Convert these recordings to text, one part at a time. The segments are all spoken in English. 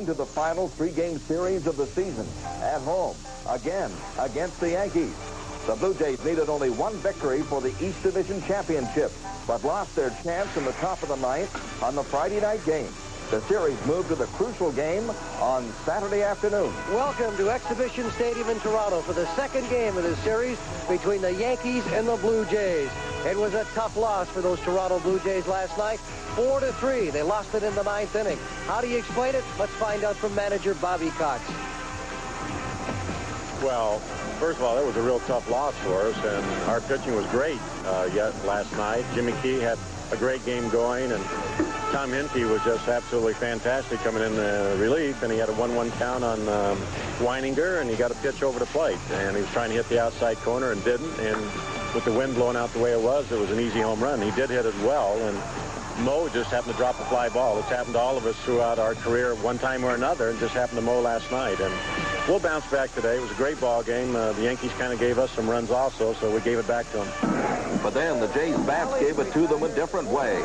To the final three-game series of the season at home, again against the Yankees. The Blue Jays needed only one victory for the East Division Championship, but lost their chance in the top of the ninth on the Friday night game. The series moved to the crucial game on Saturday afternoon. Welcome to Exhibition Stadium in Toronto for the second game of this series between the Yankees and the Blue Jays. It was a tough loss for those Toronto Blue Jays last night. 4-3. They lost it in the ninth inning. How do you explain it? Let's find out from manager Bobby Cox. Well, first of all, it was a real tough loss for us, and our pitching was great yet last night. Jimmy Key had a great game going, and Tom Hinkie was just absolutely fantastic coming in relief, and he had a 1-1 count on Weininger, and he got a pitch over the plate, and he was trying to hit the outside corner and didn't, and with the wind blowing out the way it was an easy home run. He did hit it well, and Mo just happened to drop a fly ball. It's happened to all of us throughout our career one time or another, and just happened to Mo last night. And we'll bounce back today. It was a great ball game. The Yankees kind of gave us some runs also, so we gave it back to them. But then the Jays bats gave it to them a different way.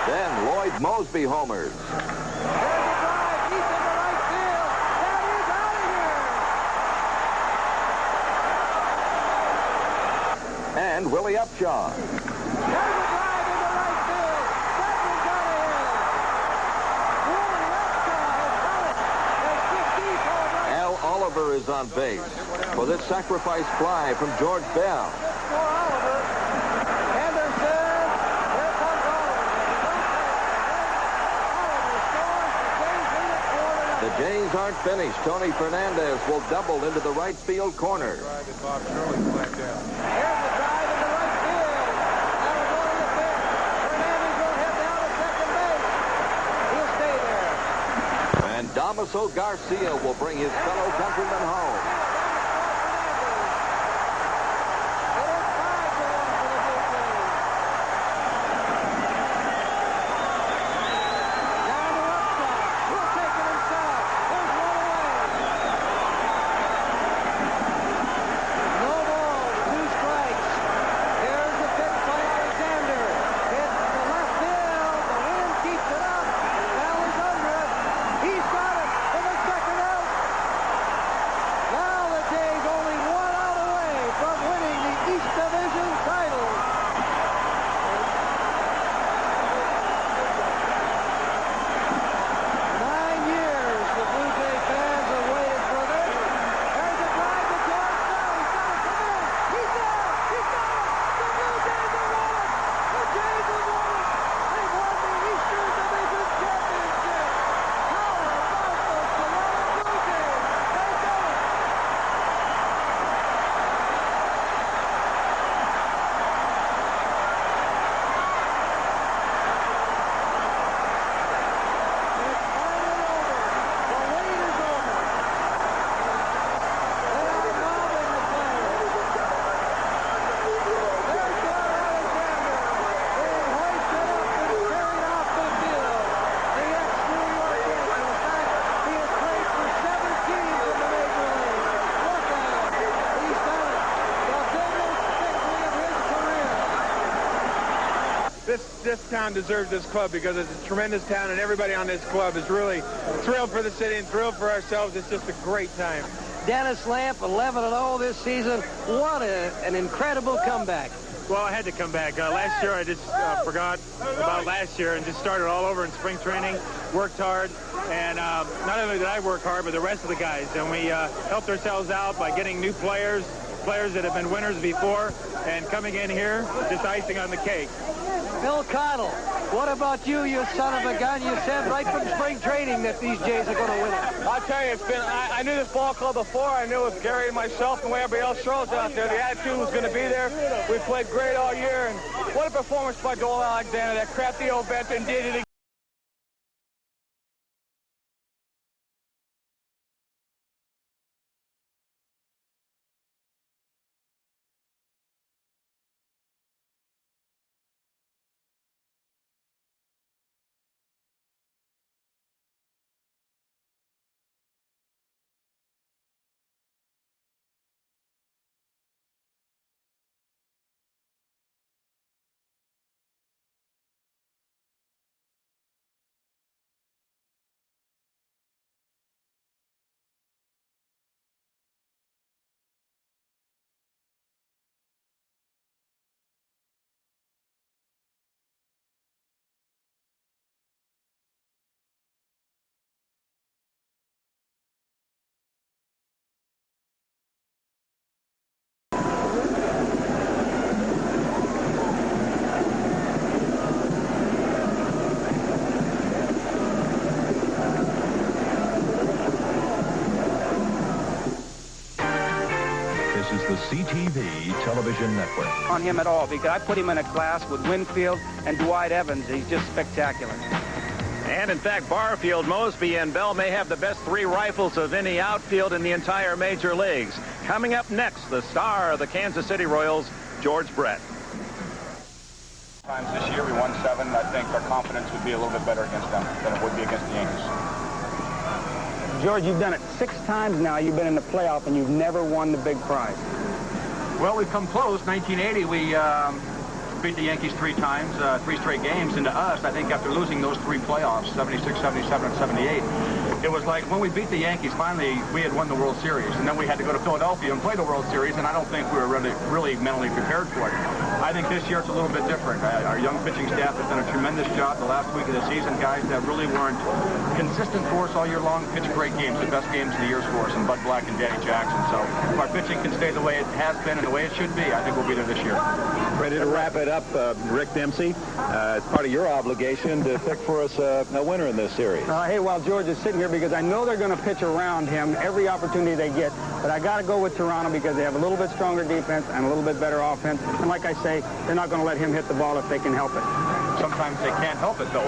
Then Lloyd Mosby homers. And Willie Upshaw. Al Oliver is on base for this sacrifice fly from George Bell. The Jays aren't finished. Tony Fernandez will double into the right field corner. And Damaso Garcia will bring his fellow countrymen home. This town deserves this club because it's a tremendous town, and everybody on this club is really thrilled for the city and thrilled for ourselves. It's just a great time. Dennis Lamp, 11-0 this season. What an incredible comeback. Well, I had to come back. Last year I just forgot about last year and just started all over in spring training, worked hard, and not only did I work hard, but the rest of the guys. And we helped ourselves out by getting new players that have been winners before, and coming in here, just icing on the cake. Bill Connell, what about you, you son of a gun? You said right from spring training that these Jays are going to win it. I'll tell you, it's been, I knew this ball club before. I knew with Gary and myself and everybody else throws out there, the attitude was going to be there. We played great all year, and what a performance by Joel Alexander. That crafty old veteran did it again. Television Network. On him at all, because I put him in a class with Winfield and Dwight Evans. He's just spectacular. And in fact, Barfield, Mosby, and Bell may have the best 3 rifles of any outfield in the entire major leagues. Coming up next, the star of the Kansas City Royals, George Brett. Times this year we won 7. I think our confidence would be a little bit better against them than it would be against the Yankees. George, you've done it 6 times now. You've been in the playoff, and you've never won the big prize. Well, we've come close. 1980, we beat the Yankees 3 times, 3 straight games. And to us, I think after losing those 3 playoffs, 76, 77, and 78, it was like when we beat the Yankees, finally, we had won the World Series. And then we had to go to Philadelphia and play the World Series, and I don't think we were really mentally prepared for it. I think this year it's a little bit different. Our young pitching staff has done a tremendous job the last week of the season. Guys that really weren't consistent for us all year long pitched great games, the best games of the years for us, and Bud Black and Danny Jackson. So if our pitching can stay the way it has been and the way it should be, I think we'll be there this year. Ready to wrap it up, Rick Dempsey. It's part of your obligation to pick for us a winner in this series. Hey, while George is sitting here, because I know they're going to pitch around him every opportunity they get, but I got to go with Toronto because they have a little bit stronger defense and a little bit better offense. And like I say, they're not going to let him hit the ball if they can help it. Sometimes they can't help it, though.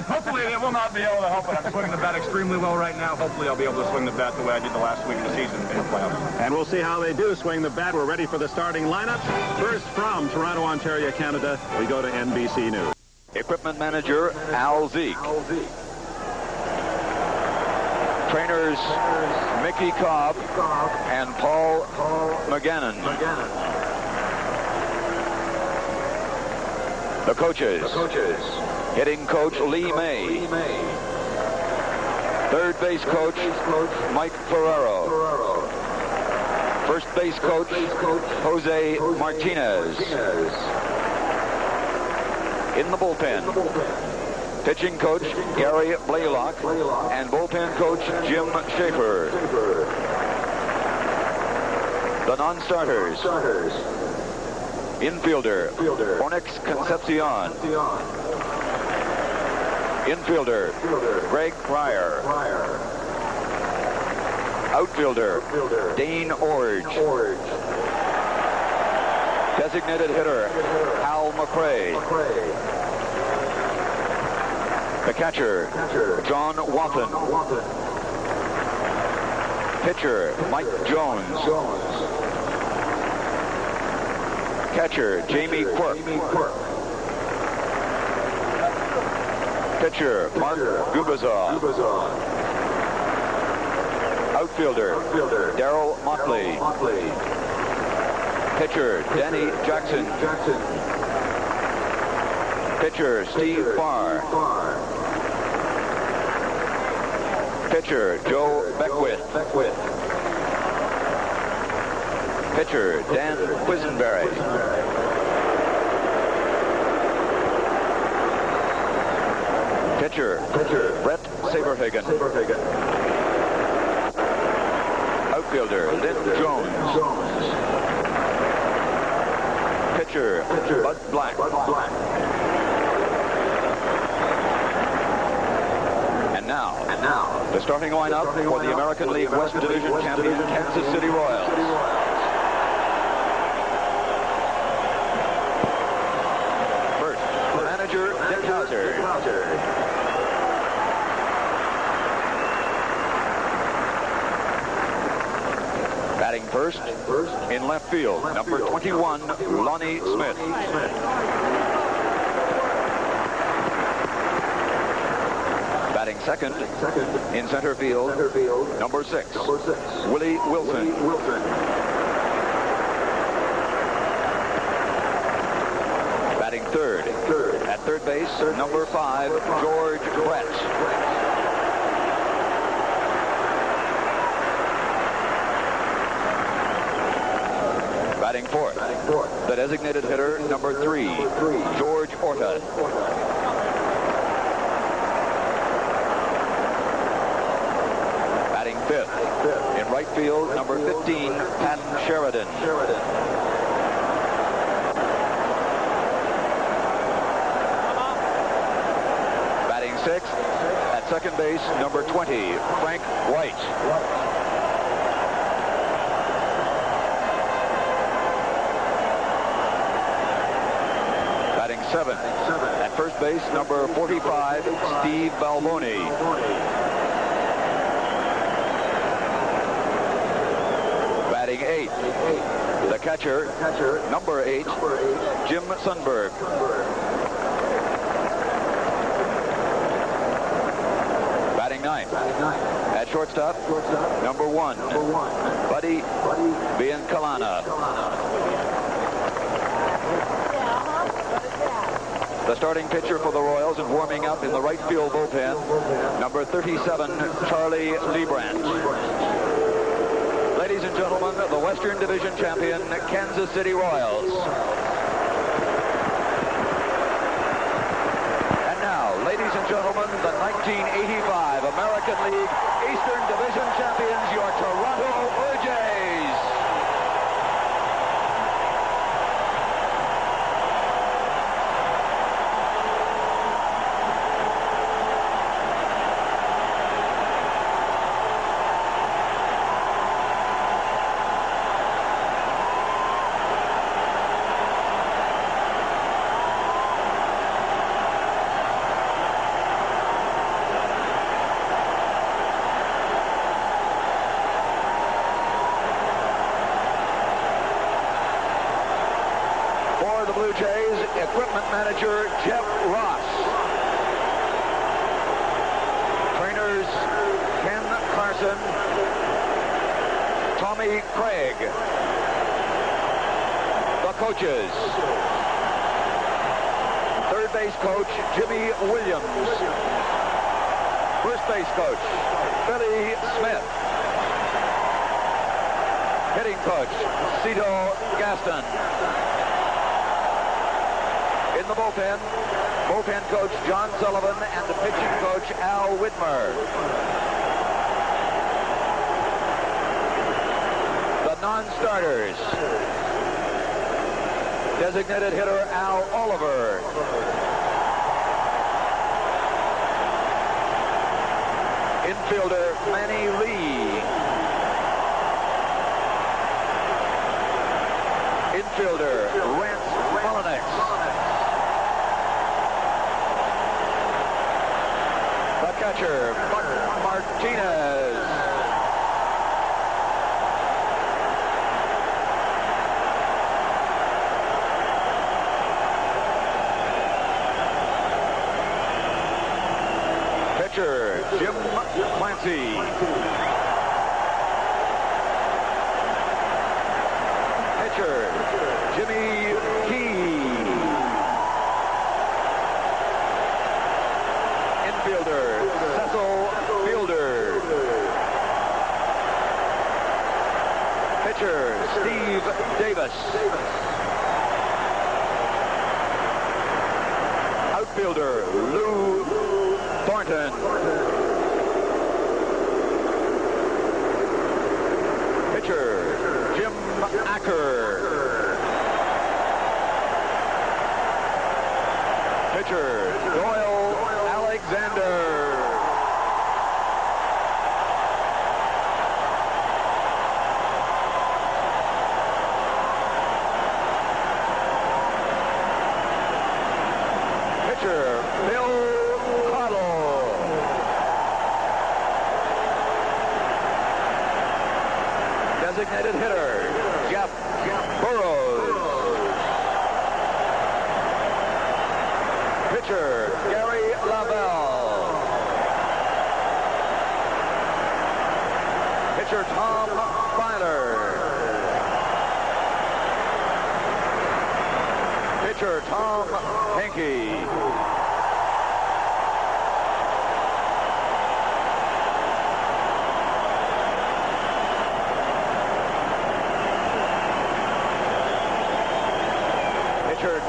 Hopefully they will not be able to help it. I'm swinging the bat extremely well right now. Hopefully I'll be able to swing the bat the way I did the last week of the season in the playoffs. And we'll see how they do swing the bat. We're ready for the starting lineup. First from Toronto, Ontario, Canada, we go to NBC News. Equipment manager Al Zeke. Trainers Mickey Cobb and Paul McGannon. The coaches. Hitting coach Lee May. Third base coach Mike Ferrero. First base coach Jose Martinez. In the bullpen, pitching coach Gary Blaylock and bullpen coach Jim Schaefer. The non-starters. Infielder Onyx Concepcion. Infielder Greg Pryor. Outfielder Dane Orge. Designated hitter Hal McRae. The catcher John Watson. Pitcher Mike Jones. Catcher Jamie Quirk. Pitcher Mark Gubazov. Outfielder Darryl Motley. Pitcher Danny Jackson. Pitcher Steve Farr. Pitcher Joe Beckwith. Pitcher Dan Quisenberry. Pitcher Brett Saberhagen. Outfielder Lynn Jones. Pitcher Bud Black. And now the starting lineup for the American League West Division champion Kansas City Royals. First, the manager Dick Hauser. Batting first, in left field, number 21, Lonnie Smith. Batting second, in center field, number 6, Willie Wilson. Batting third, at third base, number 5, George Brett. Batting fourth, the designated hitter, number 3, George Orta. Batting fifth, in right field, number 15, Patton Sheridan. Batting sixth, at second base, number 20, Frank White. 7. At first base, number 45, Steve Balboni. Batting 8. The catcher, number 8, Jim Sundberg. Batting 9. At shortstop, number 1, Buddy Biancalana. The starting pitcher for the Royals and warming up in the right field bullpen, number 37, Charlie Liebrandt. Ladies and gentlemen, the Western Division champion, Kansas City Royals. And now, ladies and gentlemen, the 1985 American League Eastern Division champions, your Toronto Blue Jays. Equipment manager Jeff Ross. Trainers Ken Carson, Tommy Craig. The coaches. Third base coach Jimmy Williams. First base coach Billy Smith. Hitting coach Cito Gaston. In the bullpen coach John Sullivan and the pitching coach Al Whitmer. The non-starters. Designated hitter Al Oliver. Infielder Manny Lee. Infielder Rance Mullinex. Catcher Buck Martinez. Pitcher Jim Clancy. Pitcher Jimmy Key. Infielder Steve Davis. Outfielder Lou Thornton. Pitcher Jim Acker. Pitcher Doyle Alexander. Designated hitter Jeff Burrows. Pitcher Gary Lavelle. Pitcher Tom Filer. Pitcher Tom Henke.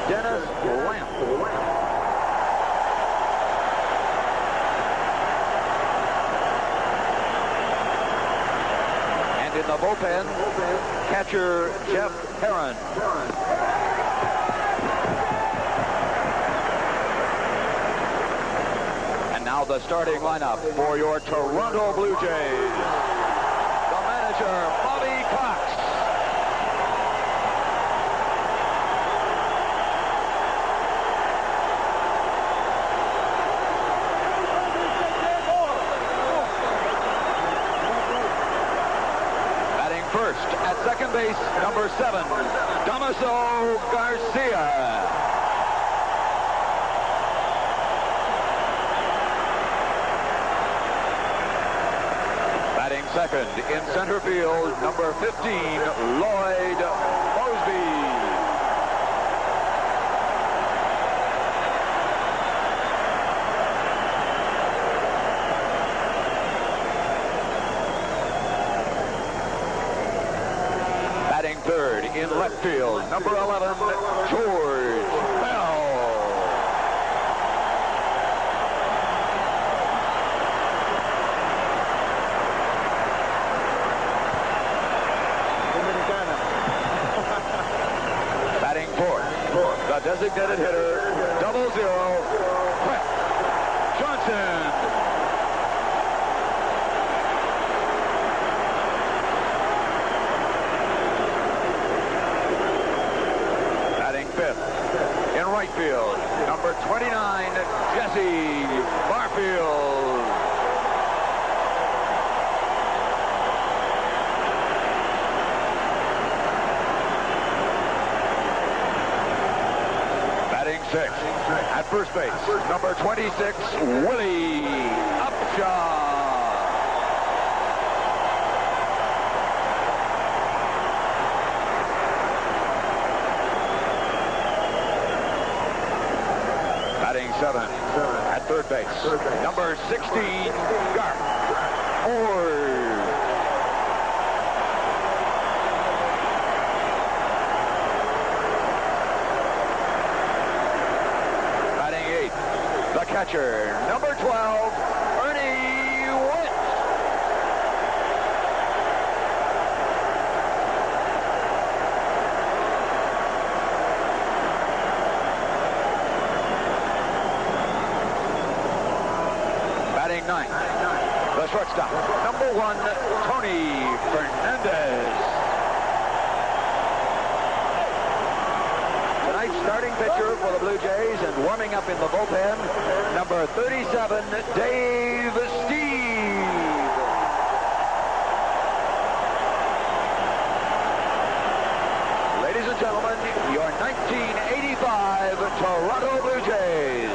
Dennis Lamp. And in the bullpen, catcher Jeff Herron. And now the starting lineup for your Toronto Blue Jays. The manager, Bobby Cox. base, number 7, Damaso Garcia. Batting second in center field, number 15, Lloyd Mosby. Batting third in left field, number 11, George Bell. Batting fourth, the designated hitter, 00, Brett Johnson. Fifth in right field, number 29, Jesse Barfield. Batting sixth at first base, number 26, Willie Upshaw. Seven at third base, number 16, Garth Ord. Batting eighth, the catcher, number 12, Ernie Wentz. Ninth, the shortstop, number 1, Tony Fernandez. Tonight's starting pitcher for the Blue Jays and warming up in the bullpen, number 37, Dave Steve. Ladies and gentlemen, your 1985 Toronto Blue Jays.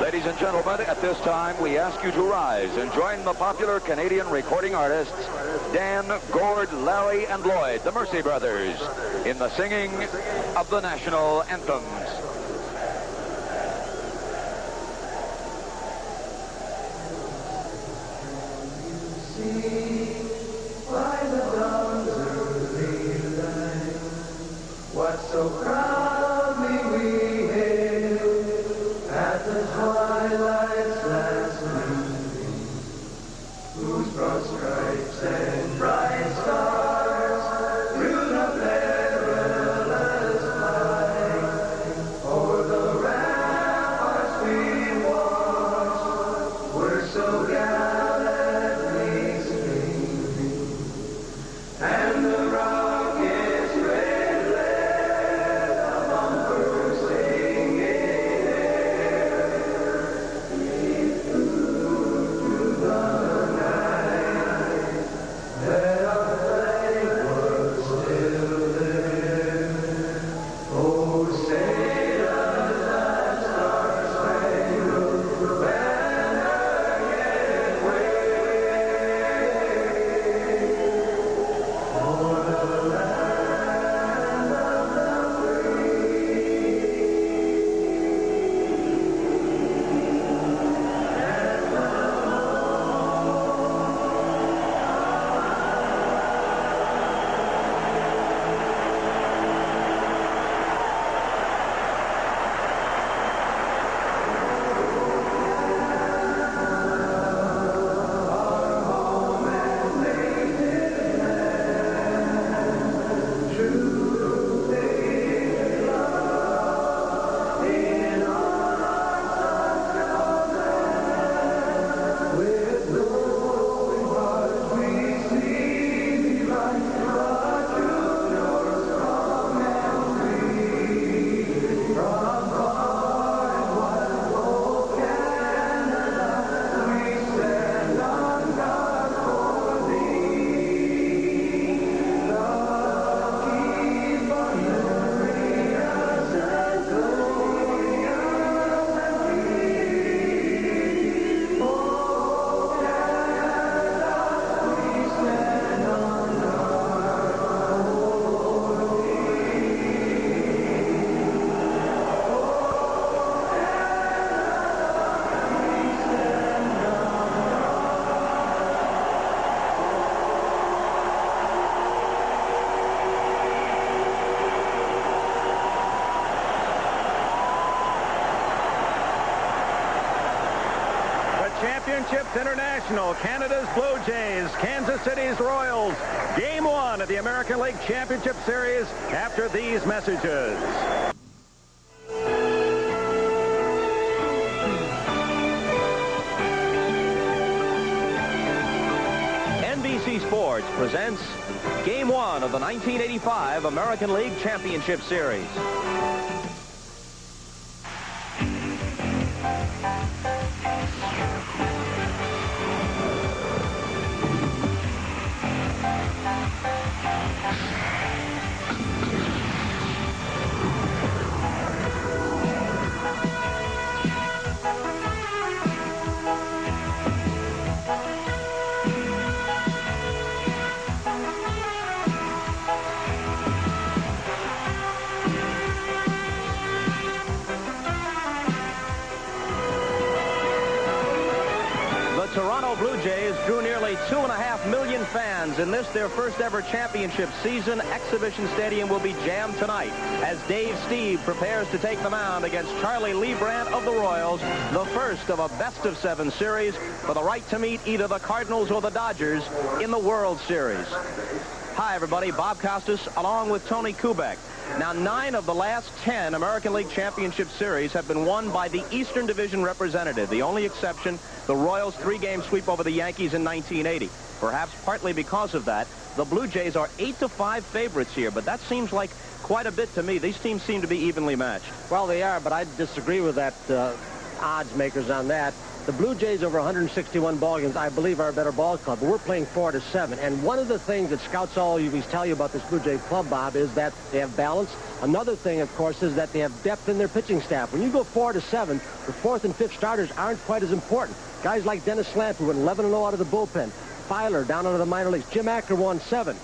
Ladies and gentlemen, at this time, we ask you to rise and join the popular Canadian recording artists, Dan, Gord, Larry, and Lloyd, the Mercy Brothers, in the singing of the national anthems. What's so proudly we hailed at the twilight's last gleaming, whose broad stripes and bright stars through the perilous fight o'er the ramparts we watched were so gallantly streaming, and the rocket's red lead Championships International, Canada's Blue Jays, Kansas City's Royals. Game 1 of the American League Championship Series after these messages. NBC Sports presents Game 1 of the 1985 American League Championship Series. Toronto Blue Jays drew nearly 2.5 million fans in this, their first ever championship season. Exhibition Stadium will be jammed tonight as Dave Stieb prepares to take the mound against Charlie Leibrandt of the Royals, the first of a best-of-7 series for the right to meet either the Cardinals or the Dodgers in the World Series. Hi, everybody. Bob Costas along with Tony Kubek. Now, 9 of the last 10 American League Championship Series have been won by the Eastern Division representative. The only exception, the Royals' 3-game sweep over the Yankees in 1980. Perhaps partly because of that, the Blue Jays are 8-5 favorites here, but that seems like quite a bit to me. These teams seem to be evenly matched. Well, they are, but I disagree with that odds makers on that. The Blue Jays over 161 ball games, I believe, are a better ball club. But we're playing 4-7. And one of the things that scouts always tell you about this Blue Jay club, Bob, is that they have balance. Another thing, of course, is that they have depth in their pitching staff. When you go 4-7, the 4th and 5th starters aren't quite as important. Guys like Dennis Lamp, who went 11-0 out of the bullpen. Filer down into the minor leagues. Jim Acker won 7.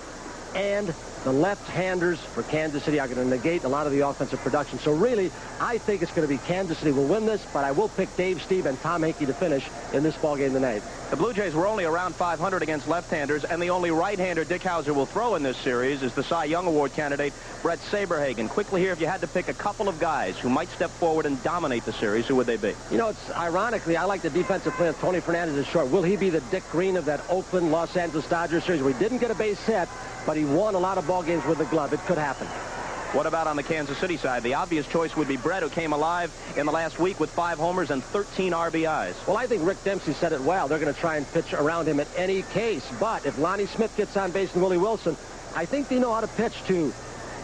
And the left-handers for Kansas City are going to negate a lot of the offensive production. So really, I think it's going to be Kansas City will win this, but I will pick Dave Stieb and Tom Henke to finish in this ballgame tonight. The Blue Jays were only around 500 against left-handers, and the only right-hander Dick Howser will throw in this series is the Cy Young Award candidate, Brett Saberhagen. Quickly here, if you had to pick a couple of guys who might step forward and dominate the series, who would they be? You know, it's ironically, I like the defensive play of Tony Fernandez is short. Will he be the Dick Green of that Oakland, Los Angeles Dodgers series where he didn't get a base hit, but he won a lot of ball games with the glove? It could happen. What about on the Kansas City side? The obvious choice would be Brett, who came alive in the last week with 5 homers and 13 RBIs. Well, I think Rick Dempsey said it well. They're going to try and pitch around him in any case. But if Lonnie Smith gets on base and Willie Wilson, I think they know how to pitch to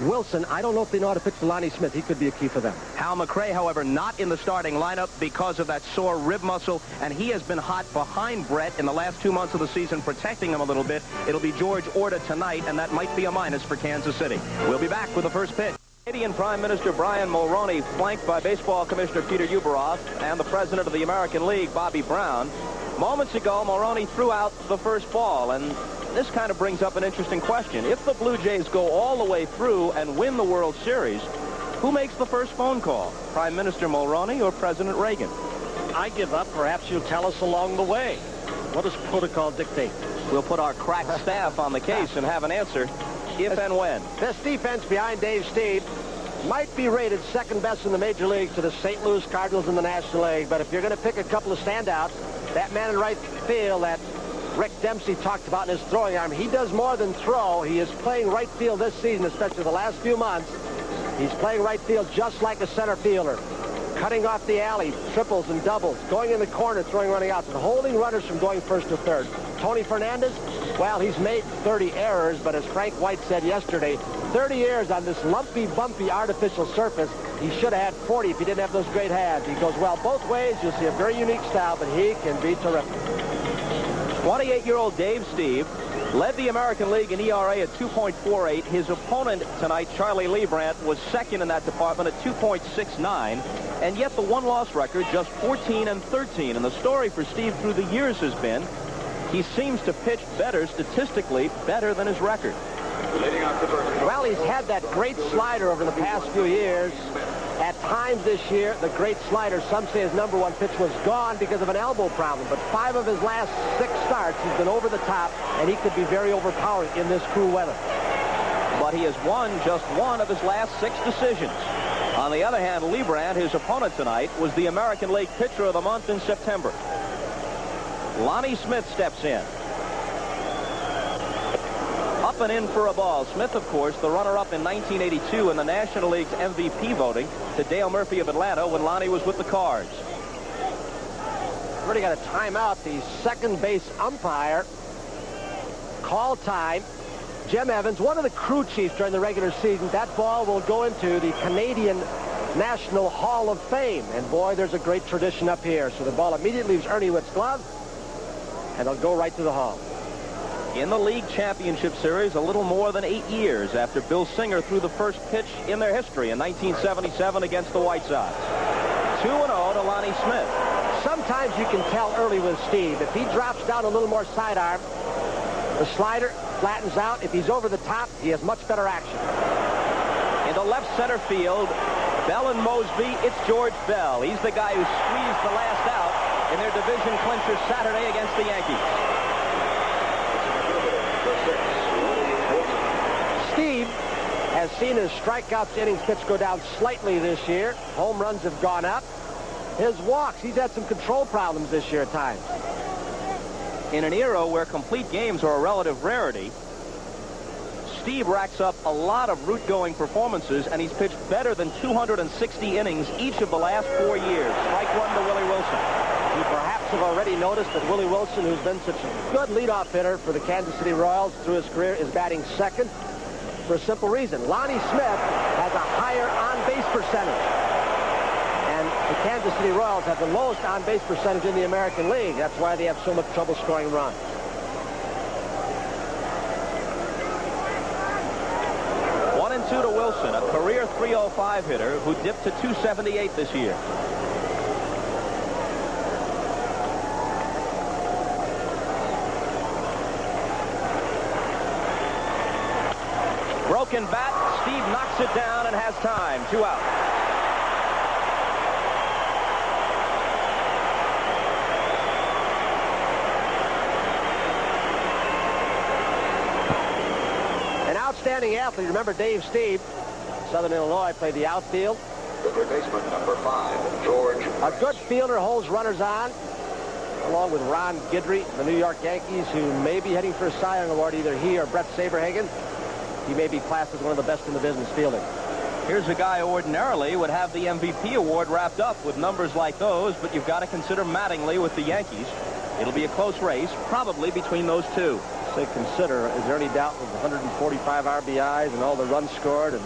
Wilson. I don't know if they know how to pitch to Lonnie Smith. He could be a key for them. Hal McRae, however, not in the starting lineup because of that sore rib muscle, and he has been hot behind Brett in the last 2 months of the season, protecting him a little bit. It'll be George Orta tonight, and that might be a minus for Kansas City. We'll be back with the first pitch. Canadian Prime Minister Brian Mulroney, flanked by Baseball Commissioner Peter Ueberroth and the President of the American League, Bobby Brown. Moments ago, Mulroney threw out the first ball, and this kind of brings up an interesting question. If the Blue Jays go all the way through and win the World Series, who makes the first phone call? Prime Minister Mulroney or President Reagan? I give up. Perhaps you'll tell us along the way. What does protocol dictate? We'll put our crack staff on the case and have an answer if and when. This defense behind Dave Stieb might be rated second best in the major league to the St. Louis Cardinals in the National League. But if you're going to pick a couple of standouts, that man in right field that Rick Dempsey talked about in his throwing arm, he does more than throw. He is playing right field this season, especially the last few months. He's playing right field just like a center fielder. Cutting off the alley, triples and doubles, going in the corner, throwing running outs, and holding runners from going first to third. Tony Fernandez, well, he's made 30 errors, but as Frank White said yesterday, 30 errors on this lumpy, bumpy, artificial surface. He should have had 40 if he didn't have those great hands. He goes well both ways. You'll see a very unique style, but he can be terrific. 28-year-old Dave Stieb led the American League in ERA at 2.48. His opponent tonight, Charlie Leibrandt, was second in that department at 2.69. And yet the one-loss record, just 14-13. And the story for Stieb through the years has been he seems to pitch better, statistically better than his record. Well, he's had that great slider over the past few years. At times this year, the great slider, some say his number 1 pitch, was gone because of an elbow problem. But 5 of his last 6 starts, he's been over the top, and he could be very overpowering in this cool weather. But he has won just 1 of his last 6 decisions. On the other hand, Leibrandt, his opponent tonight, was the American League Pitcher of the Month in September. Lonnie Smith steps in. Up and in for a ball. Smith, of course, the runner-up in 1982 in the National League's MVP voting to Dale Murphy of Atlanta when Lonnie was with the Cards. Already got a timeout. The second base umpire call time. Jim Evans, one of the crew chiefs during the regular season. That ball will go into the Canadian National Hall of Fame. And boy, there's a great tradition up here. So the ball immediately leaves Ernie Witt's glove, and it'll go right to the Hall. In the league championship series, a little more than 8 years after Bill Singer threw the first pitch in their history in 1977 against the White Sox. 2-0 to Lonnie Smith. Sometimes you can tell early with Steve. If he drops down a little more sidearm, the slider flattens out. If he's over the top, he has much better action. Into left center field, Bell and Mosby, it's George Bell. He's the guy who squeezed the last out in their division clincher Saturday against the Yankees. Steve has seen his strikeouts innings pitch go down slightly this year. Home runs have gone up. His walks, he's had some control problems this year at times. In an era where complete games are a relative rarity, Steve racks up a lot of route-going performances, and he's pitched better than 260 innings each of the last 4 years. Strike one to Willie Wilson. You perhaps have already noticed that Willie Wilson, who's been such a good leadoff hitter for the Kansas City Royals through his career, is batting second for a simple reason. Lonnie Smith has a higher on-base percentage. And the Kansas City Royals have the lowest on-base percentage in the American League. That's why they have so much trouble scoring runs. One and two to Wilson, a career .305 hitter who dipped to .278 this year. Broken bat. Steve knocks it down and has time. 2 out. Outstanding athlete. Remember Dave Steve, Southern Illinois, played the outfield. Third baseman number 5, George. A good fielder, holds runners on, along with Ron Guidry, the New York Yankees, who may be heading for a Cy Young Award, either he or Brett Saberhagen. He may be classed as one of the best in the business fielding. Here's a guy who ordinarily would have the MVP award wrapped up with numbers like those, but you've got to consider Mattingly with the Yankees. It'll be a close race, probably between those two. They consider, is there any doubt with 145 RBIs and all the runs scored? And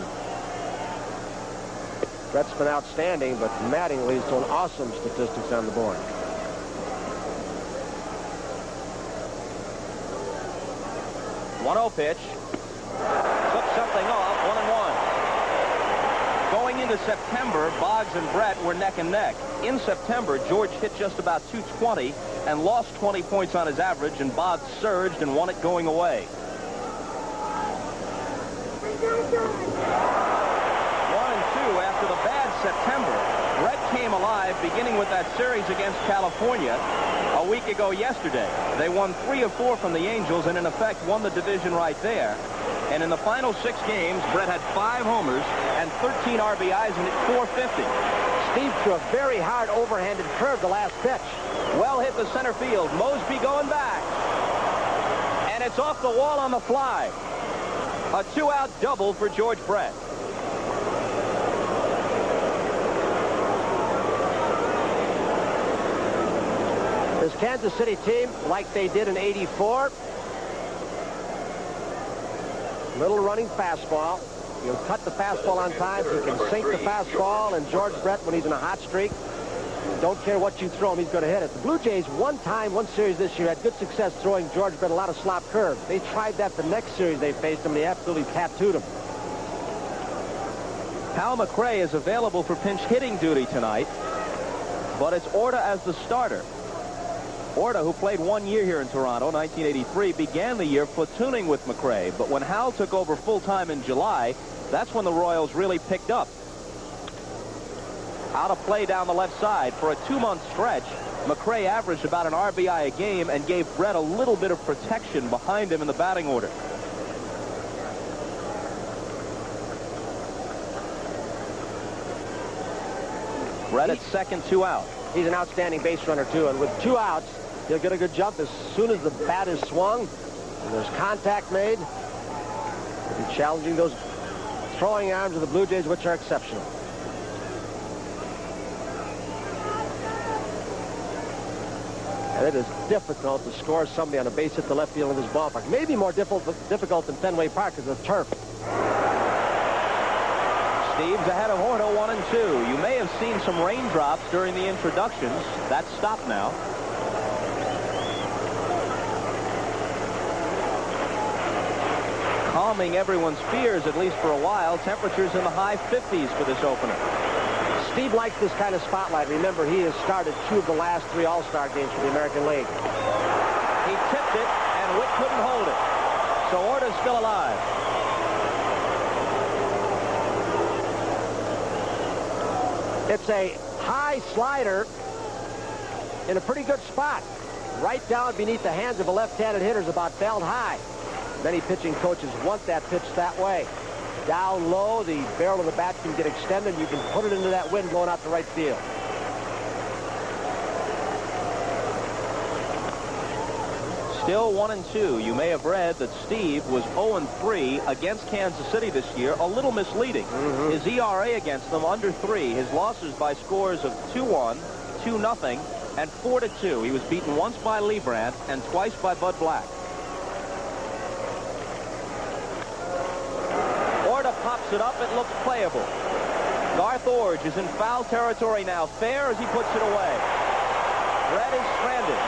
Brett's been outstanding, but Mattingly's doing awesome statistics on the board. One-0 pitch. Took something off. 1-1. Going into September, Boggs and Brett were neck and neck. In September, George hit just about .220 and lost 20 points on his average, and Boggs surged and won it going away. 1-2 after the bad September. Brett came alive, beginning with that series against California a week ago yesterday. They won 3 of 4 from the Angels and, in effect, won the division right there. And in the final 6 games, Brett had 5 homers and 13 RBIs and hit .450. Steve threw a very hard overhanded curve the last pitch. Well hit the center field. Mosby going back. And it's off the wall on the fly. A 2-out double for George Brett. This Kansas City team, like they did in '84, little running fastball. You'll cut the fastball on time. You can sink the fastball, and George Brett, when he's in a hot streak, don't care what you throw him, he's going to hit it. The Blue Jays one series this year had good success throwing George Brett a lot of slop curves. They tried that the next series they faced him. They absolutely tattooed him. Hal McRae is available for pinch hitting duty tonight, but it's Orta as the starter. Orta, who played 1 year here in Toronto, 1983, began the year platooning with McRae, but when Hal took over full-time in July, that's when the Royals really picked up. Out of play down the left side. For a 2-month stretch, McRae averaged about an RBI a game and gave Brett a little bit of protection behind him in the batting order. Brett at second, 2 out. He's an outstanding base runner, too, and with 2 outs, He'll get a good jump as soon as the bat is swung and there's contact made. He'll be challenging those throwing arms of the Blue Jays, which are exceptional. And it is difficult to score somebody on a base hit to left field in this ballpark. Maybe more difficult than Fenway Park because of turf. Steve's ahead of Horto 1-2. You may have seen some raindrops during the introductions. That's stopped now. Calming everyone's fears, at least for a while. Temperatures in the high 50s for this opener. Steve likes this kind of spotlight. Remember, he has started 2 of the last 3 All-Star games for the American League. He tipped it, and Witt couldn't hold it. So Horto's still alive. It's a high slider in a pretty good spot. Right down beneath the hands of a left-handed hitter is about belt high. Many pitching coaches want that pitch that way. Down low, the barrel of the bat can get extended. You can put it into that wind going out to right field. Still 1-2. You may have read that Steve was 0-3 against Kansas City this year. A little misleading. His ERA against them under 3. His losses by scores of 2-1, 2-0, and 4-2. He was beaten once by Leibrandt and twice by Bud Black. Horta pops it up. It looks playable. Garth Orge is in foul territory now. Fair as he puts it away. Brett is stranded.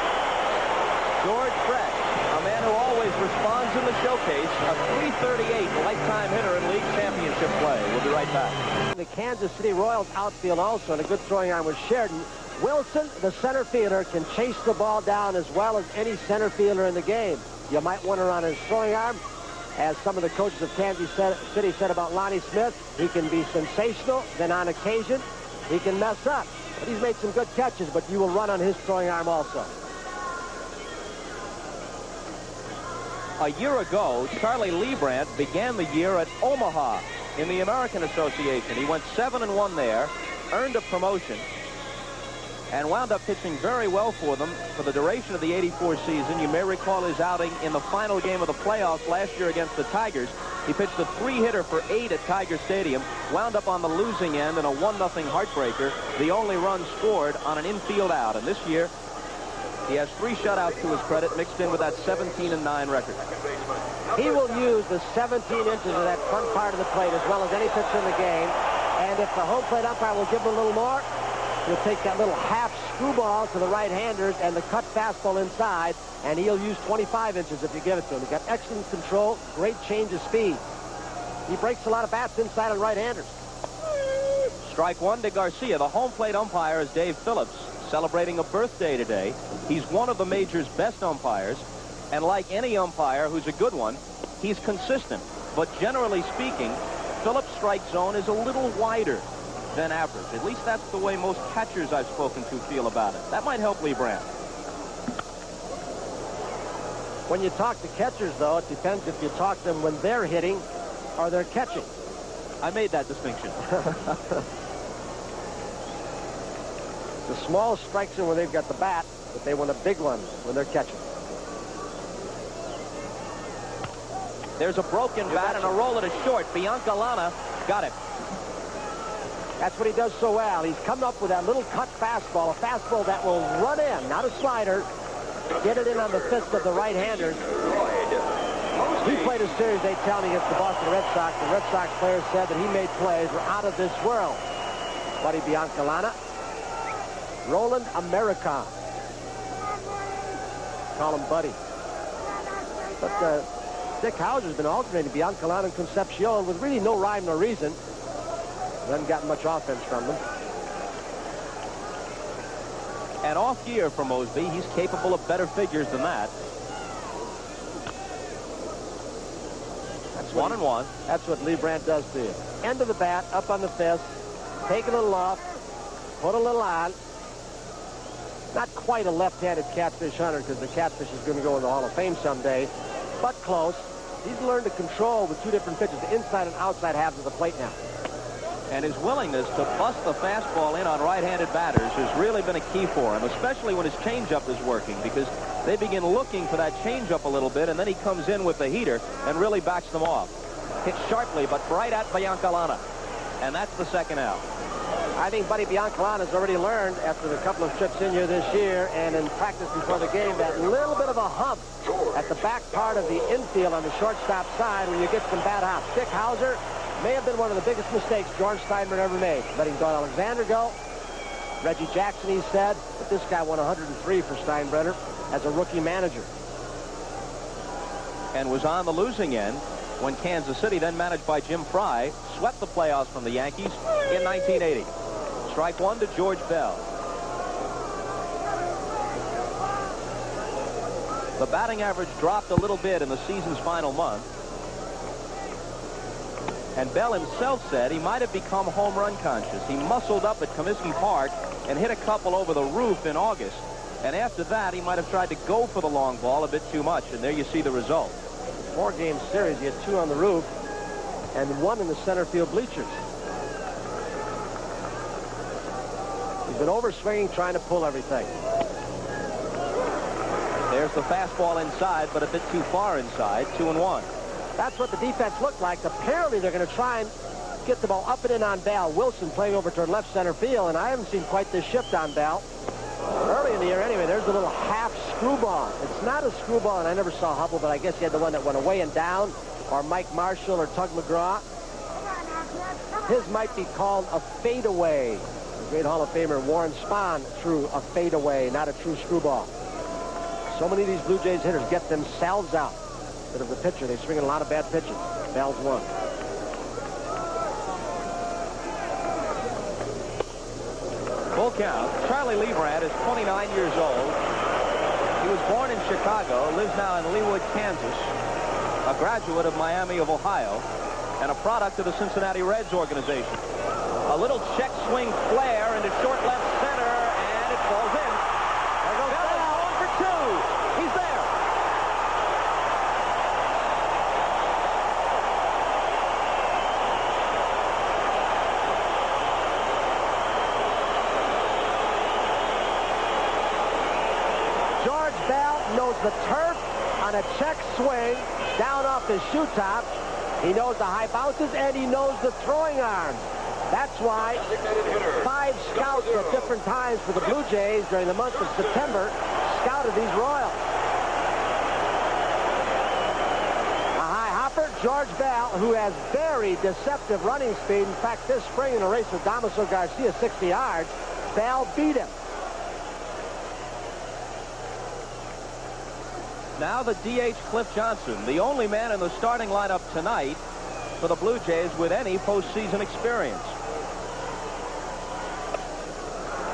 George Brett, a man who always responds in the showcase, a .338 lifetime hitter in league championship play. We'll be right back. The Kansas City Royals outfield also, and a good throwing arm was Sheridan. Wilson, the center fielder, can chase the ball down as well as any center fielder in the game. You might wonder on his throwing arm, as some of the coaches of Kansas City said about Lonnie Smith, he can be sensational, then on occasion, he can mess up. But he's made some good catches, but you will run on his throwing arm also. A year ago, Charlie Leibrandt began the year at Omaha in the American Association. He went 7-1 there, earned a promotion, and wound up pitching very well for them for the duration of the '84 season. You may recall his outing in the final game of the playoffs last year against the Tigers. He pitched a 3-hitter for 8 at Tiger Stadium, wound up on the losing end in a 1-0 heartbreaker, the only run scored on an infield out. And this year, he has 3 shutouts to his credit, mixed in with that 17-9 record. He will use the 17 inches of that front part of the plate as well as any pitcher in the game. And if the home plate umpire will give him a little more, he'll take that little half screwball to the right-handers and the cut fastball inside, and he'll use 25 inches if you give it to him. He's got excellent control, great change of speed. He breaks a lot of bats inside on right-handers. Strike 1 to Garcia. The home plate umpire is Dave Phillips, celebrating a birthday today. He's one of the major's best umpires, and like any umpire who's a good one, he's consistent. But generally speaking, Phillips' strike zone is a little wider than average. At least that's the way most catchers I've spoken to feel about it. That might help Leibrandt. When you talk to catchers, though, it depends if you talk to them when they're hitting or they're catching. I made that distinction. The small strikes in when they've got the bat, but they want a big one when they're catching. There's a broken bat and a roll at a short. Biancalana got it. That's what he does so well. He's come up with that little cut fastball, a fastball that will run in, not a slider. Get it in on the fist of the right-handers. He played a series, they tell me, against the Boston Red Sox. The Red Sox players said that he made plays were out of this world. Buddy Biancalana. Roland American. Call him Buddy. But Dick Hauser's been alternating Biancalana and Concepcion with really no rhyme nor reason. Hasn't gotten much offense from them. An off year for Mosby. He's capable of better figures than that. That's 1-1. That's what Leibrandt does to you. End of the bat, up on the fist, take a little off, put a little on. Not quite a left-handed catfish hunter because the catfish is going to go in the Hall of Fame someday, but close. He's learned to control the 2 different pitches, the inside and outside halves of the plate now. And his willingness to bust the fastball in on right-handed batters has really been a key for him, especially when his changeup is working, because they begin looking for that changeup a little bit, and then he comes in with the heater and really backs them off. Hit sharply, but right at Biancalana. And that's the second out. I think Buddy Biancalana's already learned after a couple of trips in here this year and in practice before the game that little bit of a hump at the back part of the infield on the shortstop side where you get some bad hops. Dick Hauser may have been one of the biggest mistakes George Steinbrenner ever made, letting Don Alexander go. Reggie Jackson, he said, but this guy won 103 for Steinbrenner as a rookie manager. And was on the losing end when Kansas City, then managed by Jim Fry, swept the playoffs from the Yankees in 1980. Strike one to George Bell. The batting average dropped a little bit in the season's final month. And Bell himself said he might have become home run conscious. He muscled up at Comiskey Park and hit a couple over the roof in August. And after that, he might have tried to go for the long ball a bit too much. And there you see the result. 4-game series, he had 2 on the roof and 1 in the center field bleachers. He's been overswinging, trying to pull everything. There's the fastball inside, but a bit too far inside. 2-1. That's what the defense looked like. Apparently, they're going to try and get the ball up and in on Val. Wilson playing over toward left center field, and I haven't seen quite this shift on Val. Early in the year, anyway, there's a little half screwball. It's not a screwball, and I never saw Hubble, but I guess he had the one that went away and down, or Mike Marshall or Tug McGraw. His might be called a fadeaway. The great Hall of Famer Warren Spahn threw a fadeaway, not a true screwball. So many of these Blue Jays hitters get themselves out instead of the pitcher. They swing in a lot of bad pitches. Val's one. Full count. Charlie Leibrandt is 29 years old. He was born in Chicago, lives now in Leawood, Kansas, a graduate of Miami of Ohio, and a product of the Cincinnati Reds organization. A little check swing flare into short left center, and it falls in. There goes Bell is going for 2. He's there. George Bell knows the turf on a check swing down off his shoe top. He knows the high bounces, and he knows the throwing arms. That's why 5 scouts at different times for the Blue Jays during the month of September scouted these Royals. A high hopper, George Bell, who has very deceptive running speed. In fact, this spring in a race with Damaso Garcia, 60 yards, Bell beat him. Now the DH Cliff Johnson, the only man in the starting lineup tonight for the Blue Jays with any postseason experience.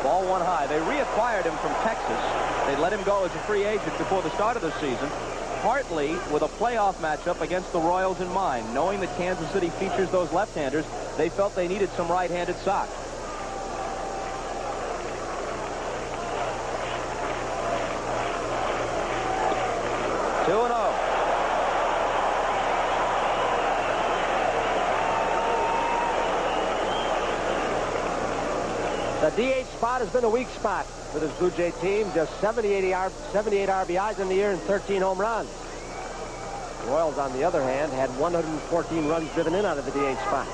Ball one high. They reacquired him from Texas. They let him go as a free agent before the start of the season, partly with a playoff matchup against the Royals in mind. Knowing that Kansas City features those left-handers, they felt they needed some right-handed socks. The DH spot has been a weak spot for this Blue Jay team. Just 78 RBIs in the year and 13 home runs. The Royals, on the other hand, had 114 runs driven in out of the DH spot.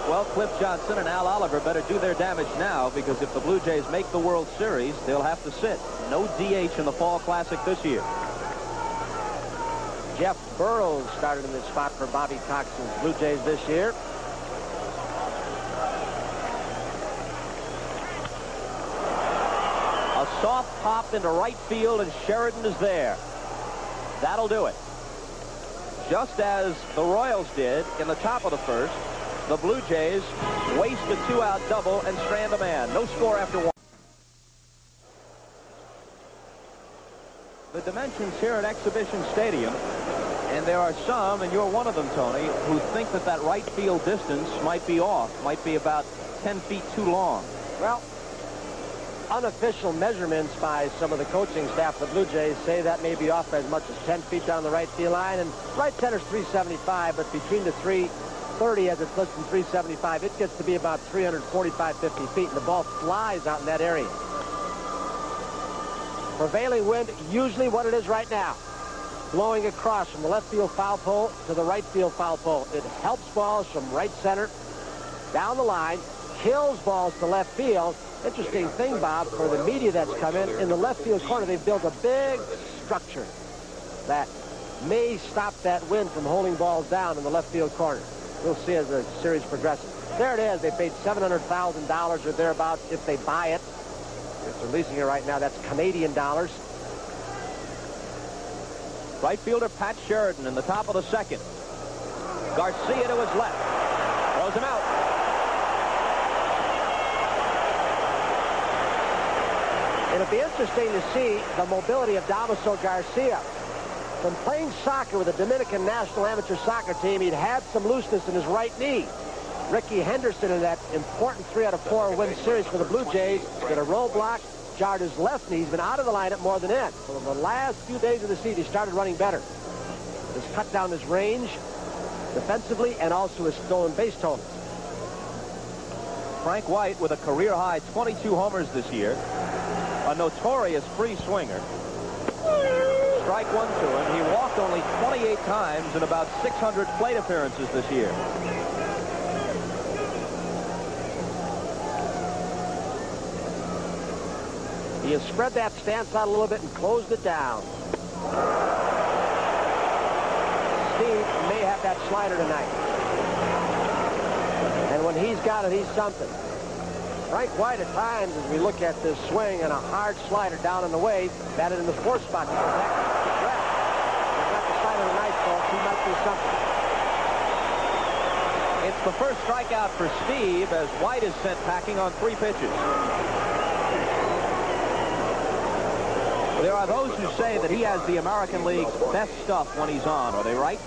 Well, Cliff Johnson and Al Oliver better do their damage now, because if the Blue Jays make the World Series, they'll have to sit. No DH in the Fall Classic this year. Jeff Burrows started in this spot for Bobby Cox's Blue Jays this year. A soft pop into right field, and Sheridan is there. That'll do it. Just as the Royals did in the top of the first, the Blue Jays waste a 2-out double and strand a man. No score after 1. The dimensions here at Exhibition Stadium, and there are some, and you're one of them, Tony, who think that that right field distance might be off, might be about 10 feet too long. Well, unofficial measurements by some of the coaching staff of the Blue Jays say that may be off by as much as 10 feet down the right field line. And right center's 375, but between the 330 as it's listed 375, it gets to be about 345, 50 feet, and the ball flies out in that area. Prevailing wind, usually what it is right now, blowing across from the left field foul pole to the right field foul pole. It helps balls from right center down the line, kills balls to left field. Interesting thing, Bob, for the media that's come in the left field corner, they've built a big structure that may stop that wind from holding balls down in the left field corner. We'll see as the series progresses. There it is. They paid $700,000 or thereabouts if they buy it. If they're leasing it right now, that's Canadian dollars. Right fielder Pat Sheridan in the top of the second. Garcia to his left. Throws him out. It'll be interesting to see the mobility of Damaso Garcia. From playing soccer with the Dominican national amateur soccer team, he'd had some looseness in his right knee. Ricky Henderson in that important 3 out of 4 win series for the Blue Jays did a roadblock, jarred his left knee. He's been out of the lineup more than in. So in the last few days of the season, he started running better. Has cut down his range defensively and also his stolen base totals. Frank White with a career-high 22 homers this year. A notorious free swinger. Strike 1 to him. He walked only 28 times in about 600 plate appearances this year. He has spread that stance out a little bit and closed it down. Steve may have that slider tonight. And when he's got it, he's something. Frank White at times, as we look at this swing and a hard slider down and away, batted in the 4th spot to protect the draft. He's got the slider tonight, folks. He might do something. It's the first strikeout for Steve as White is sent packing on 3 pitches. There are those who say that he has the American League's best stuff when he's on. Are they right?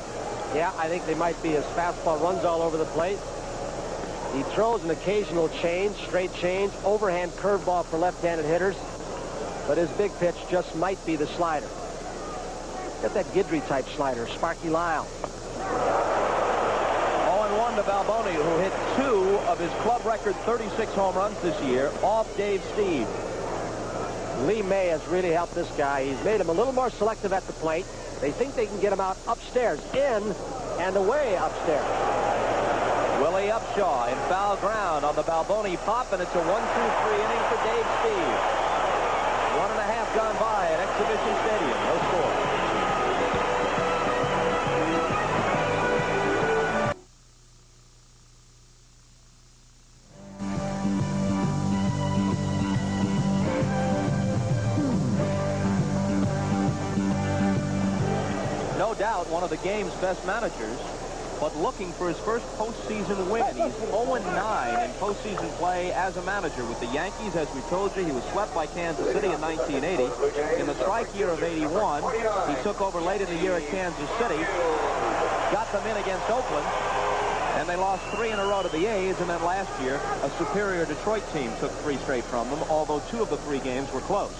Yeah, I think they might be. His fastball runs all over the plate. He throws an occasional change, straight change, overhand curveball for left-handed hitters. But his big pitch just might be the slider. Get that Guidry-type slider, Sparky Lyle. 0-1 to Balboni, who hit 2 of his club record 36 home runs this year off Dave Steve. Lee May has really helped this guy. He's made him a little more selective at the plate. They think they can get him out upstairs, in and away upstairs. Willie Upshaw in foul ground on the Balboni pop, and it's a 1-2-3 inning for Dave Steve. 1.5 gone by at Exhibition Stadium. No score. No doubt one of the game's best managers, but looking for his first postseason win. He's 0-9 in postseason play as a manager with the Yankees. As we told you, he was swept by Kansas City in 1980. In the strike year of 81, he took over late in the year at Kansas City, got them in against Oakland, and they lost 3 in a row to the A's. And then last year, a superior Detroit team took 3 straight from them, although 2 of the 3 games were close.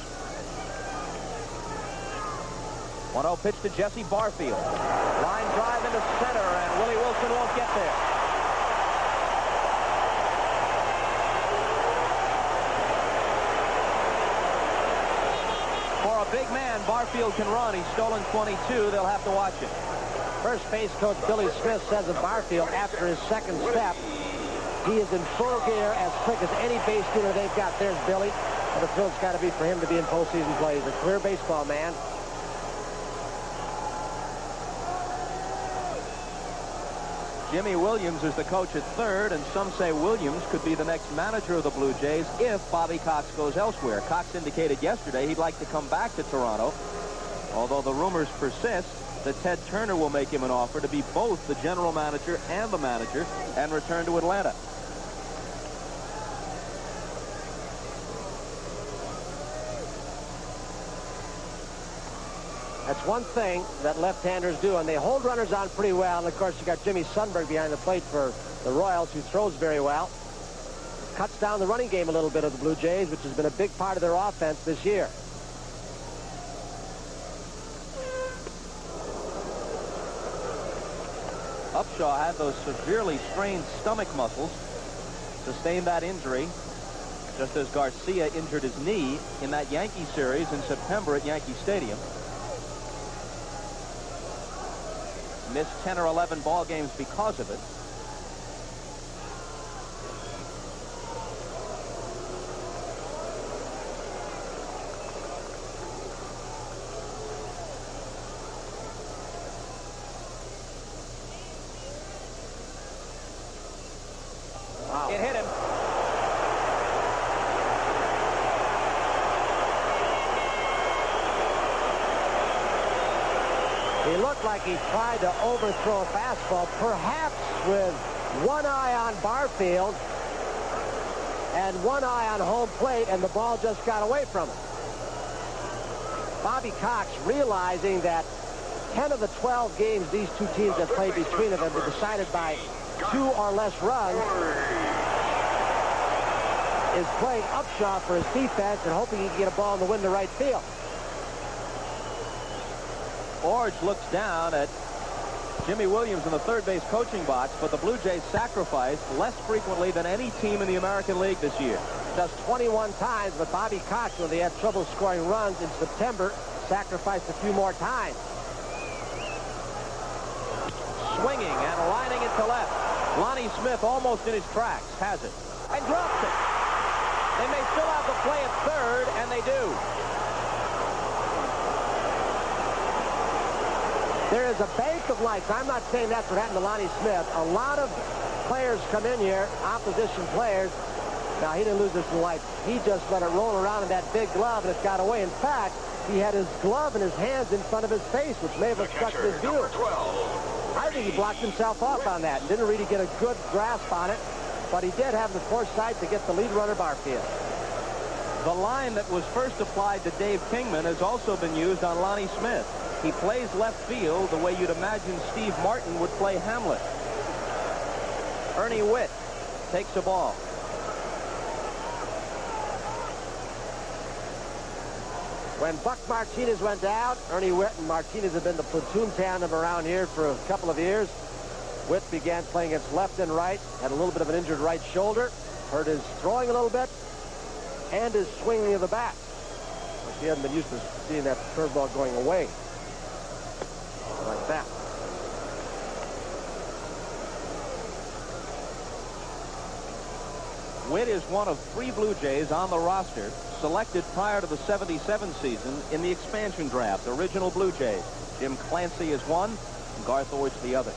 1-0 pitch to Jesse Barfield. Line drive into center, and Willie Wilson won't get there. For a big man, Barfield can run. He's stolen 22. They'll have to watch it. First base coach Billy Smith says of Barfield after his second step, he is in full gear, as quick as any base stealer they've got. There's Billy. And the thrill's got to be for him to be in postseason play. He's a career baseball man. Jimmy Williams is the coach at third, and some say Williams could be the next manager of the Blue Jays if Bobby Cox goes elsewhere. Cox indicated yesterday he'd like to come back to Toronto, although the rumors persist that Ted Turner will make him an offer to be both the general manager and the manager and return to Atlanta. That's one thing that left-handers do, and they hold runners on pretty well. And, of course, you got Jimmy Sundberg behind the plate for the Royals, who throws very well. cuts down the running game a little bit of the Blue Jays, which has been a big part of their offense this year. Upshaw had those severely strained stomach muscles, sustained that injury, just as Garcia injured his knee in that Yankee series in September at Yankee Stadium. Missed 10 or 11 ball games because of it. Wow. It hit him. He looked like he tried to overthrow a fastball, perhaps with one eye on Barfield and one eye on home plate, and the ball just got away from him. Bobby Cox, realizing that 10 of the 12 games these two teams have played between them have been decided by 2 or less runs, is playing Upshaw for his defense and hoping he can get a ball in the wind to right field. Orge looks down at Jimmy Williams in the third base coaching box, but the Blue Jays sacrificed less frequently than any team in the American League this year. Just 21 times, but Bobby Cox, when they had trouble scoring runs in September, sacrificed a few more times. Swinging and lining it to left. Lonnie Smith almost in his tracks, has it, and drops it. They may still have the play at third, and they do. There is a bank of lights. I'm not saying that's what happened to Lonnie Smith. A lot of players come in here, opposition players. Now, he didn't lose this in lights. He just let it roll around in that big glove, and it got away. In fact, he had his glove in his hands in front of his face, which may have obstructed his view. I think he blocked himself off on that and didn't really get a good grasp on it, but he did have the foresight to get the lead runner Barfield. The line that was first applied to Dave Kingman has also been used on Lonnie Smith. He plays left field the way you'd imagine Steve Martin would play Hamlet. Ernie Witt takes a ball. When Buck Martinez went down, Ernie Witt and Martinez have been the platoon tandem around here for a couple of years. Witt began playing its left and right, had a little bit of an injured right shoulder, hurt his throwing a little bit, and his swinging of the bat. He hadn't been used to seeing that curveball going away like that. Witt is one of 3 Blue Jays on the roster selected prior to the '77 season in the expansion draft. Original Blue Jays. Jim Clancy is one, and Garth Orge the other.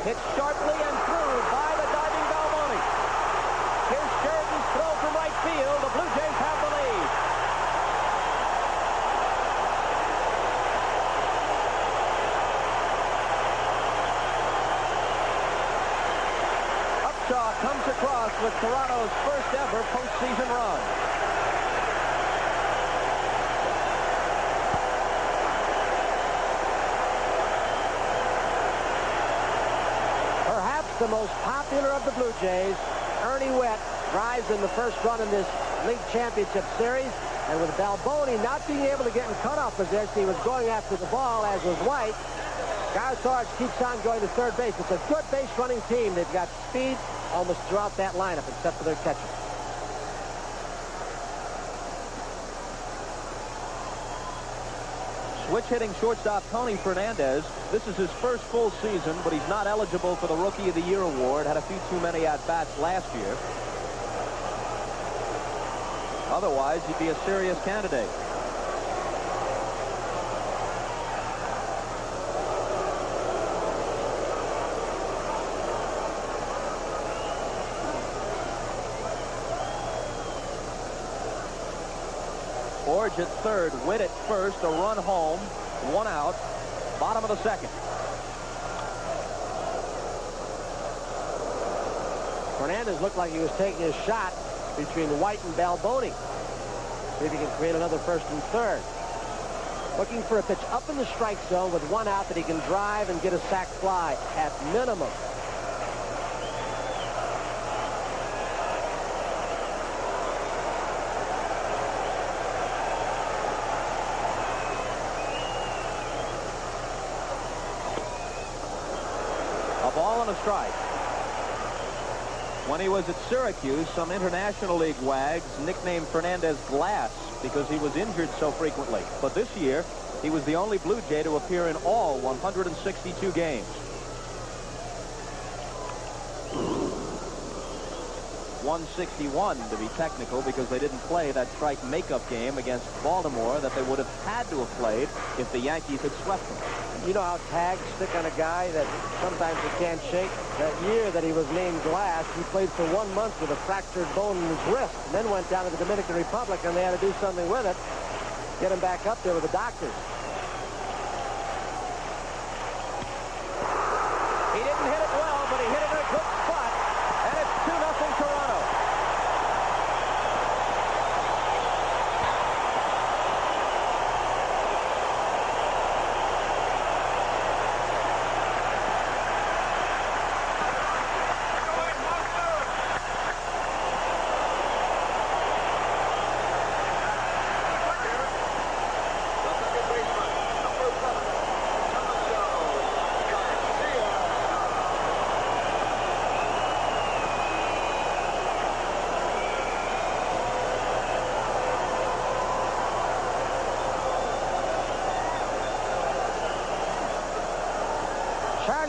Hit sharply and through by the diving Balboni. Here's Sheridan's throw from right field. The Blue Jays have the lead. Upshaw comes across with Toronto's first ever postseason run. The most popular of the Blue Jays, Ernie Witt, drives in the first run in this league championship series. And with Balboni not being able to get in cutoff position, he was going after the ball, as was White. Garth Orge keeps on going to third base. It's a good base running team. They've got speed almost throughout that lineup, except for their catcher. Switch hitting shortstop Tony Fernandez. This is his first full season, but he's not eligible for the Rookie of the Year award. Had a few too many at-bats last year. Otherwise, he'd be a serious candidate. Orge at third, Witt at first, a run home, 1 out, bottom of the second. Fernandez looked like he was taking his shot between White and Balboni. See if he can create another first and third. Looking for a pitch up in the strike zone with one out that he can drive and get a sac fly at minimum. A ball and a strike. When he was at Syracuse, some International League wags nicknamed Fernandez Glass because he was injured so frequently. But this year, he was the only Blue Jay to appear in all 162 games. 161 to be technical, because they didn't play that strike makeup game against Baltimore that they would have had to have played if the Yankees had swept them. You know how tags stick on a guy that sometimes you can't shake? That year that he was named Glass, he played for 1 month with a fractured bone in his wrist, and then went down to the Dominican Republic, and they had to do something with it. Get him back up there with the doctors. He didn't hit it well, but he hit it in a good spot, and it's 2-0 Toronto.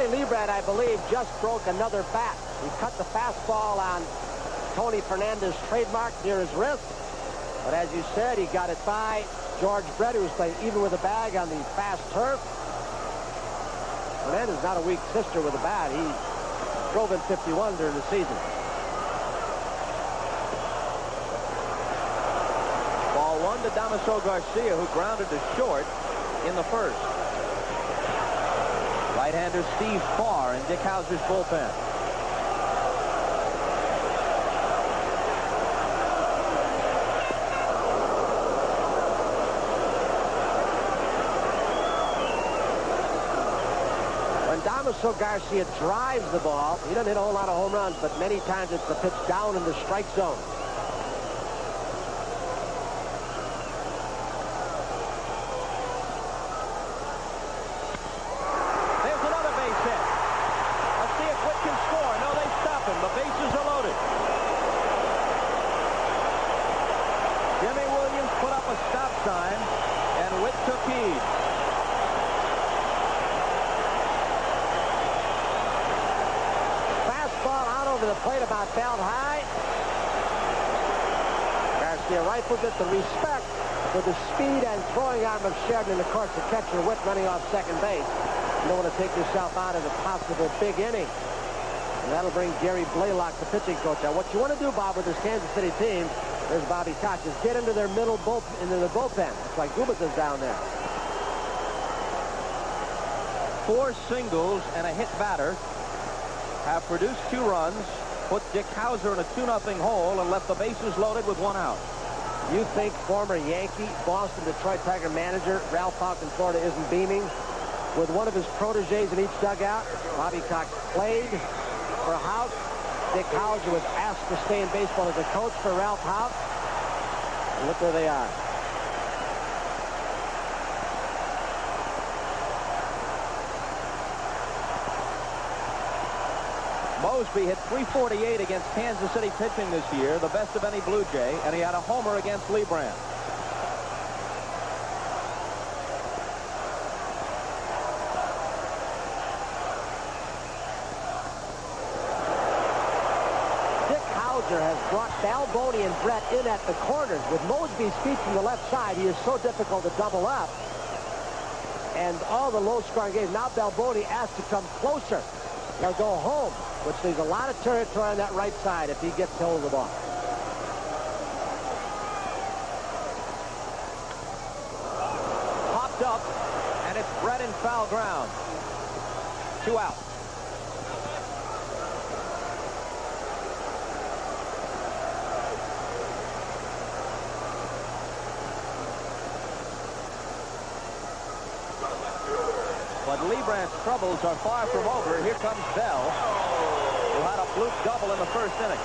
Liebrad, I believe, just broke another bat. He cut the fastball on Tony Fernandez's trademark near his wrist. But as you said, he got it by George Brett, who was playing even with a bag on the fast turf. Fernandez is not a weak sister with a bat. He drove in 51 during the season. Ball one to Damaso Garcia, who grounded to short in the first. Right-hander Steve Farr in Dick Hauser's bullpen. When Damaso Garcia drives the ball, he doesn't hit a whole lot of home runs, but many times it's the pitch down in the strike zone. Played about fouled high. Garcia rifles it. The respect for the speed and throwing arm of Sheridan, and of course the catcher Witt running off second base. You don't want to take yourself out of a possible big inning. And that'll bring Gary Blaylock, the pitching coach, out. What you want to do, Bob, with this Kansas City team, there's Bobby Koch, is get into their into the bullpen. It's like Gubas is down there. 4 singles and a hit batter have produced 2 runs, put Dick Hauser in a 2-0 hole, and left the bases loaded with 1 out. You think former Yankee, Boston, Detroit Tiger manager Ralph Houk in Florida isn't beaming with one of his proteges in each dugout? Bobby Koch played for Houk. Dick Hauser was asked to stay in baseball as a coach for Ralph Houk. And look where they are. Mosby hit .348 against Kansas City pitching this year, the best of any Blue Jay, and he had a homer against Liebrand. Dick Hauser has brought Balboni and Brett in at the corners. With Mosby's feet from the left side, he is so difficult to double up. And all the low-scoring games. Now Balboni asked to come closer. They'll go home, which leaves a lot of territory on that right side if he gets hold of the ball. Popped up, and it's Brett in foul ground. 2 out. But Liebrandt's troubles are far from over. Here comes Bell, who had a fluke double in the first inning.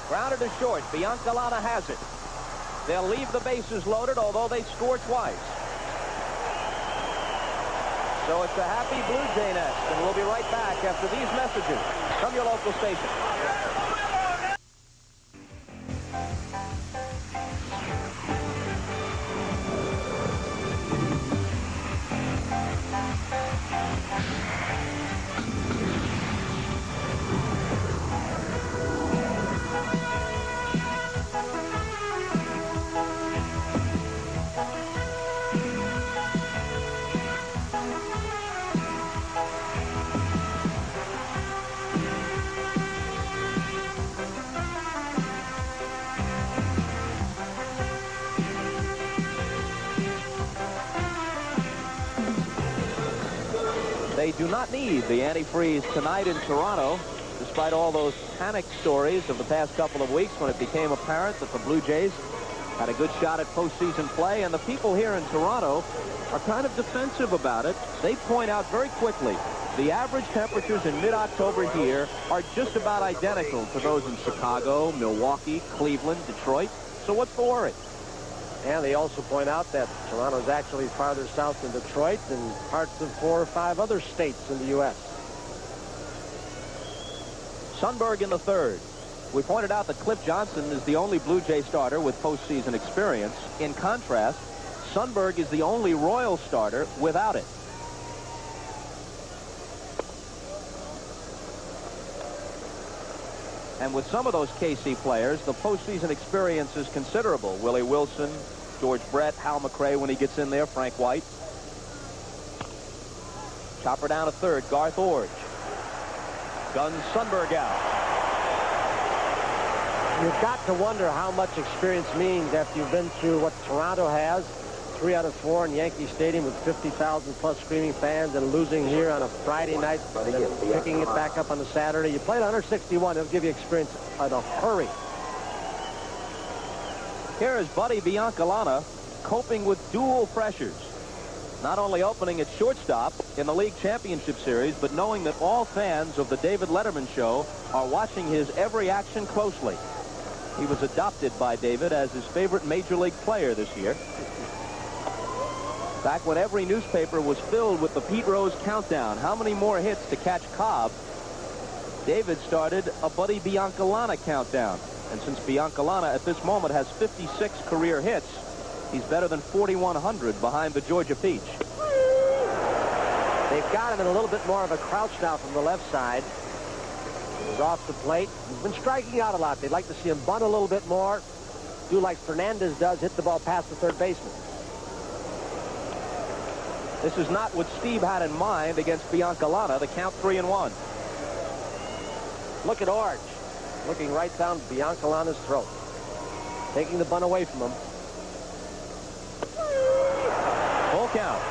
Grounded to short. Biancalana has it. They'll leave the bases loaded, although they score twice. So it's a happy Blue Jay nest, and we'll be right back after these messages from your local station. They do not need the antifreeze tonight in Toronto, despite all those panic stories of the past couple of weeks when it became apparent that the Blue Jays had a good shot at postseason play. And the people here in Toronto are kind of defensive about it. They point out very quickly the average temperatures in mid-October here are just about identical to those in Chicago, Milwaukee, Cleveland, Detroit. So what's the worry? And they also point out that Toronto is actually farther south than Detroit and parts of 4 or 5 other states in the U.S. Sundberg in the third. We pointed out that Cliff Johnson is the only Blue Jay starter with postseason experience. In contrast, Sundberg is the only Royal starter without it. And with some of those KC players, the postseason experience is considerable. Willie Wilson, George Brett, Hal McRae when he gets in there, Frank White. Chopper down to third, Garth Orge. Guns Sundberg out. You've got to wonder how much experience means after you've been through what Toronto has. 3 out of 4 in Yankee Stadium with 50,000 plus screaming fans, and losing here on a Friday night, and then picking it back up on a Saturday. You played 161. It'll give you experience in a hurry. Here is Buddy Biancalana coping with dual pressures. Not only opening at shortstop in the League Championship Series, but knowing that all fans of the David Letterman Show are watching his every action closely. He was adopted by David as his favorite Major League player this year. Back when every newspaper was filled with the Pete Rose countdown, how many more hits to catch Cobb, David started a Buddy Biancalana countdown. And since Biancalana at this moment has 56 career hits, he's better than 4,100 behind the Georgia Peach. They've got him in a little bit more of a crouch now from the left side. He's off the plate. He's been striking out a lot. They'd like to see him bunt a little bit more. Do like Fernandez does, hit the ball past the third baseman. This is not what Steve had in mind against Biancalana. The count 3-1. Look at Orge. Looking right down Biancalana's throat. Taking the bunt away from him. Full count.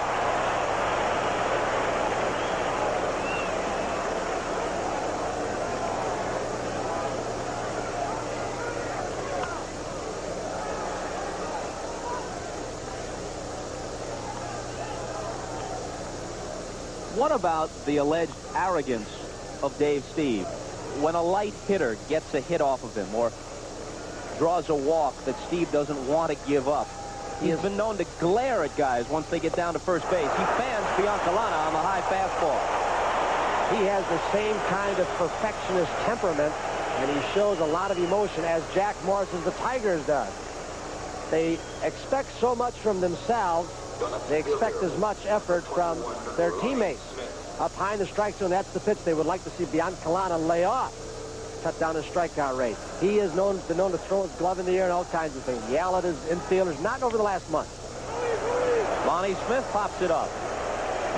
What about the alleged arrogance of Dave Steve? When a light hitter gets a hit off of him or draws a walk that Steve doesn't want to give up, he's been known to glare at guys once they get down to first base. He fans Biancalana on the high fastball. He has the same kind of perfectionist temperament, and he shows a lot of emotion, as Jack Morris of the Tigers does. They expect so much from themselves. They expect as much effort from their teammates. Up high in the strike zone, that's the pitch they would like to see Biancalana lay off. Cut down his strikeout rate. He has been known to throw his glove in the air and all kinds of things. Yell at his infielders, not over the last month. Lonnie Smith pops it up.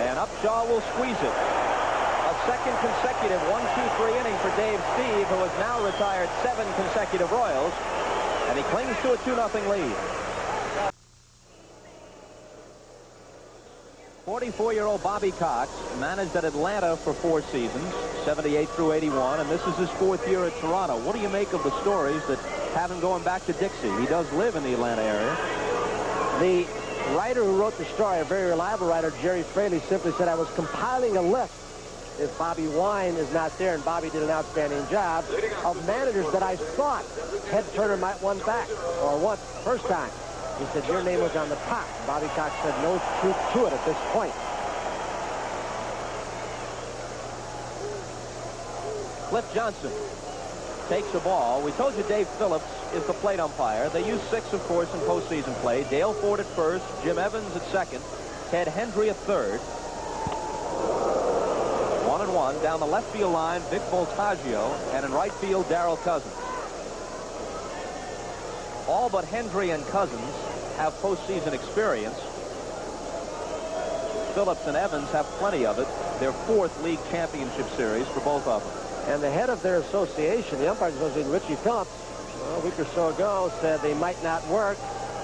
And Upshaw will squeeze it. A second consecutive 1-2-3 inning for Dave Steve, who has now retired 7 consecutive Royals. And he clings to a 2-0 lead. 44-year-old Bobby Cox managed at Atlanta for 4 seasons, 78 through 81, and this is his 4th year at Toronto. What do you make of the stories that have him going back to Dixie? He does live in the Atlanta area. The writer who wrote the story, a very reliable writer, Jerry Fraley, simply said, I was compiling a list, if Bobby Wine is not there, and Bobby did an outstanding job, of managers that I thought Ted Turner might want back, or want first time. He said, your name was on the top. Bobby Cox said no truth to it at this point. Cliff Johnson takes the ball. We told you Dave Phillips is the plate umpire. They use 6, of course, in postseason play. Dale Ford at first, Jim Evans at second, Ted Hendry at third. 1-1 down the left field line, Vic Voltaggio, and in right field, Darrell Cousins. All but Hendry and Cousins have postseason experience. Phillips and Evans have plenty of it. Their 4th league championship series for both of them. And the head of their association, the Umpires Association, Richie Phillips, a week or so ago, said they might not work.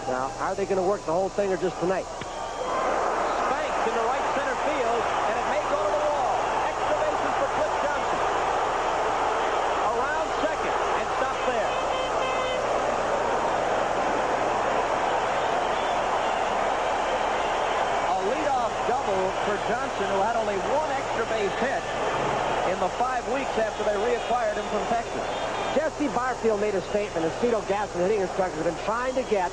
Now, are they going to work the whole thing or just tonight? Spanked into right center field, and it may go to the wall. Extra bases for Cliff Johnson. Around second, and stop there. A leadoff double for Johnson, who had only 1 extra base hit in the 5 weeks after they reacquired him from Texas. Jesse Barfield made a statement, and Cito Gaston, hitting instructors, have been trying to get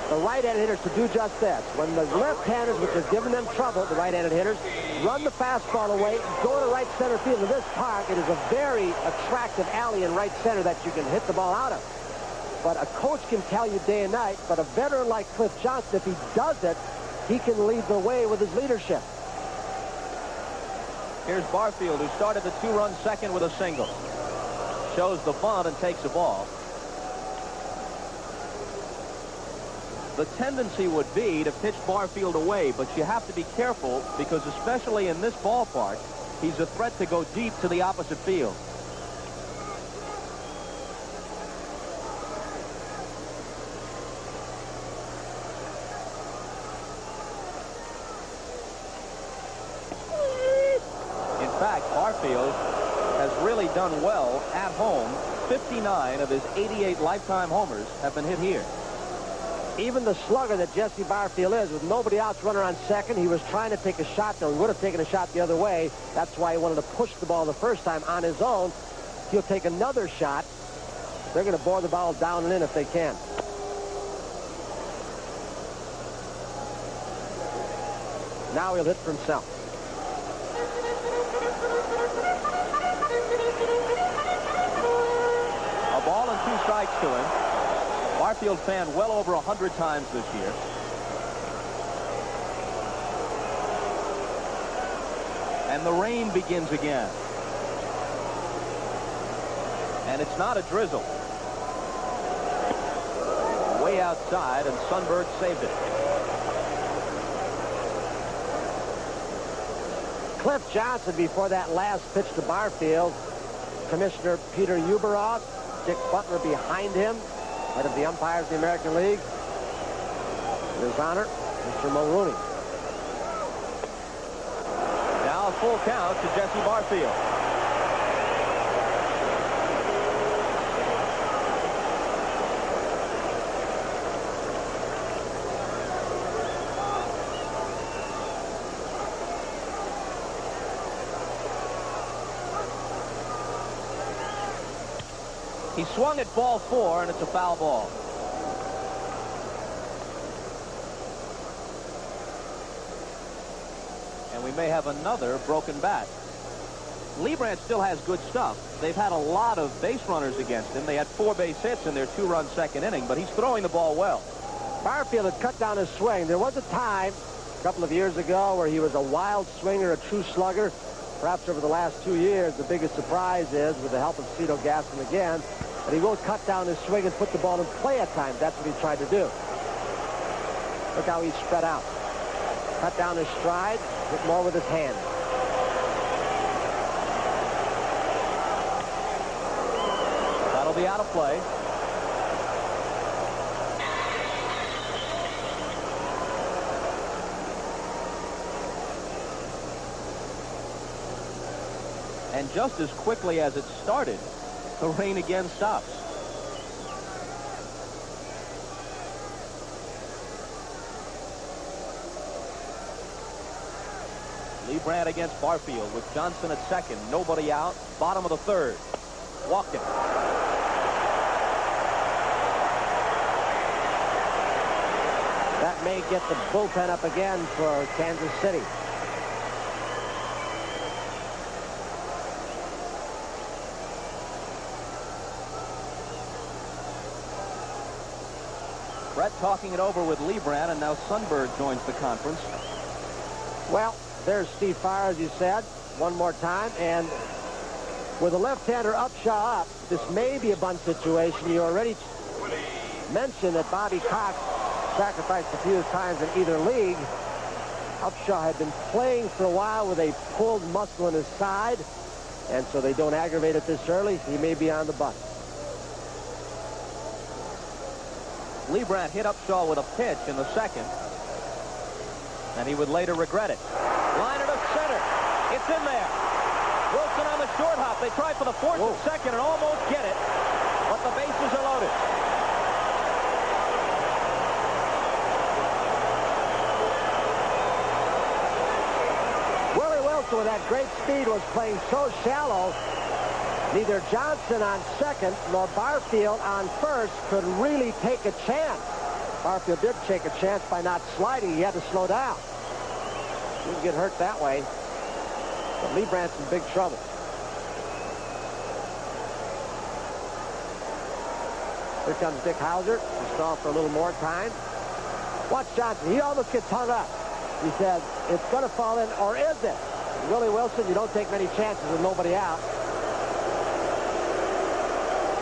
the right-handed hitters to do just this. When the left-handers, which has given them trouble, the right-handed hitters, run the fastball away, go to right center field. In this park, it is a very attractive alley in right center that you can hit the ball out of. But a coach can tell you day and night, but a veteran like Cliff Johnson, if he does it, he can lead the way with his leadership. Here's Barfield, who started the 2-run second with a single. Shows the bunt and takes the ball. The tendency would be to pitch Barfield away, but you have to be careful because especially in this ballpark, he's a threat to go deep to the opposite field. Barfield has really done well at home. 59 of his 88 lifetime homers have been hit here. Even the slugger that Jesse Barfield is, with nobody else running on second, he was trying to take a shot, though. He would have taken a shot the other way. That's why he wanted to push the ball the first time on his own. He'll take another shot. They're going to bore the ball down and in if they can. Now he'll hit for himself. A ball and 2 strikes to him. Barfield fanned well over 100 times this year. And the rain begins again. And it's not a drizzle. Way outside, and Sundberg saved it. Cliff Johnson, before that last pitch to Barfield, Commissioner Peter Uberoth, Dick Butler behind him, head of the umpires of the American League. In his honor, Mr. Mulrooney. Now a full count to Jesse Barfield. He swung at ball 4, and it's a foul ball. And we may have another broken bat. Leibrandt still has good stuff. They've had a lot of base runners against him. They had 4 base hits in their 2-run second inning, but he's throwing the ball well. Barfield had cut down his swing. There was a time, a couple of years ago, where he was a wild swinger, a true slugger. Perhaps over the last 2 years, the biggest surprise is, with the help of Cito Gaston again, that he will cut down his swing and put the ball in play at times. That's what he tried to do. Look how he's spread out. Cut down his stride, hit more with his hand. That'll be out of play. And just as quickly as it started, the rain again stops. Lee Brandt against Barfield with Johnson at second. Nobody out. Bottom of the third. Walked it. That may get the bullpen up again for Kansas City. Brett talking it over with Lee Brandt, and now Sundberg joins the conference. Well, there's Steve Farr, as you said, one more time, and with a left-hander Upshaw up, this may be a bunt situation. You already mentioned that Bobby Cox sacrificed a few times in either league. Upshaw had been playing for a while with a pulled muscle in his side, and so they don't aggravate it this early. He may be on the bunt. Lee Brandt hit Upshaw with a pitch in the second, and he would later regret it. Line it to center. It's in there. Wilson on the short hop. They try for the fourth and second and almost get it, but the bases are loaded. Willie Wilson, with that great speed, was playing so shallow, neither Johnson on second nor Barfield on first could really take a chance. Barfield did take a chance by not sliding. He had to slow down. Didn't get hurt that way. But Lee Brandt's in big trouble. Here comes Dick Hauser to stall for a little more time. Watch Johnson. He almost gets hung up. He said, it's going to fall in, or is it? Willie Wilson, you don't take many chances with nobody out.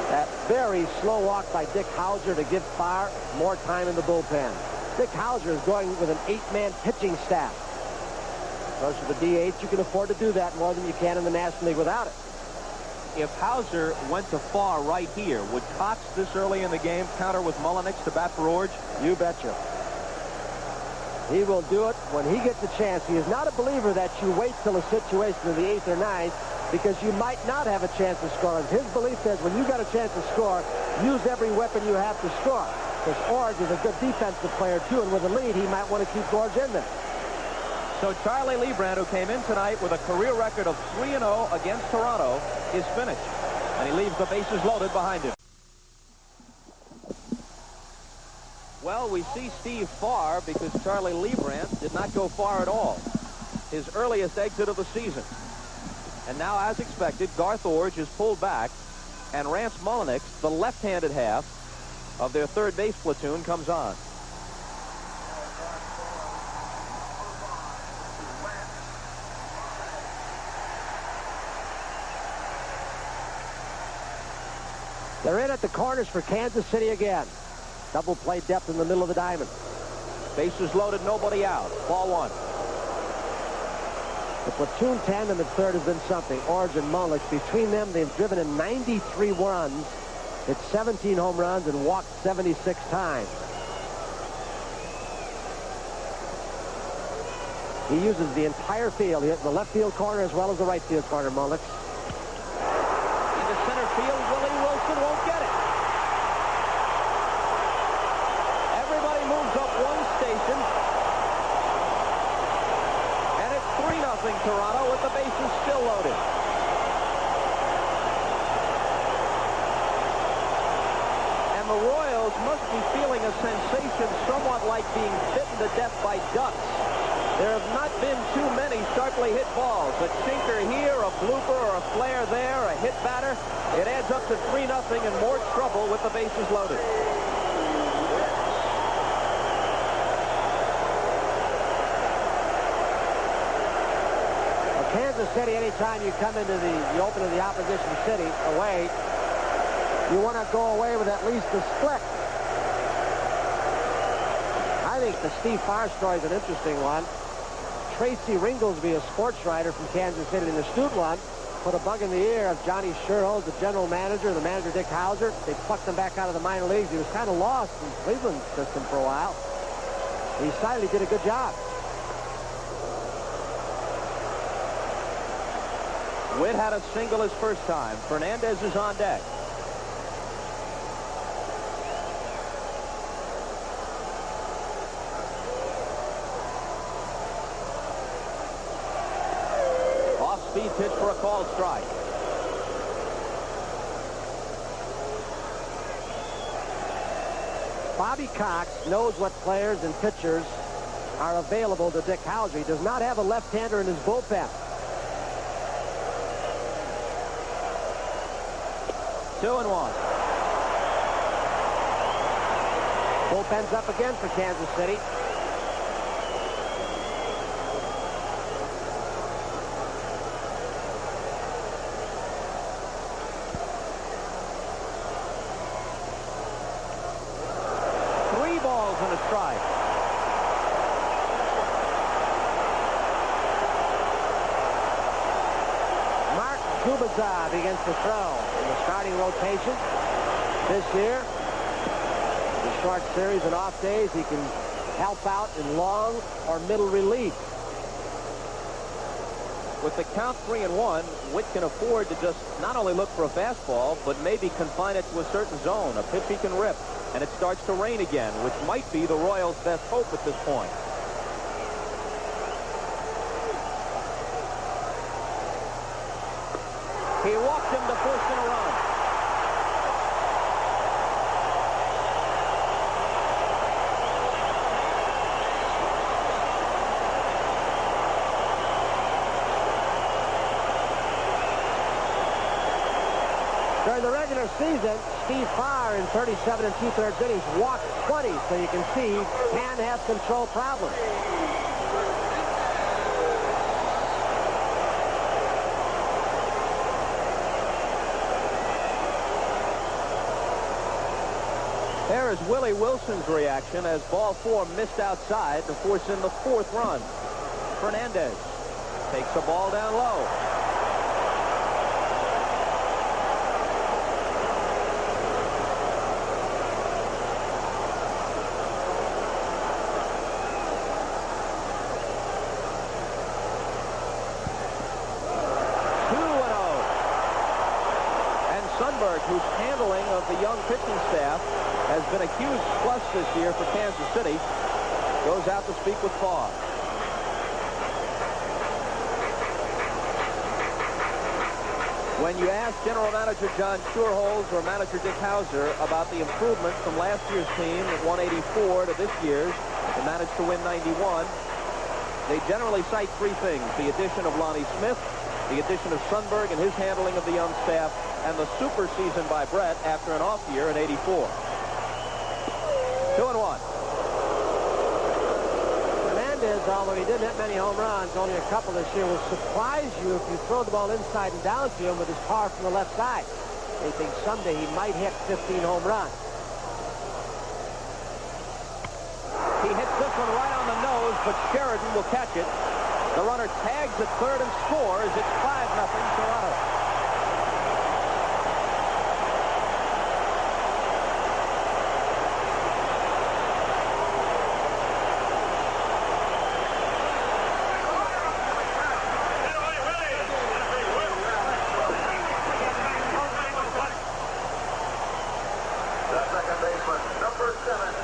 That very slow walk by Dick Hauser to give Farr more time in the bullpen. Dick Hauser is going with an 8-man pitching staff. Of course, with the DH, you can afford to do that more than you can in the National League without it. If Hauser went to Farr right here, would Cox this early in the game counter with Mullenix to bat for Orge? You betcha. He will do it when he gets a chance. He is not a believer that you wait till a situation in the 8th or 9th because you might not have a chance to score. And his belief says when you got a chance to score, use every weapon you have to score. Because Orge is a good defensive player, too, and with a lead, he might want to keep Orge in there. So Charlie Lee Brandt, who came in tonight with a career record of 3-0 against Toronto, is finished. And he leaves the bases loaded behind him. Well, we see Steve Farr because Charlie Lee Brandt did not go far at all. His earliest exit of the season. And now, as expected, Garth Orge is pulled back, and Rance Mullenix, the left-handed half of their third base platoon, comes on. They're in at the corners for Kansas City again. Double play depth in the middle of the diamond. Bases loaded, nobody out. Ball one. The platoon 10 and the third has been something. Orge and Mullenix, between them, they've driven in 93 runs, hit 17 home runs, and walked 76 times. He uses the entire field. He hit the left field corner as well as the right field corner, Mullenix. Into center field, Willie Wilson won't get it. Everybody moves up one station. And it's 3-0 Toronto with the bases still loaded. And the Royals must be feeling a sensation somewhat like being bitten to death by ducks. There have not been too many sharply hit balls. A sinker here, a blooper, or a flare there, a hit batter. It adds up to 3-0 and more trouble with the bases loaded. Well, Kansas City, anytime you come into the open of the opposition city away, you want to go away with at least a split. I think the Steve Farr story is an interesting one. Tracy Ringlesby, a sports writer from Kansas City, an astute one, put a bug in the ear of Johnny Sherholz, the general manager, the manager Dick Hauser. They plucked him back out of the minor leagues. He was kind of lost in the Cleveland system for a while. He decided he did a good job. Witt had a single his first time. Fernandez is on deck. Off-speed pitch for a called strike. Bobby Cox knows what players and pitchers are available to Dick Howser. He does not have a left-hander in his bullpen. 2-1. Bullpen's up again for Kansas City. And a strike. Mark Gubazov begins to throw in the starting rotation this year. The short series and off days, he can help out in long or middle relief. With the count 3-1, Witt can afford to just not only look for a fastball, but maybe confine it to a certain zone, a pitch he can rip. And it starts to rain again, which might be the Royals' best hope at this point. He walked him to first in a run. During the regular season, Steve Farr in 37 2/3 innings walked 20, so you can see he can have control problems. There is Willie Wilson's reaction as ball 4 missed outside to force in the 4th run. Fernandez takes the ball down low. Whose handling of the young pitching staff has been a huge plus this year for Kansas City, goes out to speak with Farr. When you ask General Manager John Schuerholz or Manager Dick Howser about the improvement from last year's team at 184 to this year's, they managed to win 91, they generally cite 3 things: the addition of Lonnie Smith, the addition of Sundberg and his handling of the young staff, and the super season by Brett after an off year in '84. 2-1. Fernandez, although he didn't hit many home runs, only a couple this year, will surprise you if you throw the ball inside and downfield with his power from the left side. They think someday he might hit 15 home runs. He hits this one right on the nose, but Sheridan will catch it. The runner tags at third and scores. It's 5-0 Toronto. The second baseman, number 7,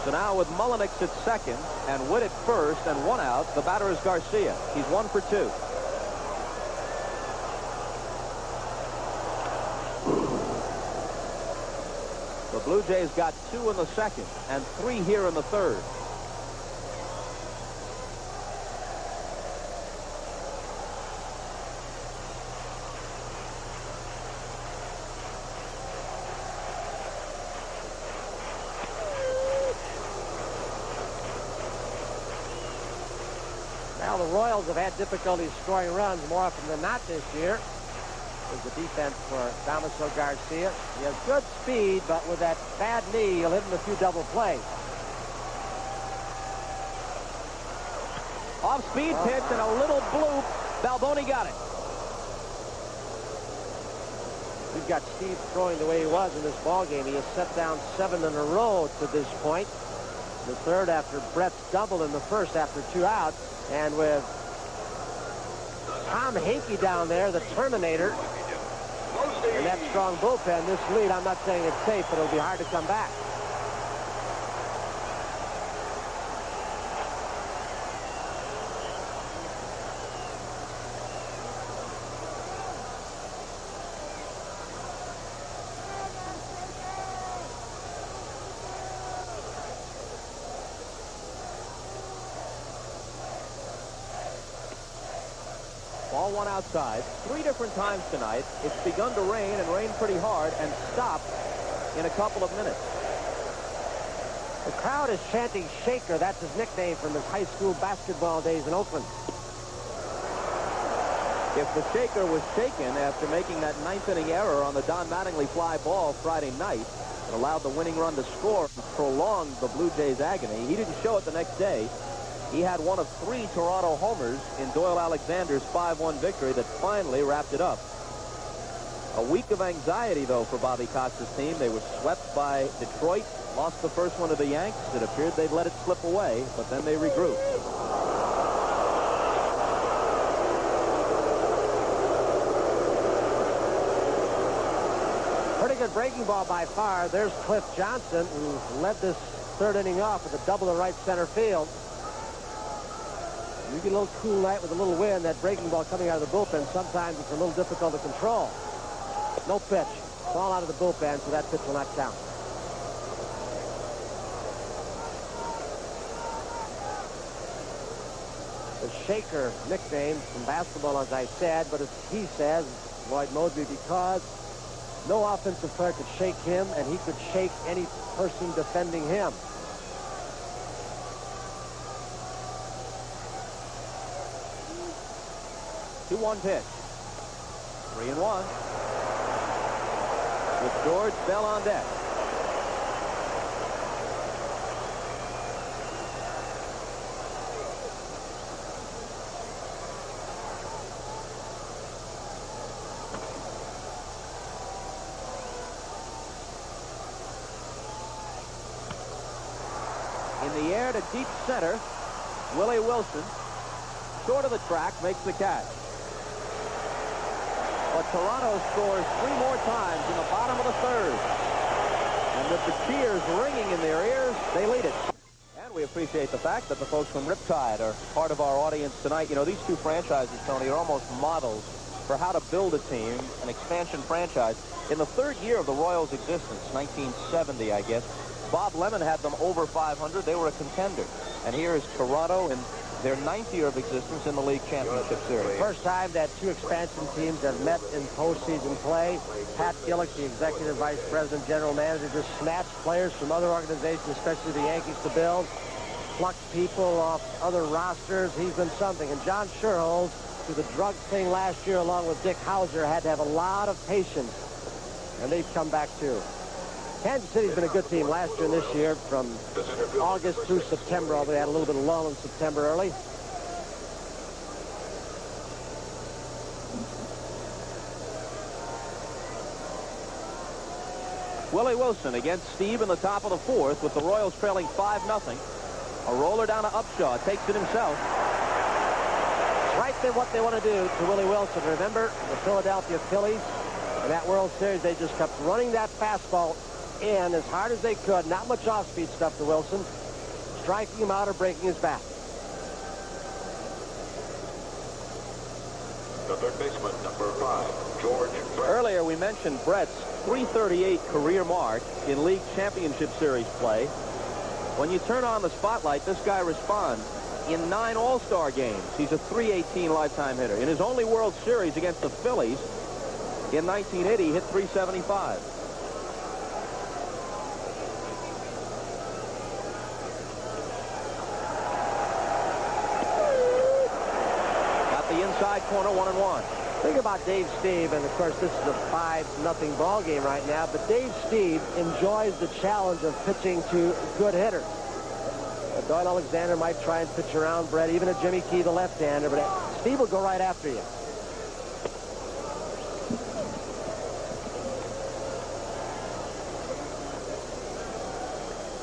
So now with Mullenix at second and Witt at first and 1 out, the batter is Garcia. He's 1 for 2. The Blue Jays got 2 in the second and 3 here in the third. Now the Royals have had difficulty scoring runs more often than not this year. There's the defense for Damaso Garcia. He has good speed, but with that bad knee, he'll hit him a few double plays. Off-speed pitch and a little bloop. Balboni got it. You've got Steve throwing the way he was in this ball game. He has set down 7 in a row to this point. The third after Brett's double in the first after 2 outs. And with Tom Hinkie down there, the Terminator, and that strong bullpen, this lead, I'm not saying it's safe, but it'll be hard to come back. Ball one outside. 3 different times tonight. It's begun to rain and rain pretty hard and stopped in a couple of minutes. The crowd is chanting Shaker. That's his nickname from his high school basketball days in Oakland. If the Shaker was shaken after making that 9th inning error on the Don Mattingly fly ball Friday night and allowed the winning run to score and prolonged the Blue Jays' agony, he didn't show it the next day. He had one of 3 Toronto homers in Doyle Alexander's 5-1 victory that finally wrapped it up. A week of anxiety, though, for Bobby Cox's team. They were swept by Detroit, lost the first one to the Yanks. It appeared they'd let it slip away, but then they regrouped. Pretty good breaking ball by far. There's Cliff Johnson, who led this 3rd inning off with a double to right center field. You get a little cool night with a little wind, that breaking ball coming out of the bullpen, sometimes it's a little difficult to control. No pitch. Ball out of the bullpen, so that pitch will not count. The Shaker nickname from basketball, as I said, but as he says, Lloyd Moseby, because no offensive player could shake him, and he could shake any person defending him. 2-1 pitch. 3-1. With George Bell on deck. In the air to deep center, Willie Wilson, short of the track, makes the catch. But Toronto scores 3 more times in the bottom of the 3rd. And with the cheers ringing in their ears, they lead it. And we appreciate the fact that the folks from Riptide are part of our audience tonight. You know, these 2 franchises, Tony, are almost models for how to build a team, an expansion franchise. In the 3rd year of the Royals' existence, 1970, I guess, Bob Lemon had them over 500. They were a contender. And here is Toronto in their 9th year of existence in the League Championship Series. First time that 2 expansion teams have met in postseason play. Pat Gillick, the executive vice president, general manager, just snatched players from other organizations, especially the Yankees, to build, plucked people off other rosters. He's been something. And John Sherholz, through the drug thing last year, along with Dick Hauser, had to have a lot of patience. And they've come back, too. Kansas City's been a good team last year and this year from August through September, although they had a little bit of lull in September early. Willie Wilson against Steve in the top of the 4th with the Royals trailing 5-0. A roller down to Upshaw, takes it himself. It's right there what they want to do to Willie Wilson. Remember the Philadelphia Phillies in that World Series, they just kept running that fastball in as hard as they could. Not much off-speed stuff to Wilson. Striking him out or breaking his back. The 3rd baseman, number 5, George Brett. Earlier we mentioned Brett's .338 career mark in League Championship Series play. When you turn on the spotlight, this guy responds. In 9 All-Star games, he's a .318 lifetime hitter. In his only World Series against the Phillies in 1980, he hit .375. Inside corner, 1-1. Think about Dave Steve, and of course this is a 5-0 ball game right now, but Dave Steve enjoys the challenge of pitching to good hitters. Doyle Alexander might try and pitch around Brett, even a Jimmy Key, the left-hander, but Steve will go right after you.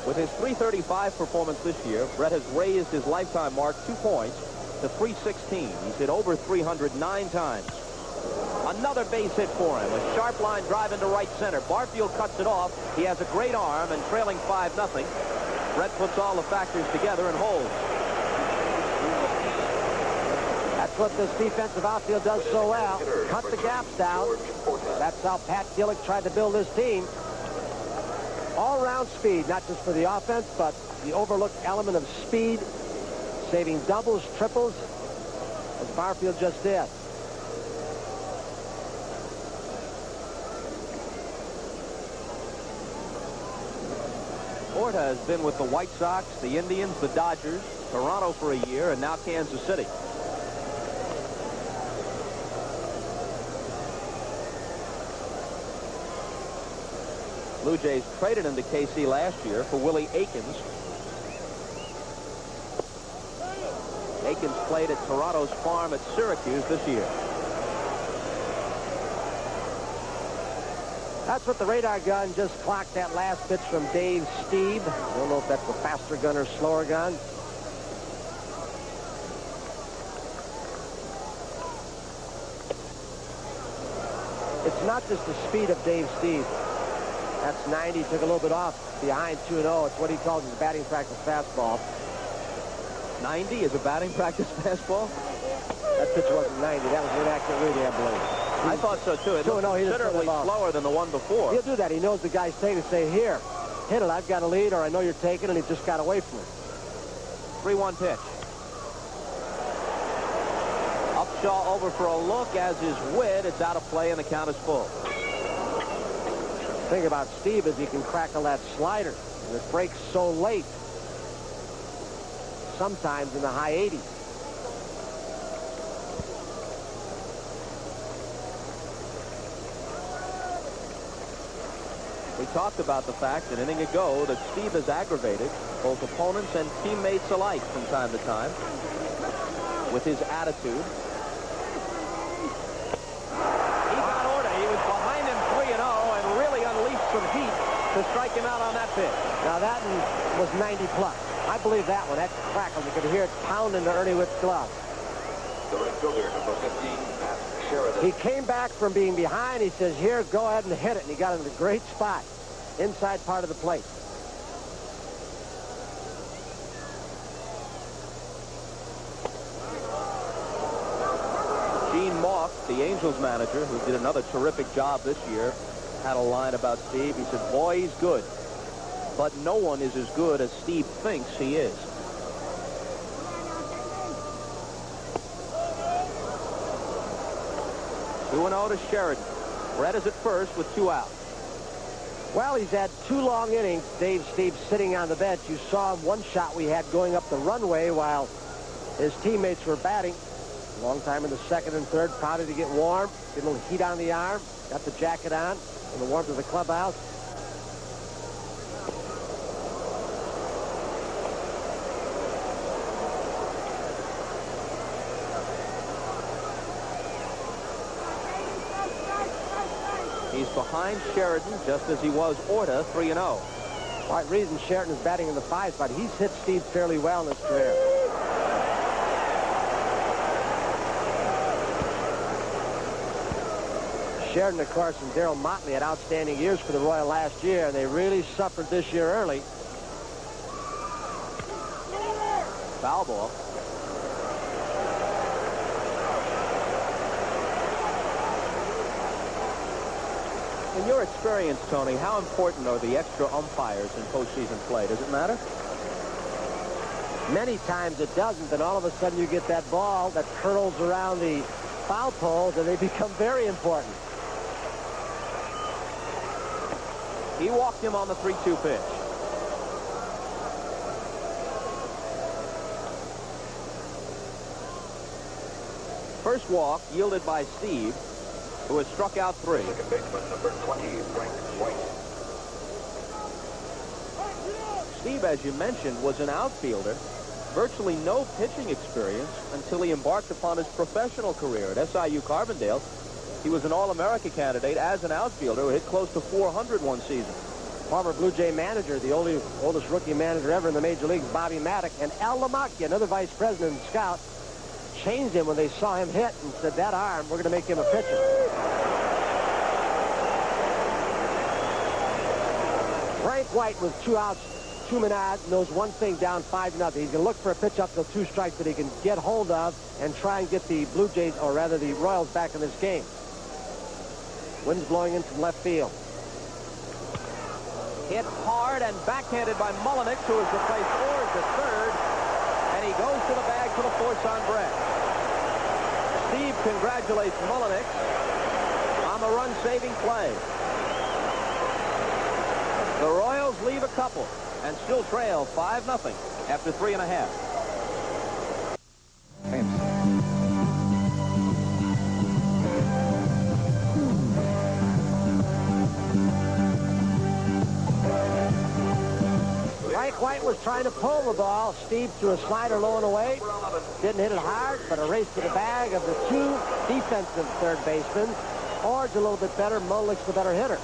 With his .335 performance this year, Brett has raised his lifetime mark 2 points to .316. He's hit over 309 times. Another base hit for him. A sharp line drive into right center. Barfield cuts it off. He has a great arm and trailing 5-0. Brett puts all the factors together and holds. That's what this defensive outfield does so well. Cut the gaps down. That's how Pat Gillick tried to build his team. All-round speed, not just for the offense, but the overlooked element of speed, saving doubles, triples, as Barfield just did. Orta has been with the White Sox, the Indians, the Dodgers, Toronto for a year, and now Kansas City. Blue Jays traded him to KC last year for Willie Aikens. Aikens played at Toronto's farm at Syracuse this year. That's what the radar gun just clocked that last pitch from Dave Stieb. I don't know if that's the faster gun or slower gun. It's not just the speed of Dave Stieb. That's 90. Took a little bit off behind 2-0. It's what he calls his batting practice fastball. 90 is a batting practice fastball? That pitch wasn't 90. That was an inaccurate reading, I believe. I thought so, too. It looked considerably slower than the one before. He'll do that. He knows the guy's taking to say, here, hit it. I've got a lead, or I know you're taking, and he just got away from it. 3-1 pitch. Upshaw over for a look, as is Witt. It's out of play, and the count is full. The thing about Steve is he can crackle that slider, and it breaks so late, sometimes in the high 80s. We talked about the fact an inning ago that Steve has aggravated both opponents and teammates alike from time to time with his attitude. He got Orta. He was behind him 3-0 and really unleashed some heat to strike him out on that pitch. Now that one was 90 plus. I believe that one. That crackle. You could hear it pounding to Ernie Witt's glove. The right fielder, number 15, Pat Sheridan. He came back from being behind. He says, here, go ahead and hit it. And he got it in a great spot, inside part of the plate. Gene Mock, the Angels manager, who did another terrific job this year, had a line about Steve. He said, boy, he's good, but no one is as good as Steve thinks he is. Two-0 to Sheridan. Brett is at first with 2 outs. Well, he's had 2 long innings. Dave Stieb sitting on the bench. You saw him one shot we had going up the runway while his teammates were batting. Long time in the second and third, probably to get warm, get a little heat on the arm, got the jacket on in the warmth of the clubhouse. He's behind Sheridan, just as he was Orta, 3-0. Right reason Sheridan is batting in the 5 spot. He's hit Steve fairly well in his career. Sheridan, of course, and Darryl Motley had outstanding years for the Royal last year, and they really suffered this year early. Foul ball. In your experience, Tony, how important are the extra umpires in postseason play? Does it matter? Many times it doesn't, and all of a sudden you get that ball that curls around the foul poles, and they become very important. He walked him on the 3-2 pitch. First walk yielded by Steve, who has struck out 3. Second baseman, number 20, Frank White. Steve, as you mentioned, was an outfielder. Virtually no pitching experience until he embarked upon his professional career at SIU Carbondale. He was an All-America candidate as an outfielder who hit close to 400 one season. former Blue Jay manager, the oldest rookie manager ever in the major leagues, Bobby Maddock, and Al Lamacchia, another vice president and scout, changed him when they saw him hit and said, that arm, we're going to make him a pitcher. Frank White with 2 outs, 2 men out, knows one thing, down 5-0. He's going to look for a pitch up to 2 strikes that he can get hold of and try and get the Blue Jays, or rather the Royals, back in this game. Wind's blowing in from left field. Hit hard and backhanded by Mullenix, who has replaced Orr at third, and he goes to the bag for the force on Brett. Steve congratulates Mullenix on the run-saving play. The Royals leave a couple and still trail 5-0 after 3.5. Frank White was trying to pull the ball. Steve threw a slider low and away. Didn't hit it hard, but a race to the bag of the 2 defensive third basemen. Ord's a little bit better. Mullenix the better hitter.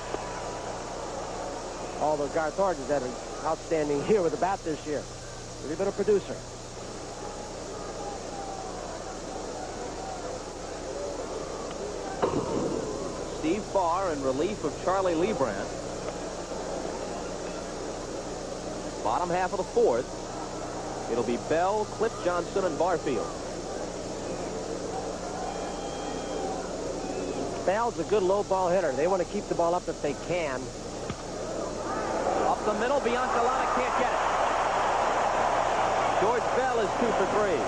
Although Garth Ord has had an outstanding year with the bat this year. Really been a producer. Steve Farr in relief of Charlie Leibrandt. Bottom half of the 4th. It'll be Bell, Cliff Johnson, and Barfield. Bell's a good low ball hitter. They want to keep the ball up if they can. Up the middle, Biancalana can't get it. George Bell is 2 for 3.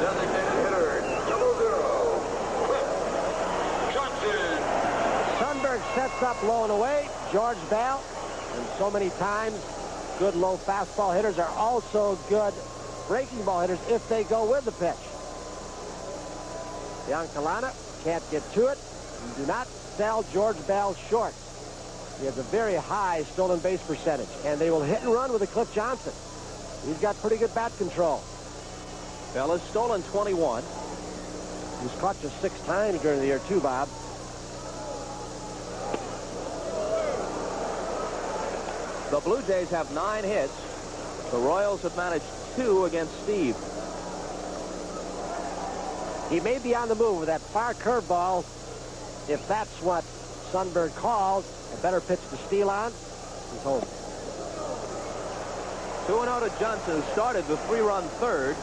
Designated hitter, 0-0, Cliff Johnson. Sundberg sets up low and away. George Bell, and so many times, good low fastball hitters are also good breaking ball hitters if they go with the pitch. Biancalana can't get to it. You do not sell George Bell short. He has a very high stolen base percentage, and they will hit and run with a Cliff Johnson. He's got pretty good bat control. Bell has stolen 21. He's caught just 6 times during the year, too, Bob. The Blue Jays have 9 hits. The Royals have managed 2 against Steve. He may be on the move with that far curveball. If that's what Sundberg calls a better pitch to steal on, he's home. 2-0 to Johnson, who started the 3-run third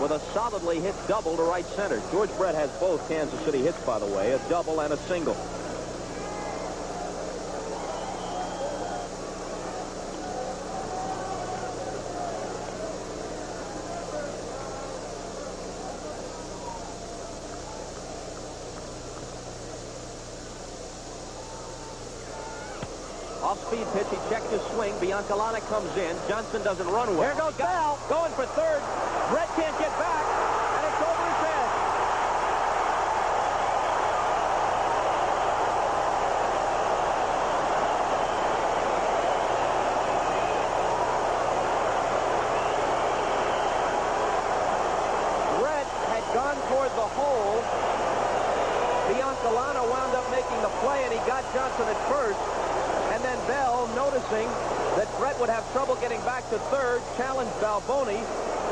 with a solidly hit double to right center. George Brett has both Kansas City hits, by the way, a double and a single. Off-speed pitch, he checked his swing. Biancalana comes in. Johnson doesn't run well. Here goes Bell. Going for third. Brett can't get back, and it's over his head. Brett had gone toward the hole. Biancalana wound up making the play, and he got Johnson at first. And then Bell, noticing that Brett would have trouble getting back to third, challenged Balboni,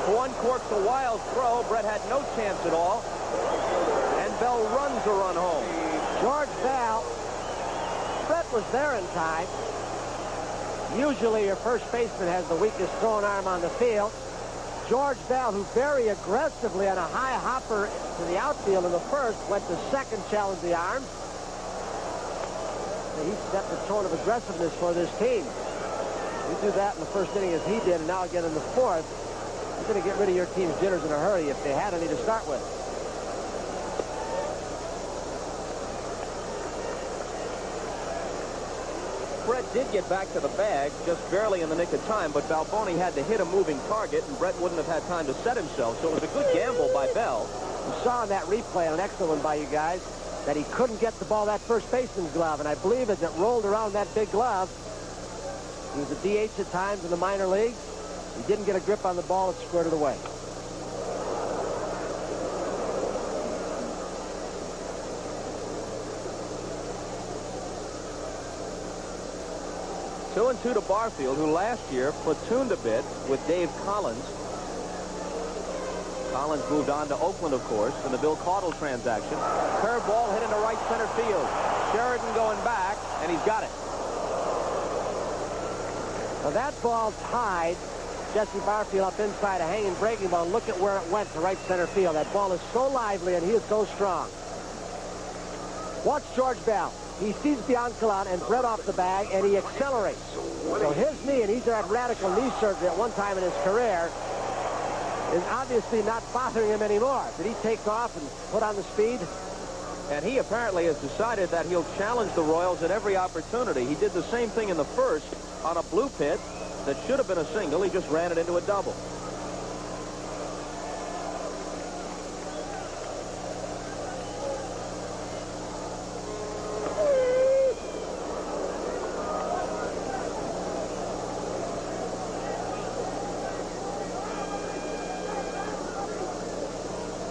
who uncorks a wild throw. Brett had no chance at all. And Bell runs a run home. George Bell. Brett was there in time. Usually your first baseman has the weakest throwing arm on the field. George Bell, who very aggressively on a high hopper to the outfield in the first, went to second, challenged the arm. He set the tone of aggressiveness for this team. You do that in the first inning as he did, and now again in the 4th. You're going to get rid of your team's jitters in a hurry if they had any to start with. Brett did get back to the bag just barely in the nick of time, but Balboni had to hit a moving target, and Brett wouldn't have had time to set himself, so it was a good gamble by Bell. You saw in that replay, an excellent one by you guys, that he couldn't get the ball that first baseman's glove, and I believe as it rolled around that big glove, he was a DH at times in the minor leagues. He didn't get a grip on the ball, it squirted away. 2-2 to Barfield, who last year platooned a bit with Dave Collins. Collins moved on to Oakland, of course, in the Bill Caudle transaction. Curveball hit into right center field. Sheridan going back, and he's got it. Well, that ball tied Jesse Barfield up inside a hanging breaking ball. Look at where it went to right center field. That ball is so lively, and he is so strong. Watch George Bell. He sees Biancalan and Brett off the bag, and he accelerates. So his knee, and he's had radical knee surgery at one time in his career, is obviously not bothering him anymore. Did he take off and put on the speed? And he apparently has decided that he'll challenge the Royals at every opportunity. He did the same thing in the first on a blue pit that should have been a single. He just ran it into a double.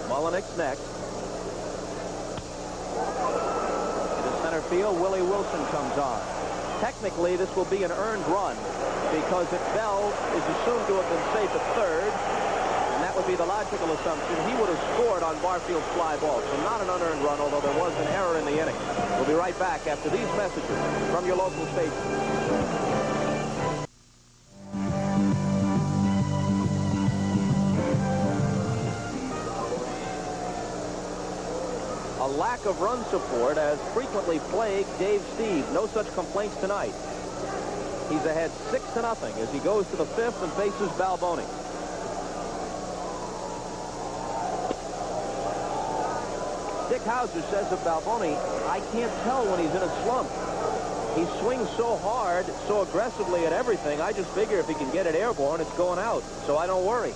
Mullenix next. Into center field, Willie Wilson comes on. Technically, this will be an earned run because if Bell is assumed to have been safe at third, and that would be the logical assumption, he would have scored on Barfield's fly ball. So not an unearned run, although there was an error in the inning. We'll be right back after these messages from your local station. A lack of run support has frequently plagued Dave Steve. No such complaints tonight. He's ahead 6-0 as he goes to the fifth and faces Balboni. Dick Hauser says of Balboni, I can't tell when he's in a slump. He swings so hard, so aggressively at everything. I just figure if he can get it airborne, it's going out. So I don't worry.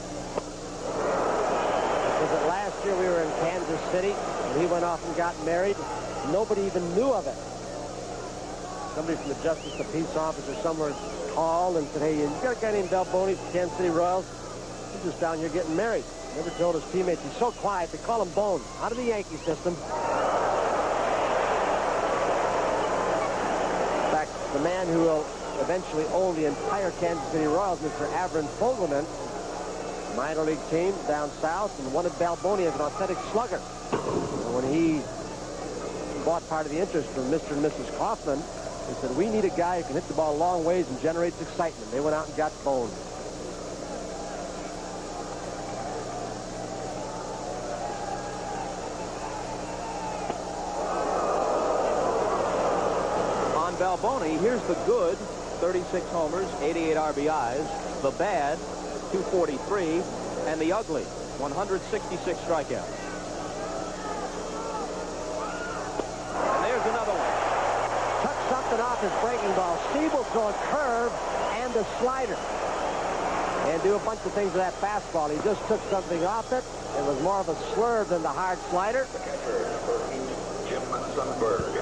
Was it last year we were in Kansas City and he went off and got married? Nobody even knew of it. Somebody from the Justice of Peace office or somewhere called and said, hey, you got a guy named Balboni from Kansas City Royals? He's just down here getting married. Never told his teammates. He's so quiet, they call him Bone. Out of the Yankee system. In fact, the man who will eventually own the entire Kansas City Royals, Mr. Avron Fogelman, minor league team down south, and wanted Balboni as an authentic slugger. And when he bought part of the interest from Mr. and Mrs. Kaufman, they said, we need a guy who can hit the ball long ways and generates excitement. They went out and got Bone. On Balboni, here's the good, 36 homers, 88 RBIs, the bad, 243, and the ugly, 166 strikeouts. And there's another one. Took something off his breaking ball. Steve will throw a curve and a slider. And do a bunch of things with that fastball. He just took something off it. It was more of a slurve than the hard slider. Jim Sundberg.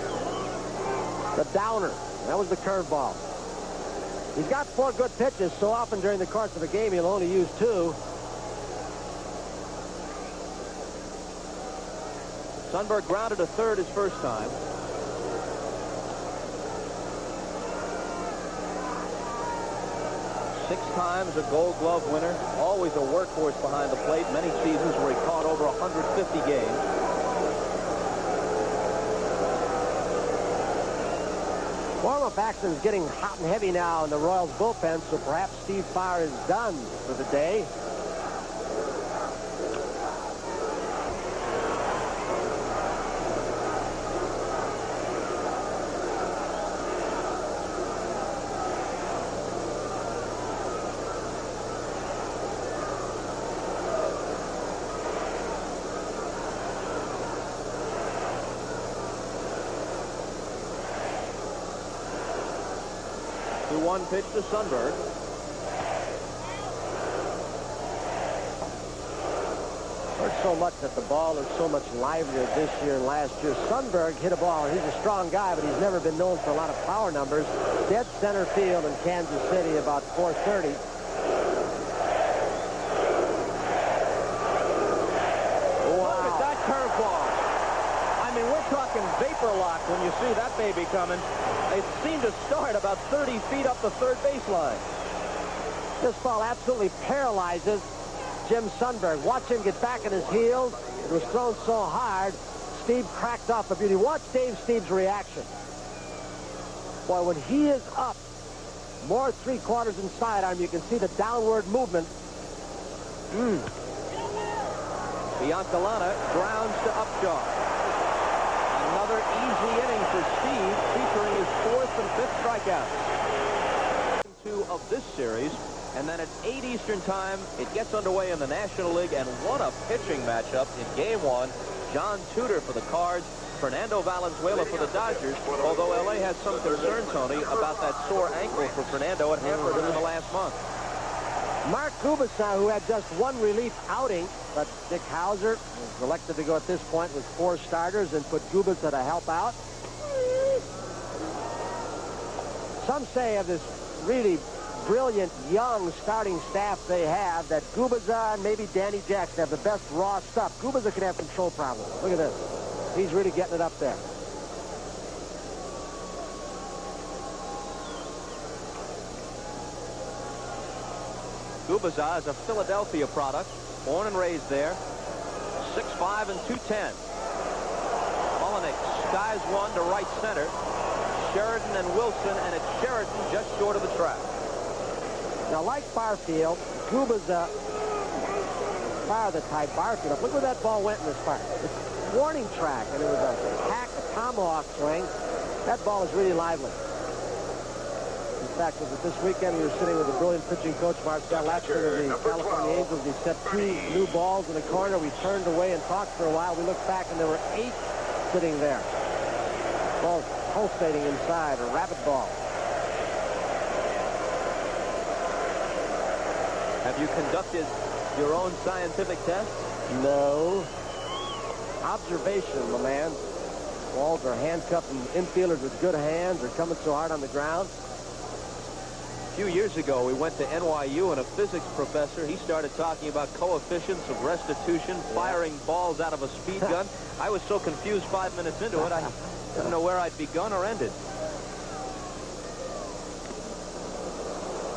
The downer. That was the curveball. He's got 4 good pitches. So often during the course of a game, he'll only use 2. Sundberg grounded to third his first time. Six times a Gold Glove winner. Always a workhorse behind the plate. Many seasons where he caught over 150 games. Warm-up action is getting hot and heavy now in the Royals bullpen, so perhaps Steve Farr is done for the day. One pitch to Sundberg. Heard so much that the ball is so much livelier this year and last year. Sundberg hit a ball. He's a strong guy, but he's never been known for a lot of power numbers. Dead center field in Kansas City about 4:30. Wow. Look at that curveball. I mean, we're talking vapor lock when you see that baby coming. It seemed to start about 30 feet up the third baseline. This ball absolutely paralyzes Jim Sundberg. Watch him get back on his heels. It was thrown so hard, Steve cracked off a beauty. Watch Dave Steve's reaction. Boy, when he is up, more three-quarters and sidearm, you can see the downward movement. Biancalana grounds to Upshaw. Another easy inning for Steve, featuring his 4th and 5th strikeouts. 2 of this series, and then at 8 Eastern time, it gets underway in the National League, and what a pitching matchup in Game 1. John Tudor for the Cards, Fernando Valenzuela for the Dodgers, although L.A. has some concern, Tony, about that sore ankle for Fernando. It hampered him in the last month. Mark Gubicza, who had just 1 relief outing, but Dick Hauser was elected to go at this point with 4 starters and put Gubicza to help out. Some say of this really brilliant young starting staff they have that Gubicza and maybe Danny Jackson have the best raw stuff. Gubicza could have control problems. Look at this. He's really getting it up there. Gubicza is a Philadelphia product, born and raised there. 6'5" and 210. Mullenix skies one to right center. Sheridan and Wilson, and it's Sheridan just short of the track. Now, like Barfield, Gubicza fire the type Barfield. Look where that ball went in this fire. It's warning track, and it was a hack, a tomahawk swing. That ball is really lively. In fact, was it this weekend we were sitting with a brilliant pitching coach, Marcel Latcher of the California Angels. He set 2 new balls in the corner. We turned away and talked for a while. We looked back, and there were 8 sitting there. Balls pulsating inside, a rabbit ball. Have you conducted your own scientific test? No. Observation, my man. Balls are handcuffing infielders with good hands. They're coming so hard on the ground. A few years ago, we went to NYU, and a physics professor, he started talking about coefficients of restitution, firing balls out of a speed gun. I was so confused 5 minutes into it, I didn't know where I'd begun or ended.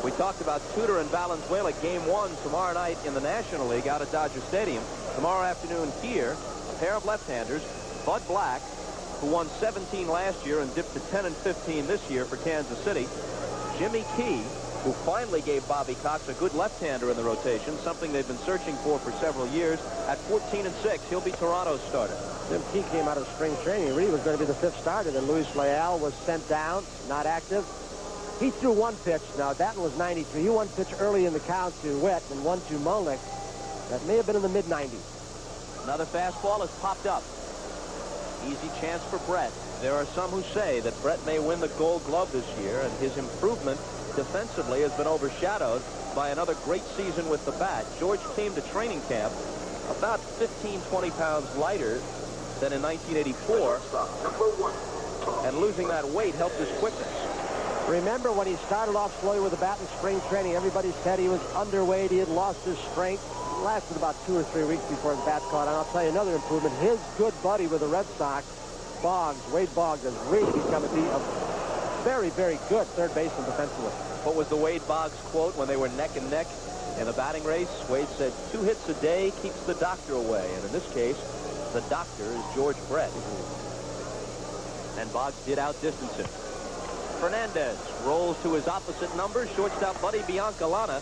We talked about Tudor and Valenzuela, Game 1 tomorrow night in the National League out at Dodger Stadium. Tomorrow afternoon here, a pair of left-handers, Bud Black, who won 17 last year and dipped to 10 and 15 this year for Kansas City. Jimmy Key, who finally gave Bobby Cox a good left-hander in the rotation, something they've been searching for several years. At 14 and 6, he'll be Toronto's starter. Jim Key came out of spring training. He really was going to be the 5th starter. Then Luis Leal was sent down, not active. He threw 1 pitch. Now, that was 93. He 1 pitch early in the count to Witt and 1 to Mulnick. That may have been in the mid-90s. Another fastball has popped up. Easy chance for Brett. There are some who say that Brett may win the Gold Glove this year, and his improvement defensively has been overshadowed by another great season with the bat. George came to training camp about 15, 20 pounds lighter than in 1984, and losing that weight helped his quickness. Remember when he started off slowly with the bat in spring training, everybody said he was underweight, he had lost his strength. It lasted about 2 or 3 weeks before the bat caught on. I'll tell you another improvement. His good buddy with the Red Sox, Boggs, Wade Boggs, has really become a very, very good third baseman defensively. What was the Wade Boggs quote when they were neck and neck in the batting race? Wade said, 2 hits a day keeps the doctor away. And in this case, the doctor is George Brett. And Boggs did outdistance him. Fernandez rolls to his opposite number, shortstop Buddy Biancalana,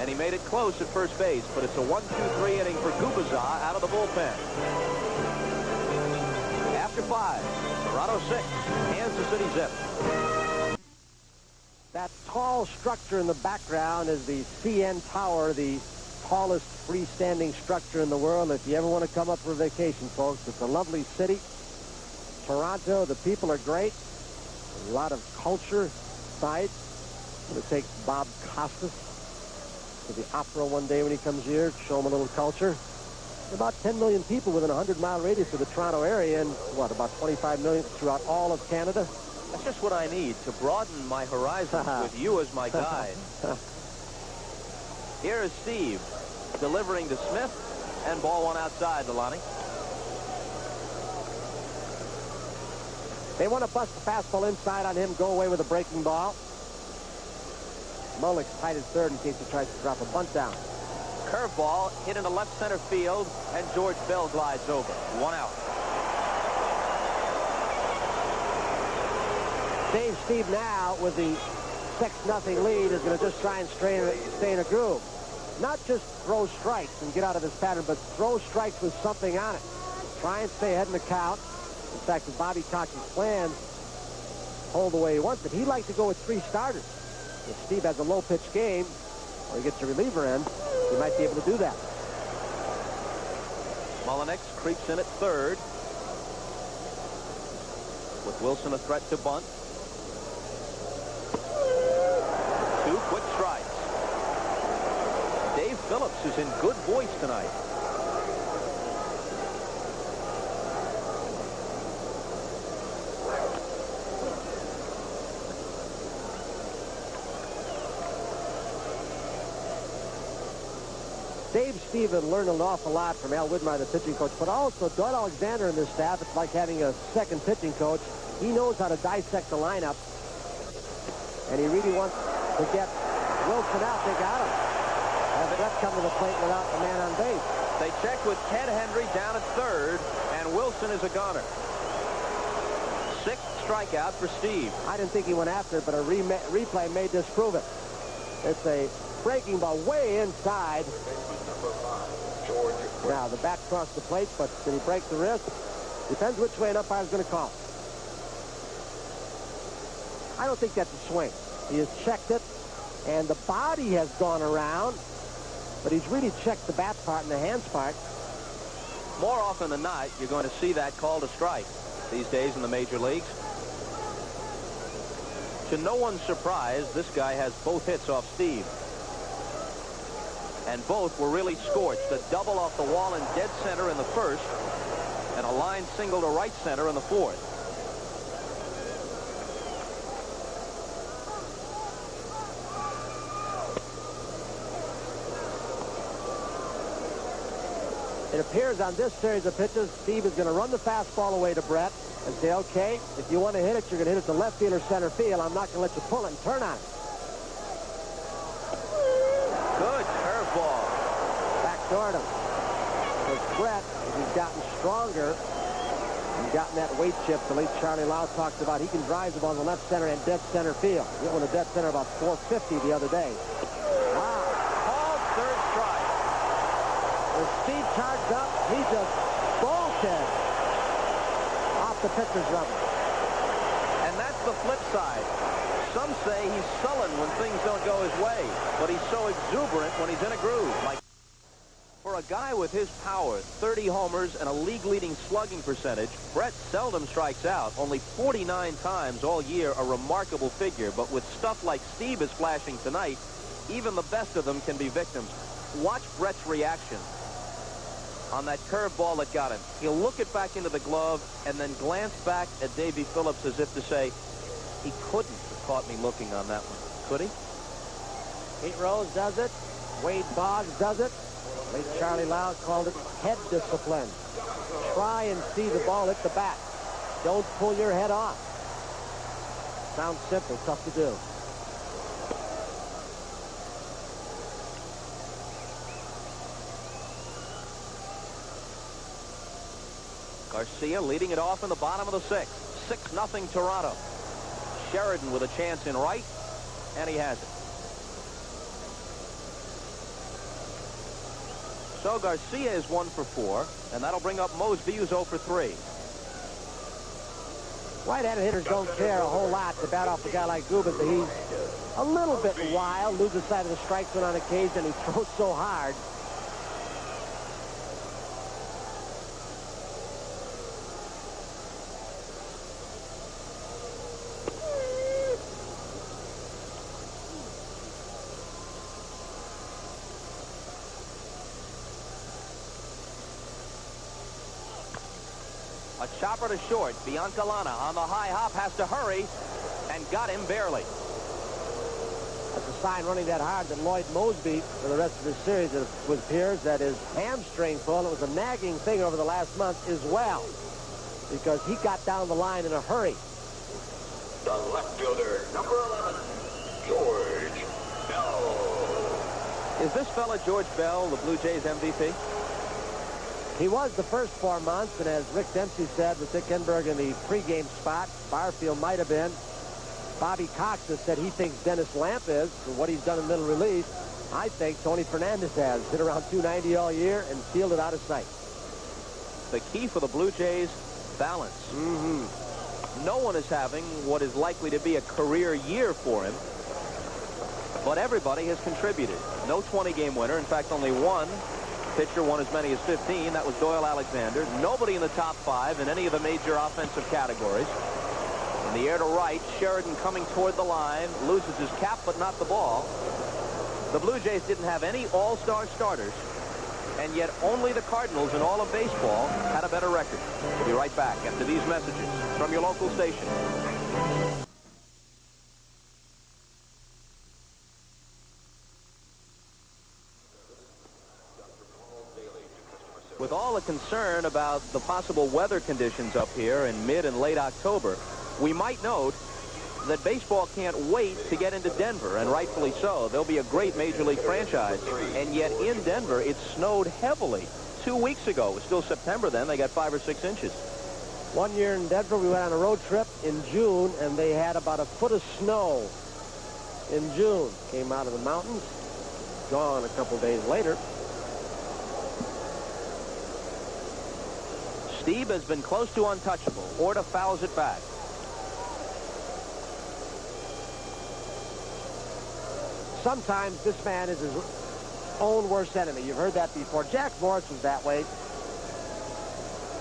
and he made it close at first base, but it's a 1-2-3 inning for Gubicza out of the bullpen. After 5, Toronto 6, Kansas City zip. That tall structure in the background is the CN Tower, the tallest freestanding structure in the world. If you ever want to come up for vacation, folks, it's a lovely city. Toronto, the people are great. A lot of culture sites. I'm going to take Bob Costas to the opera one day when he comes here, show him a little culture. About 10 million people within a 100-mile radius of the Toronto area, and what, about 25 million throughout all of Canada? That's just what I need to broaden my horizons with you as my guide. Here is Steve delivering to Smith, and ball 1 outside to Lonnie. They want to bust the fastball inside on him, go away with a breaking ball. Mullick's tight at third in case he tries to drop a bunt down. Curveball hit into left center field, and George Bell glides over. 1 out. Dave Steve now with the 6-0 lead is going to just try and stay in a groove. Not just throw strikes and get out of his pattern, but throw strikes with something on it. Try and stay ahead in the count. In fact, with Bobby Cox's plans hold the way he wants it, he'd like to go with 3 starters. If Steve has a low-pitch game, or he gets a reliever in, he might be able to do that. Mullinex creeps in at third, with Wilson a threat to bunt. 2 quick strikes. Dave Phillips is in good voice tonight. Dave Stephen learned an awful lot from Al Widmeyer, the pitching coach, but also Dodd Alexander in this staff. It's like having a second pitching coach. He knows how to dissect the lineup, and he really wants to get Wilson out. They got him. And Brett come to the plate without the man on base. They checked with Ted Hendry down at third, and Wilson is a goner. 6th strikeout for Steve. I didn't think he went after it, but a replay may disprove it. It's a breaking ball way inside. Now, the bat crossed the plate, but did he break the wrist? Depends which way an umpire's going to call. I don't think that's a swing. He has checked it, and the body has gone around, but he's really checked the bat part and the hands part. More often than not, you're going to see that called a strike these days in the major leagues. To no one's surprise, this guy has both hits off Steve. And both were really scorched. A double off the wall in dead center in the first, and a line single to right center in the fourth. It appears on this series of pitches, Steve is going to run the fastball away to Brett and say, okay, if you want to hit it, you're going to hit it to left field or center field. I'm not going to let you pull it and turn on it. Good curveball. Backdoored him. With Brett, as he's gotten stronger and gotten that weight shift the late Charlie Lau talked about, he can drive the ball to left center and dead center field. He hit one to dead center about 450 the other day. Wow. Called third strike. With Steve charged up, he just bolted off the pitcher's rubber. And that's the flip side. Some say he's sullen when things don't go his way, but he's so exuberant when he's in a groove. Like, for a guy with his power, 30 homers and a league-leading slugging percentage, Brett seldom strikes out, only 49 times all year, a remarkable figure. But with stuff like Steve is flashing tonight, even the best of them can be victims. Watch Brett's reaction on that curveball that got him. He'll look it back into the glove and then glance back at Davey Phillips as if to say, he couldn't have caught me looking on that one, could he? Pete Rose does it. Wade Boggs does it. Late Charlie Lau called it head discipline. Try and see the ball hit the bat. Don't pull your head off. Sounds simple, tough to do. Garcia leading it off in the bottom of the 6th. 6-0 Toronto. Sheridan with a chance in right, and he has it. So Garcia is 1 for 4, and that'll bring up Mosby, who's 0 for 3. Right-handed hitters don't care a whole lot to bat off a guy like Gubas. He's a little bit wild, loses sight of the strike zone on occasion. He throws so hard. A chopper to short. Biancalana on the high hop, has to hurry, and got him barely. That's a sign running that hard that Lloyd Mosby, for the rest of his series, it appears that his hamstring pull, it was a nagging thing over the last month as well, because he got down the line in a hurry. the left fielder, number 11, George Bell. Is this fella George Bell the Blue Jays MVP? He was the first 4 months, and as Rick Dempsey said with Dick Enberg in the pregame spot, Barfield might have been. Bobby Cox has said he thinks Dennis Lamp is for what he's done in middle relief. I think Tony Fernandez has hit around 290 all year and fielded out of sight. The key for the Blue Jays, balance. No one is having what is likely to be a career year for him, but everybody has contributed. No 20-game winner. In fact, only one pitcher won as many as 15. That was Doyle Alexander. Nobody in the top 5 in any of the major offensive categories. In the air to right, Sheridan coming toward the line, loses his cap but not the ball. The Blue Jays didn't have any all-star starters, and yet only the Cardinals in all of baseball had a better record. We'll be right back after these messages from your local station. With all the concern about the possible weather conditions up here in mid and late October, we might note that baseball can't wait to get into Denver, and rightfully so. They'll be a great Major League franchise, and yet in Denver it snowed heavily 2 weeks ago. It was still September then. They got 5 or 6 inches. One year in Denver, we went on a road trip in June, and they had about a foot of snow in June. Came out of the mountains, gone a couple days later. Steve has been close to untouchable. Orta fouls it back. Sometimes this man is his own worst enemy. You've heard that before. Jack Morris was that way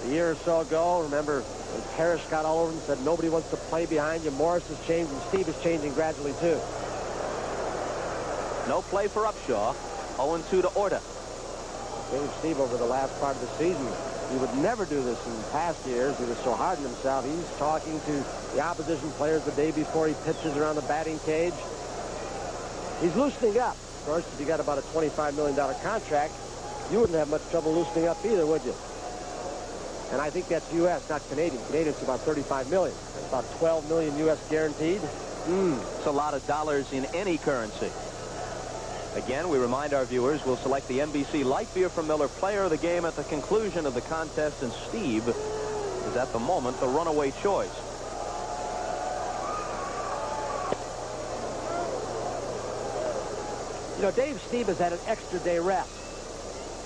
a year or so ago. Remember when Parrish got all over him and said nobody wants to play behind you. Morris has changed, and Steve is changing gradually too. No play for Upshaw. 0-2 to Orta. Maybe Steve over the last part of the season. He would never do this in past years. He was so hard on himself. He's talking to the opposition players the day before he pitches around the batting cage. He's loosening up. Of course, if you got about a $25 million contract, you wouldn't have much trouble loosening up either, would you? And I think that's U.S., not Canadian. Canadian's about $35 million. About $12 million U.S. guaranteed. It's a lot of dollars in any currency. Again, we remind our viewers we'll select the NBC Light Beer from Miller Player of the Game at the conclusion of the contest, and Steve is at the moment the runaway choice. You know, Dave Steve has had an extra day rest.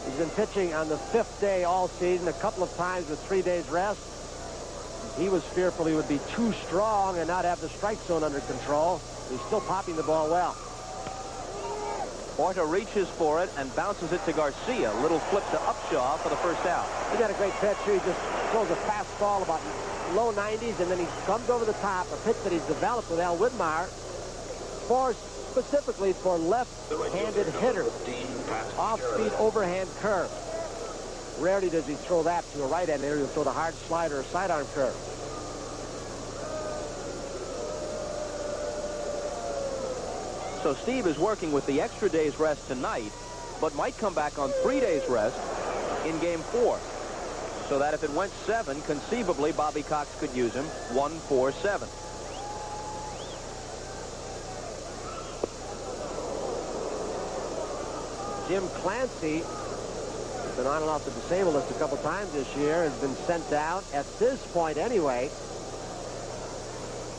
He's been pitching on the 5th day all season, a couple of times with 3 days rest. He was fearful he would be too strong and not have the strike zone under control. He's still popping the ball well. Orta reaches for it and bounces it to Garcia. Little flip to Upshaw for the first out. He got a great pitch here. He just throws a fastball about low 90s, and then he comes over the top, a pitch that he's developed with Al Widmeyer, specifically for left-handed hitters. Off-speed overhand curve. Rarely does he throw that to a right-hand hitter. He'll throw the hard slider or sidearm curve. So Steve is working with the extra day's rest tonight, but might come back on 3 days rest in Game 4. So that if it went 7, conceivably Bobby Cox could use him 1-4-7. Jim Clancy has been on and off the disabled list a couple times this year, has been sent out at this point anyway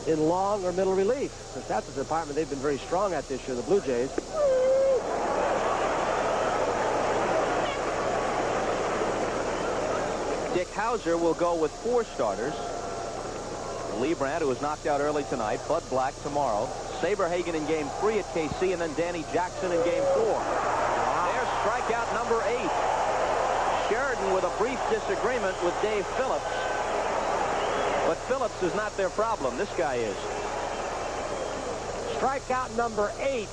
in long or middle relief, because that's the department they've been very strong at this year, the Blue Jays. Dick Hauser will go with 4 starters. Lee Brandt, who was knocked out early tonight, Bud Black tomorrow, Saberhagen in Game 3 at KC, and then Danny Jackson in Game 4. There's strikeout number 8. Sheridan with a brief disagreement with Dave Phillips. But Phillips is not their problem. This guy is. Strikeout number 8.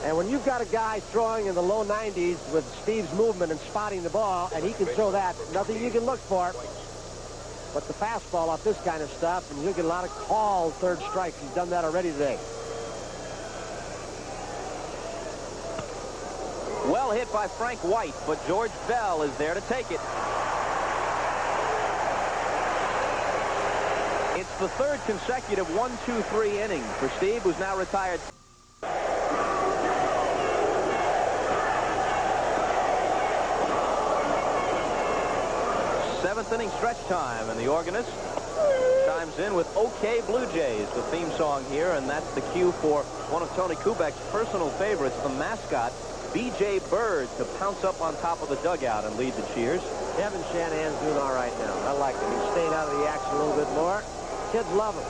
And when you've got a guy throwing in the low 90s with Steve's movement and spotting the ball, and he can throw that, nothing you can look for but the fastball off this kind of stuff, and you'll get a lot of called third strikes. He's done that already today. Well hit by Frank White, but George Bell is there to take it. It's the third consecutive 1-2-3 inning for Steve, who's now retired. Seventh inning stretch time, and the organist chimes in with OK Blue Jays, the theme song here, and that's the cue for one of Tony Kubek's personal favorites, the mascot, B.J. Bird, to pounce up on top of the dugout and lead the cheers. Kevin Shanahan's doing all right now. I like him. He's staying out of the action a little bit more. Kids love him.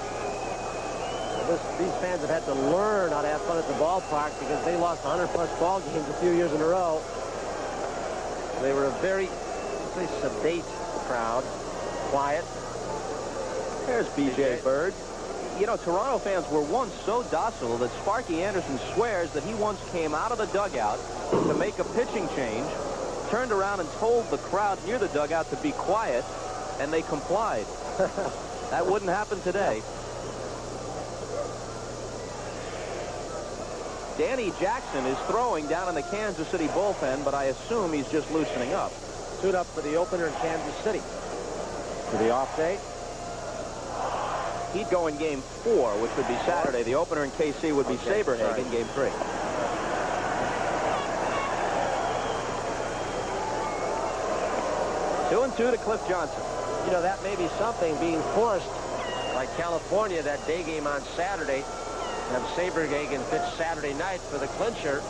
These fans have had to learn how to have fun at the ballpark because they lost 100-plus ball games a few years in a row. They were a very, let's say, sedate crowd, quiet. There's B.J. Bird. You know, Toronto fans were once so docile that Sparky Anderson swears that he once came out of the dugout to make a pitching change, turned around and told the crowd near the dugout to be quiet, and they complied. That wouldn't happen today. Danny Jackson is throwing down in the Kansas City bullpen, but I assume he's just loosening up. Suit up for the opener in Kansas City. For the off day. He'd go in Game 4, which would be Saturday. The opener in KC would be Saberhagen, Game 3. Two and two to Cliff Johnson. You know, that may be something being forced by California, that day game on Saturday. Have Saberhagen pitch Saturday night for the clincher.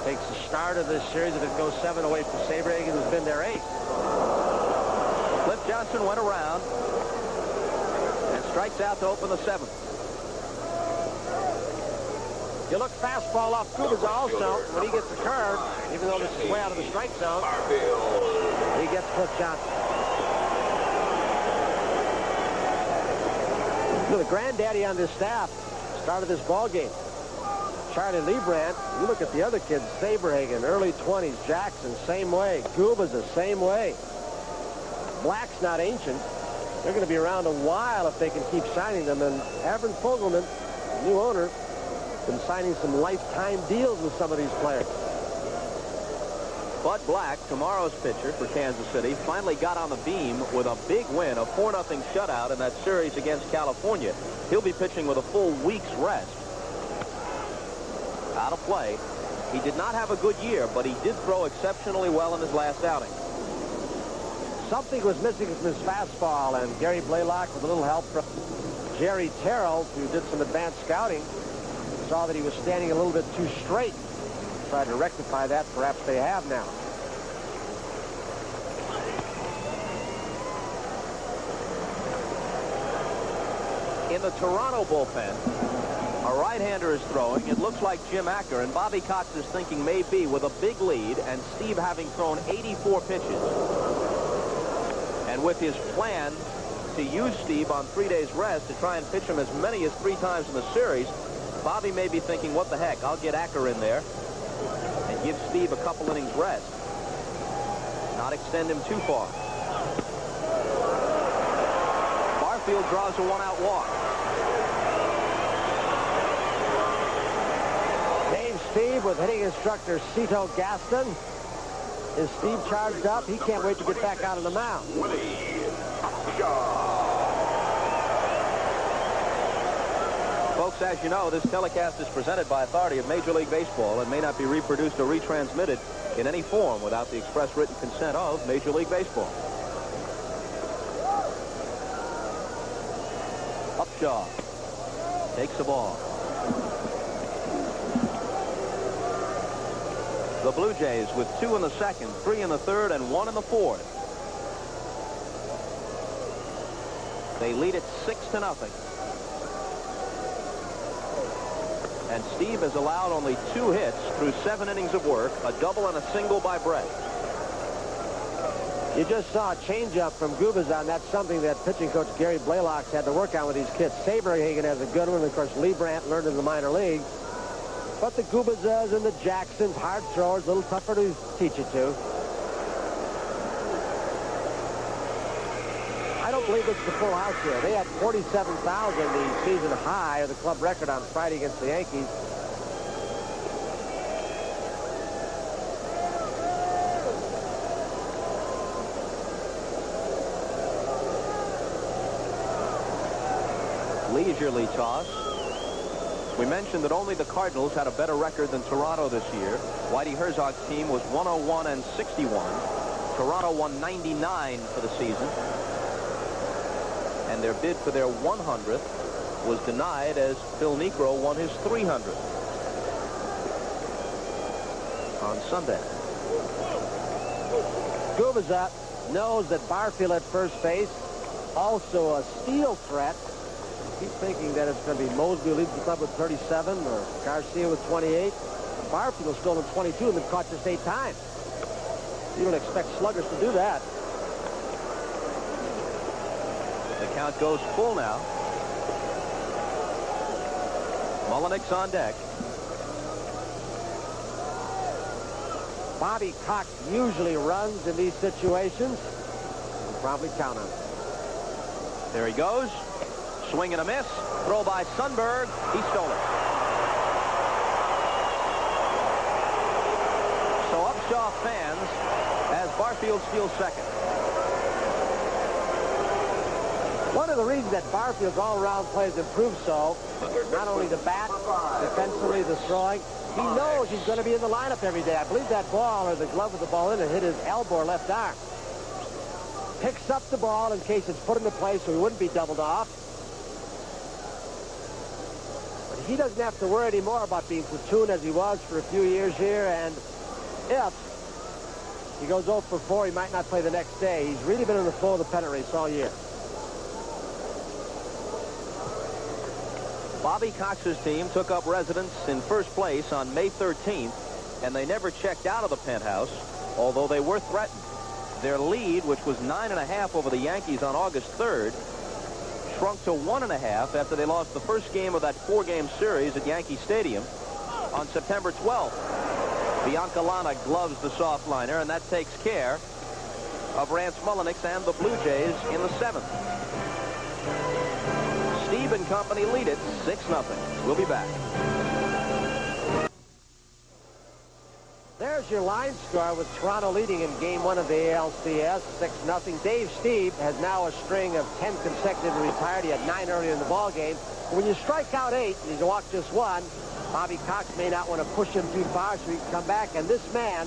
Takes the start of this series. If it goes 7 away from Saberhagen, who's been their ace. Cliff Johnson went around and strikes out to open the 7th. You look fastball off Kubas also. When he gets the curve, even though this is way out of the strike zone, he gets Cliff Johnson. So the granddaddy on this staff started this ball game. Charlie Leibrandt. You look at the other kids, Saberhagen, early 20s, Jackson, same way. Gubas the same way. Black's not ancient. They're going to be around a while if they can keep signing them. And Avron Fogelman, new owner, been signing some lifetime deals with some of these players. Bud Black, tomorrow's pitcher for Kansas City, finally got on the beam with a big win, a 4-0 shutout in that series against California. He'll be pitching with a full week's rest. Out of play. He did not have a good year, but he did throw exceptionally well in his last outing. Something was missing from his fastball, and Gary Blaylock, with a little help from Jerry Terrell, who did some advanced scouting, saw that he was standing a little bit too straight. Tried to rectify that. Perhaps they have now. In the Toronto bullpen, a right-hander is throwing. It looks like Jim Acker, and Bobby Cox is thinking maybe with a big lead, and Steve having thrown 84 pitches. And with his plan to use Steve on 3 days rest to try and pitch him as many as 3 times in the series, Bobby may be thinking, what the heck, I'll get Acker in there and give Steve a couple innings rest. Not extend him too far. Barfield draws a 1-out walk. Dave Steve with hitting instructor Cito Gaston. Is Steve charged up? He can't wait to get back out on the mound. Folks, as you know, this telecast is presented by authority of Major League Baseball and may not be reproduced or retransmitted in any form without the express written consent of Major League Baseball. Upshaw takes the ball. The Blue Jays with 2 in the second, 3 in the third, and 1 in the fourth. They lead it 6-0. And Steve has allowed only 2 hits through 7 innings of work, a double and a single by Brett. You just saw a changeup from Gubazan. That's something that pitching coach Gary Blaylock's had to work on with these kids. Saberhagen has a good one. Of course, Leibrandt learned in the minor league. But the Gubazas and the Jacksons, hard throwers, a little tougher to teach it to. I don't believe it's the full house here. They had 47,000, the season high, or the club record on Friday against the Yankees. leisurely toss. We mentioned that only the Cardinals had a better record than Toronto this year. Whitey Herzog's team was 101-61. Toronto won 99 for the season. And their bid for their 100th was denied as Phil Niekro won his 300th on Sunday. Gubazat knows that Barfield at first base, also a steal threat. He's thinking that it's going to be Mosby who leads the club with 37 or Garcia with 28. Barfield has stolen 22 and been caught just 8 times. You don't expect sluggers to do that. The count goes full now. Mullenix on deck. Bobby Cox usually runs in these situations. We'll probably count on it. There he goes. Swing and a miss. Throw by Sundberg. He stole it. So Upshaw fans as Barfield steals second. One of the reasons that Barfield's all-around play has improved so, not only the bat, defensively, the throwing, he knows he's going to be in the lineup every day. I believe that ball, or the glove with the ball in it, hit his elbow or left arm. Picks up the ball in case it's put into place so he wouldn't be doubled off. But he doesn't have to worry anymore about being platoon as he was for a few years here, and if he goes 0 for 4, he might not play the next day. He's really been in the flow of the pennant race all year. Bobby Cox's team took up residence in first place on May 13th, and they never checked out of the penthouse, although they were threatened. Their lead, which was 9.5 over the Yankees on August 3rd, shrunk to 1.5 after they lost the first game of that 4-game series at Yankee Stadium on September 12th. Biancalana gloves the soft liner, and that takes care of Rance Mullenix and the Blue Jays in the 7th. Steve and company lead it 6-0. We'll be back. There's your line score with Toronto leading in Game 1 of the ALCS, 6-0. Dave Steve has now a string of 10 consecutively retired. He had 9 earlier in the ball game. When you strike out 8 and you walk just 1, Bobby Cox may not want to push him too far so he can come back. And this man,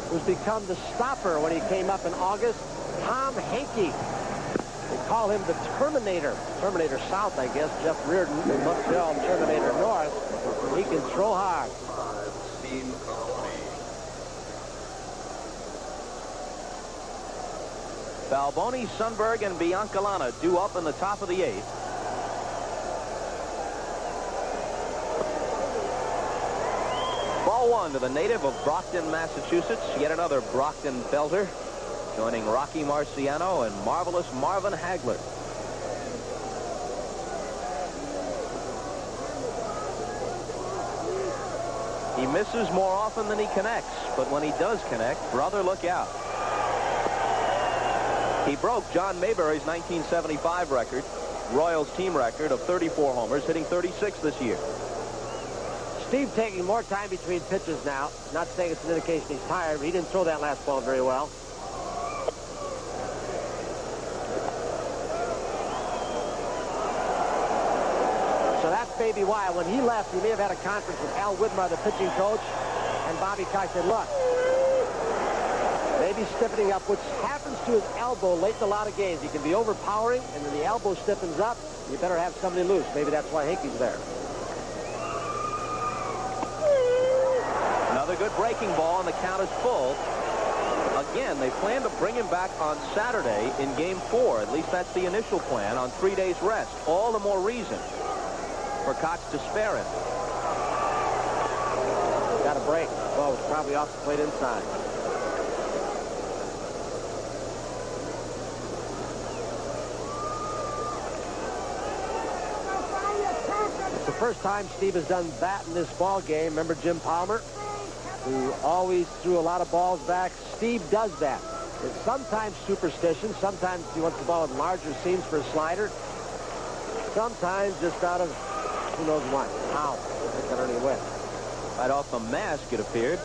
who's become the stopper when he came up in August, Tom Henke. They call him the Terminator. Terminator South, I guess. Jeff Reardon in Montreal, Terminator North. He can throw hard. Balboni, Sundberg, and Biancalana due up in the top of the 8th. Ball 1 to the native of Brockton, Massachusetts. Yet another Brockton belter, joining Rocky Marciano and marvelous Marvin Hagler. He misses more often than he connects, but when he does connect, brother, look out. He broke John Mayberry's 1975 record, Royals team record of 34 homers, hitting 36 this year. Steve taking more time between pitches now. Not saying it's an indication he's tired, but he didn't throw that last ball very well. So that's maybe why. When he left, he may have had a conference with Al Widmer, the pitching coach, and Bobby Cox said, look, maybe stiffening up, which happens to his elbow late in a lot of games. He can be overpowering, and when the elbow stiffens up, you better have somebody loose. Maybe that's why Henke's there. Another good breaking ball, and the count is full. Again, they plan to bring him back on Saturday in Game 4. At least that's the initial plan, on 3 days rest. All the more reason for Cox to spare him. Got a break. Ball was probably off the plate inside. It's the first time Steve has done that in this ball game. Remember Jim Palmer, who always threw a lot of balls back? Steve does that. It's sometimes superstition. Sometimes he wants the ball with larger seams for a slider. Sometimes just out of who knows what. Ow. I think that already went. Right off the mask, it appeared.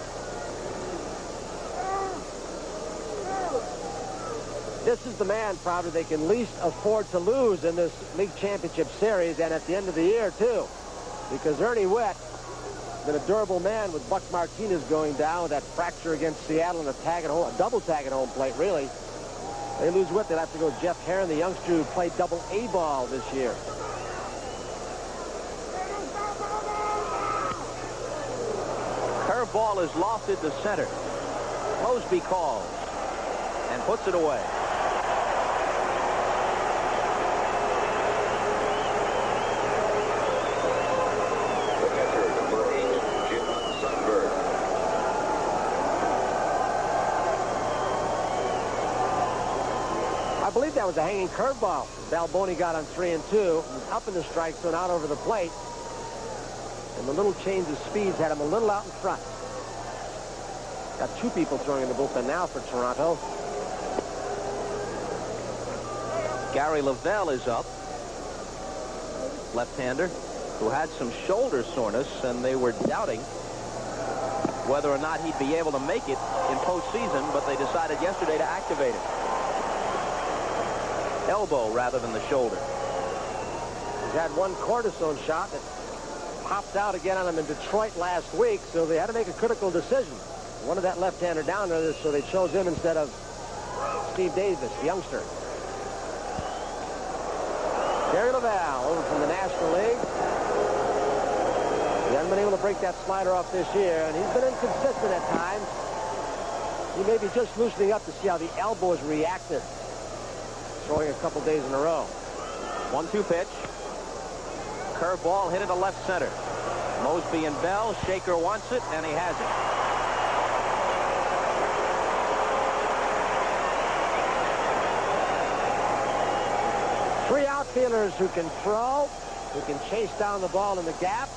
This is the man probably they can least afford to lose in this league championship series and at the end of the year, too. Because Ernie Witt has been a durable man with Buck Martinez going down with that fracture against Seattle and a double tag at home plate, really. They lose Witt, they'll have to go Jeff Herron, the youngster who played double A ball this year. Curveball is lofted to center. Mosby calls and puts it away. I believe that was a hanging curveball. Balboni got on 3-2. Was up in the strike zone out over the plate. And the little change of speeds had him a little out in front. Got two people throwing in the bullpen now for Toronto. Gary Lavelle is up. Left-hander who had some shoulder soreness, and they were doubting whether or not he'd be able to make it in postseason, but they decided yesterday to activate it. Elbow rather than the shoulder. He's had one cortisone shot that popped out again on him in Detroit last week, so they had to make a critical decision. Wanted that left-hander down there, so they chose him instead of Steve Davis, the youngster. Gary Lavelle over from the National League. He hasn't been able to break that slider off this year, and he's been inconsistent at times. He may be just loosening up to see how the elbow has reacted, throwing a couple days in a row. 1-2 pitch. Curveball hit into left center. Mosby and Bell. Shaker wants it, and he has it. Three outfielders who can throw, who can chase down the ball in the gap.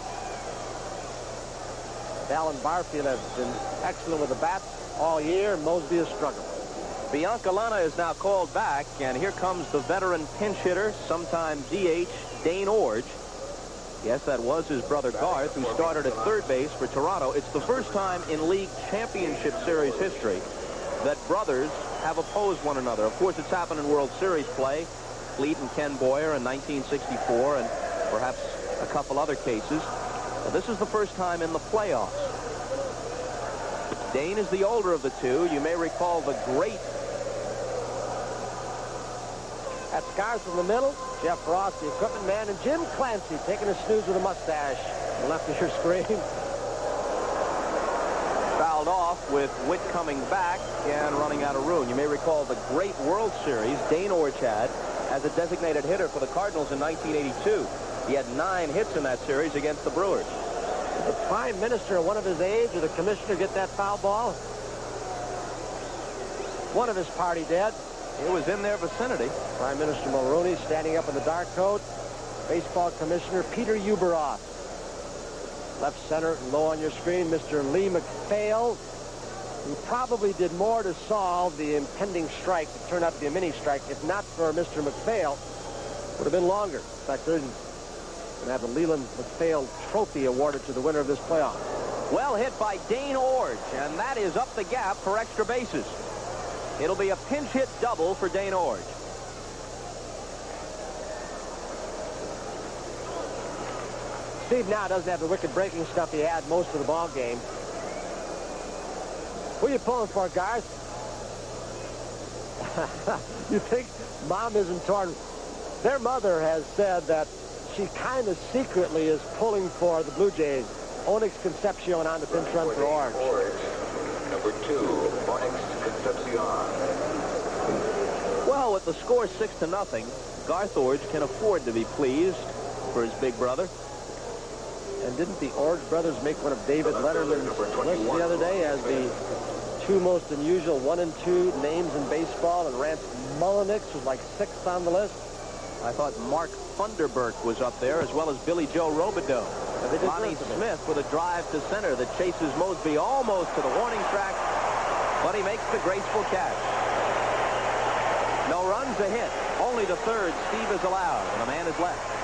Bell and Barfield have been excellent with the bats all year. Mosby has struggled. Biancalana is now called back, and here comes the veteran pinch hitter, sometime DH, Dane Orge. Yes, that was his brother Garth, who started at third base for Toronto. It's the first time in League Championship Series history that brothers have opposed one another. Of course, it's happened in World Series play. Fleet and Ken Boyer in 1964, and perhaps a couple other cases. But this is the first time in the playoffs. Dane is the older of the two. You may recall the great. That's Garth in the middle. Jeff Ross, the equipment man, and Jim Clancy taking a snooze with a mustache on the left of your screen. Fouled off with Witt coming back and running out of room. You may recall the great World Series Dane Orge had as a designated hitter for the Cardinals in 1982. He had 9 hits in that series against the Brewers. Did the prime minister of one of his age or the commissioner get that foul ball? One of his party did. It was in their vicinity. Prime Minister Mulroney standing up in the dark coat. Baseball Commissioner Peter Uberoff. Left center, low on your screen, Mr. Lee MacPhail, who probably did more to solve the impending strike that turned out to be a mini strike. If not for Mr. MacPhail, would have been longer. In fact, they're going to have the Leland MacPhail Trophy awarded to the winner of this playoff. Well hit by Dane Orge, and that is up the gap for extra bases. It'll be a pinch hit double for Dane Orge. Steve now doesn't have the wicked breaking stuff he had most of the ball game. Who are you pulling for, Garth? You think Mom isn't torn? Their mother has said that she kind of secretly is pulling for the Blue Jays. Onyx Concepcion on the pinch run for Orge. Number 2, Onyx Concepcion. Well, with the score 6-0, Garth Orge can afford to be pleased for his big brother. And didn't the Orge brothers make one of David Letterman's list the other day as the 2 most unusual 1 and 2 names in baseball, and Rance Mullenix was like 6th on the list? I thought Mark Funderburk was up there, as well as Billy Joe Robideau. Lonnie Smith with a drive to center that chases Mosby almost to the warning track, but he makes the graceful catch. No runs, a hit. Only the third Steve is allowed, and a man is left.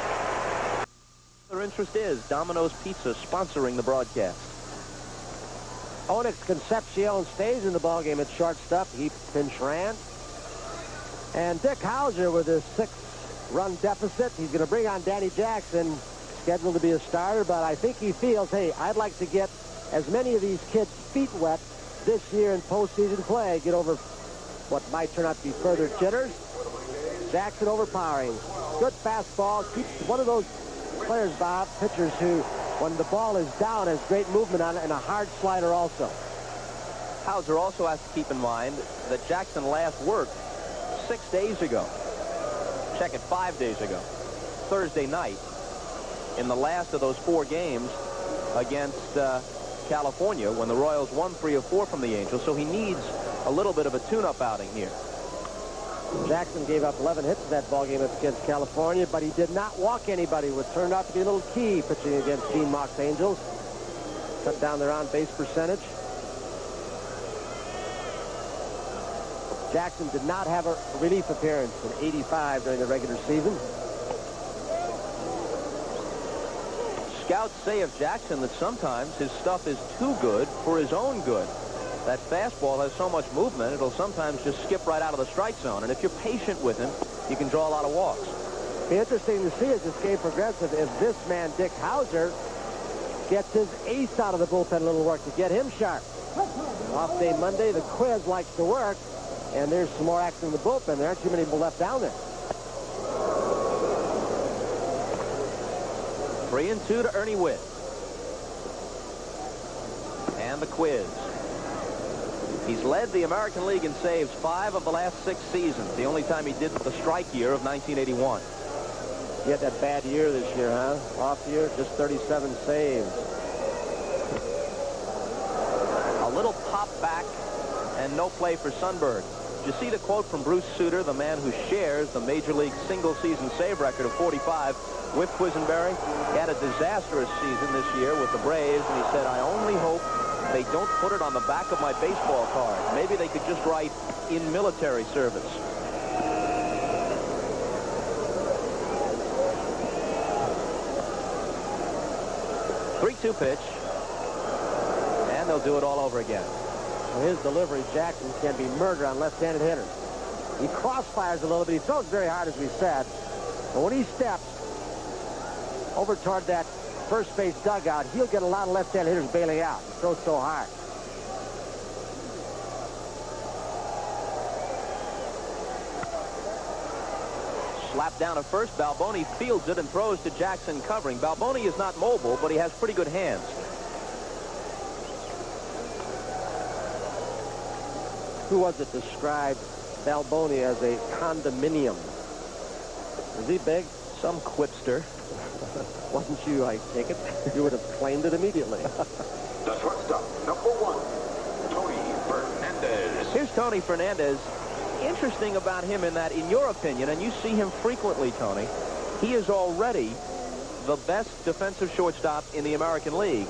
Their interest is Domino's Pizza sponsoring the broadcast. Onyx Concepcion stays in the ballgame at shortstop. He pinch ran. And Dick Hauser with his 6-run deficit. He's going to bring on Danny Jackson, scheduled to be a starter, but I think he feels, hey, I'd like to get as many of these kids' feet wet this year in postseason play, get over what might turn out to be further jitters. Jackson overpowering. Good fastball. Keeps one of those players, Bob, pitchers who, when the ball is down, has great movement on it, and a hard slider also. Hauser also has to keep in mind that Jackson last worked 6 days ago. Check it, 5 days ago. Thursday night in the last of those 4 games against California when the Royals won 3 of 4 from the Angels. So he needs a little bit of a tune-up outing here. Jackson gave up 11 hits in that ballgame against California, but he did not walk anybody, which turned out to be a little key pitching against Gene Mock's Angels. Cut down their on-base percentage. Jackson did not have a relief appearance in 85 during the regular season. Scouts say of Jackson that sometimes his stuff is too good for his own good. That fastball has so much movement, it'll sometimes just skip right out of the strike zone. And if you're patient with him, you can draw a lot of walks. It'll be interesting to see as this game progresses if this man, Dick Hauser, gets his ace out of the bullpen a little work to get him sharp. Off day Monday, the Quiz likes to work, and there's some more action in the bullpen. There aren't too many people left down there. 3-2 to Ernie Witt. And the Quiz. He's led the American League in saves 5 of the last 6 seasons. The only time he did the strike year of 1981. He had that bad year this year, huh? Off year, just 37 saves. A little pop back and no play for Sundberg. Did you see the quote from Bruce Sutter, the man who shares the Major League single-season save record of 45 with Quisenberry? He had a disastrous season this year with the Braves, and he said, I only hope they don't put it on the back of my baseball card. Maybe they could just write in military service. Three-two pitch. And they'll do it all over again. Well, his delivery, Jackson, can be murder on left-handed hitters. He crossfires a little bit. He throws very hard, as we said. But when he steps over toward that first base dugout, he'll get a lot of left-handed hitters bailing out. He throws so hard. Slap down at first. Balboni fields it and throws to Jackson covering. Balboni is not mobile, but he has pretty good hands. Who was it described Balboni as a condominium? Is he big? Some quipster. Wasn't you, I take it? You would have claimed it immediately. The shortstop, number 1, Tony Fernandez. Here's Tony Fernandez. Interesting about him in that, in your opinion, and you see him frequently, Tony, he is already the best defensive shortstop in the American League.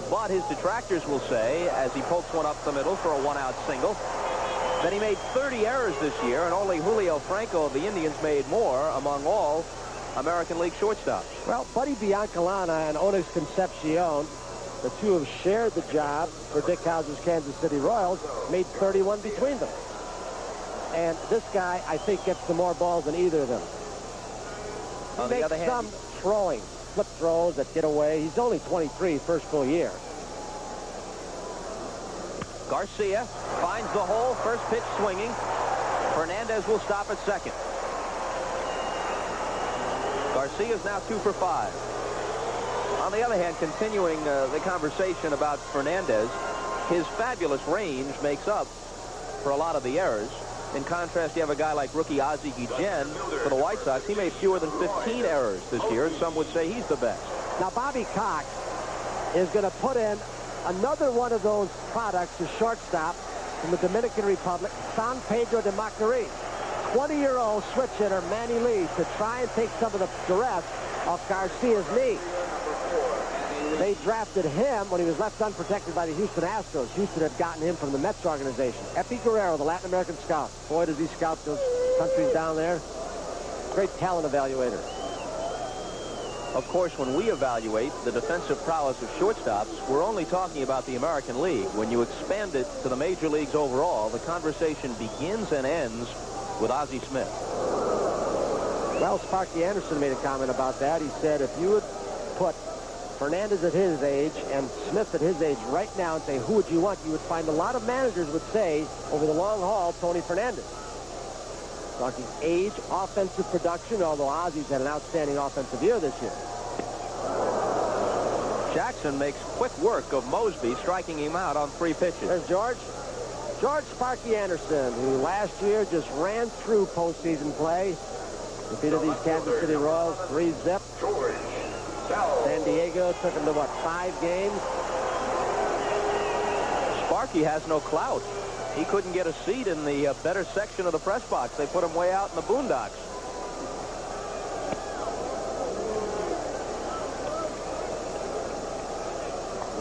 But his detractors will say, as he pokes one up the middle for a one-out single, that he made 30 errors this year, and only Julio Franco of the Indians made more among all American League shortstops. Well, Buddy Biancalana and Onyx Concepcion, the two have shared the job for Dick Hauser's Kansas City Royals, made 31 between them. And this guy, I think, gets the more balls than either of them. On the other hand, some throwing, flip throws that get away. He's only 23, first full year. Garcia finds the hole, first pitch swinging. Fernandez will stop at second. Garcia's now 2 for 5. On the other hand, continuing the conversation about Fernandez, his fabulous range makes up for a lot of the errors. In contrast, you have a guy like rookie Ozzie Guillen for the White Sox. He made fewer than 15 errors this year. Some would say he's the best. Now, Bobby Cox is going to put in another one of those products, the shortstop from the Dominican Republic, San Pedro de Macorís. 20-year-old switch hitter Manny Lee to try and take some of the duress off Garcia's knee. They drafted him when he was left unprotected by the Houston Astros. Houston had gotten him from the Mets organization. Epi Guerrero, the Latin American scout. Boy, does he scout those countries down there. Great talent evaluator. Of course, when we evaluate the defensive prowess of shortstops, we're only talking about the American League. When you expand it to the major leagues overall, the conversation begins and ends with Ozzie Smith. Well, Sparky Anderson made a comment about that. He said if you would put Fernandez at his age and Smith at his age right now and say, who would you want? You would find a lot of managers would say, over the long haul, Tony Fernandez. Talking age, offensive production, although Ozzie's had an outstanding offensive year this year. Jackson makes quick work of Mosby, striking him out on 3 pitches. There's George. George Sparky Anderson, who last year just ran through postseason play. Defeated these Kansas City Royals 3-zip. San Diego took him to, what, 5 games? Sparky has no clout. He couldn't get a seat in the better section of the press box. They put him way out in the boondocks.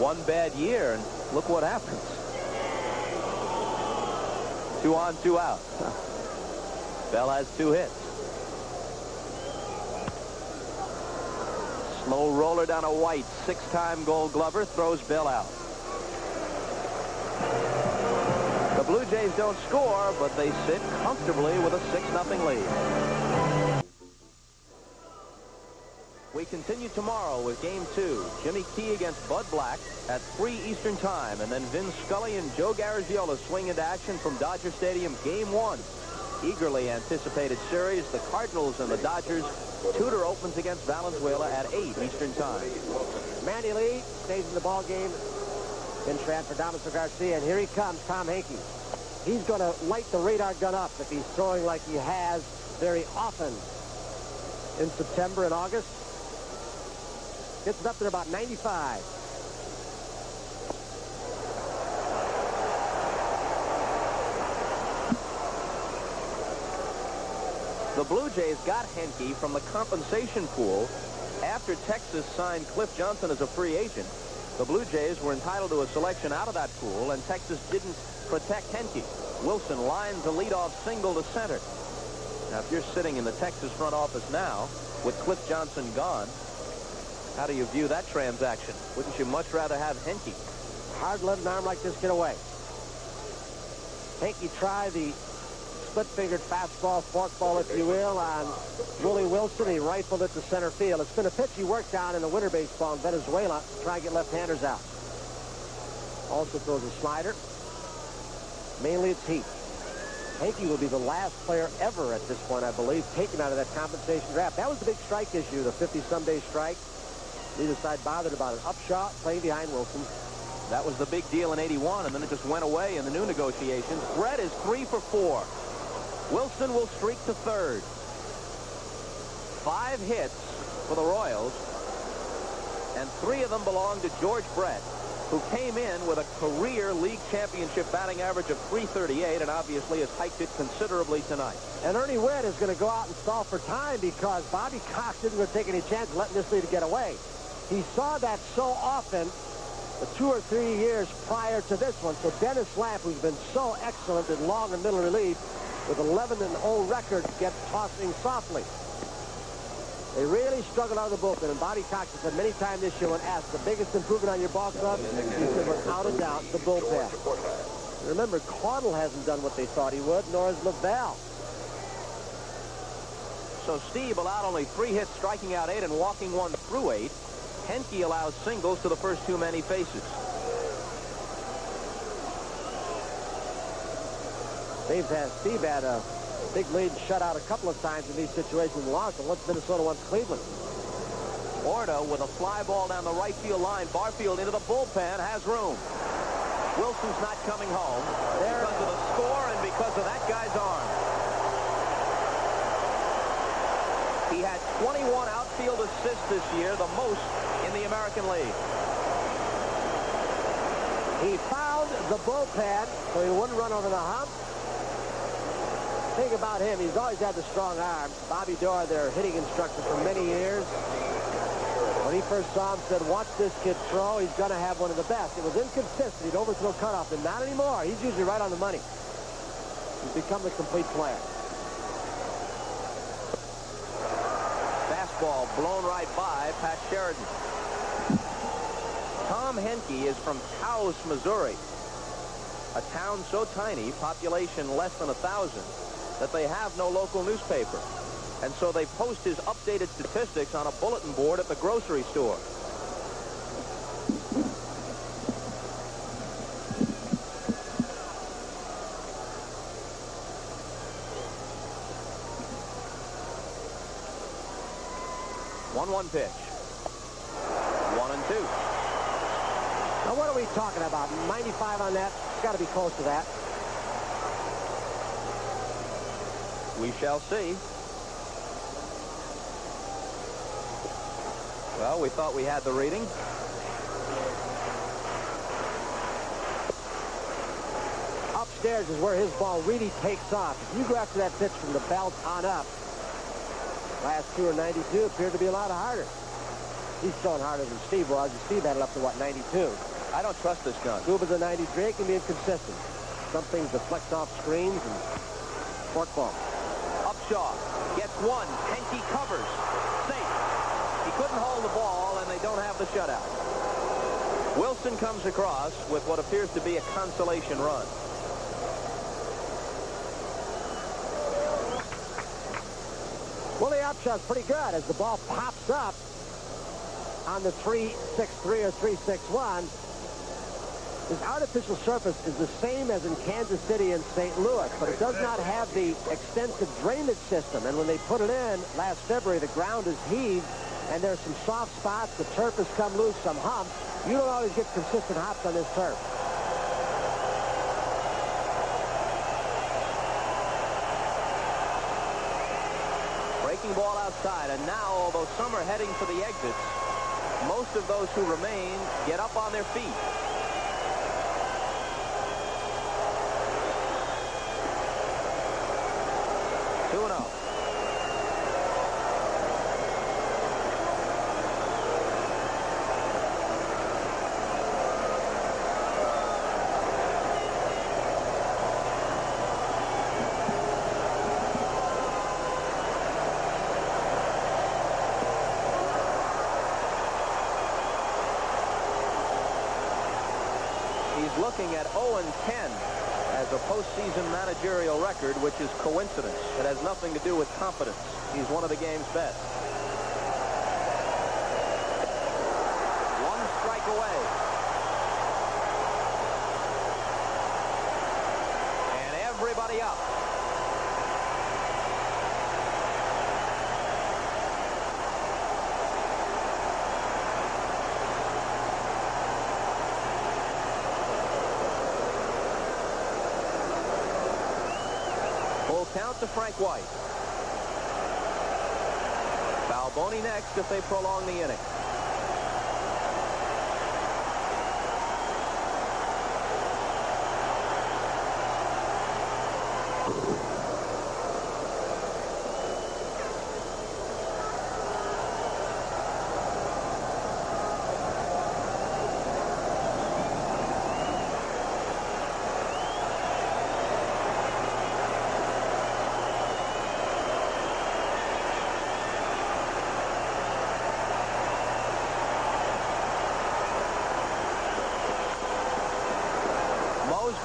One bad year, and look what happens. 2 on, 2 out. Bell has 2 hits. Slow roller down a White. 6-time Gold Glover throws Bell out. The Blue Jays don't score, but they sit comfortably with a 6-0 lead. We continue tomorrow with Game 2. Jimmy Key against Bud Black at 3 Eastern Time, and then Vin Scully and Joe Garagiola swing into action from Dodger Stadium. Game 1. Eagerly anticipated series, the Cardinals and the Dodgers. Tudor opens against Valenzuela at 8 Eastern Time. Mandy Lee stays in the ball game. In for Damaso Garcia, and here he comes, Tom Hankey. He's going to light the radar gun up if he's throwing like he has very often in September and August. Gets it up to about 95. The Blue Jays got Henke from the compensation pool after Texas signed Cliff Johnson as a free agent. The Blue Jays were entitled to a selection out of that pool, and Texas didn't protect Henke. Wilson lines a leadoff single to center. Now, if you're sitting in the Texas front office now with Cliff Johnson gone, how do you view that transaction? Wouldn't you much rather have Henke? Hard to let an arm like this get away. Henke tried the split-fingered fastball, forkball, if you will, on Willie Wilson. He rifled it to center field. It's been a pitch he worked on in the winter baseball in Venezuela to try and get left-handers out. Also throws a slider. Mainly it's heat. Henke will be the last player ever at this point, I believe, taken out of that compensation draft. That was the big strike issue, the 50-some-day strike. Neither side bothered about it. Upshaw playing behind Wilson. That was the big deal in '81, and then it just went away in the new negotiations. Brett is 3 for 4. Wilson will streak to third. 5 hits for the Royals, and 3 of them belong to George Brett, who came in with a career league championship batting average of .338, and obviously has hiked it considerably tonight. And Ernie Witt is going to go out and stall for time because Bobby Cox isn't going to take any chance of letting this lead get away. He saw that so often the 2 or 3 years prior to this one. So Dennis Lamp, who's been so excellent in long and middle relief, with 11-0 record, gets tossing softly. They really struggled out of the bullpen, and Bobby Cox has said many times this year when asked the biggest improvement on your ball club, he said without a doubt the bullpen. Remember, Caudle hasn't done what they thought he would, nor has Lavelle. So Steve allowed only 3 hits, striking out 8 and walking 1 through 8. Henke allows singles to the first 2 men he faces. Steve had a big lead shutout a couple of times in these situations and lost, and once Minnesota wants Cleveland. Orta with a fly ball down the right field line. Barfield into the bullpen, has room. Wilson's not coming home because of the score and because of that guy's arm. He had 21 outfield assists this year, the most in the American League. He found the bullpen so he wouldn't run over the hump. Think about him. He's always had the strong arm. Bobby Dorr, their hitting instructor for many years. When he first saw him, said, watch this kid throw. He's going to have one of the best. It was inconsistent. He'd overthrow cutoff, and not anymore. He's usually right on the money. He's become the complete player. Fastball blown right by Pat Sheridan. Tom Henke is from Taos, Missouri. A town so tiny, population less than 1,000, that they have no local newspaper. And so they post his updated statistics on a bulletin board at the grocery store. One pitch. 1-2. Now, what are we talking about? 95 on that? It's got to be close to that. We shall see. Well, we thought we had the reading. Upstairs is where his ball really takes off. If you go after that pitch from the belt on up, last two are 92, appeared to be a lot harder. He's throwing harder than Steve was, and Steve had it up to, what, 92? I don't trust this gun. Scuba's a 93. It can be inconsistent. Some things deflect off screens and forkball. Upshaw gets one. Henke covers. Safe. He couldn't hold the ball, and they don't have the shutout. Wilson comes across with what appears to be a consolation run. Well, the upshot's pretty good as the ball pops up on the 3-6-3 or 3-6-1. This artificial surface is the same as in Kansas City and St. Louis, but it does not have the extensive drainage system. And when they put it in last February, the ground is heaved, and there's some soft spots. The turf has come loose, some humps. You don't always get consistent hops on this turf. Breaking ball outside, and now, although some are heading for the exits, most of those who remain get up on their feet. Two and oh. Looking at 0-10 as a postseason managerial record, which is coincidence. It has nothing to do with confidence. He's one of the game's best. One strike away. And everybody up. Count to Frank White. Balboni next if they prolong the inning.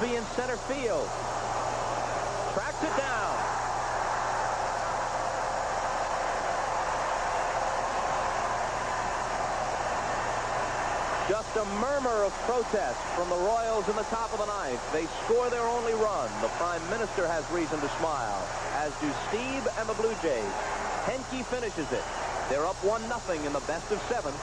In center field. Tracks it down. Just a murmur of protest from the Royals in the top of the ninth. They score their only run. The Prime Minister has reason to smile, as do Steve and the Blue Jays. Henke finishes it. They're up 1-0 in the best of 7.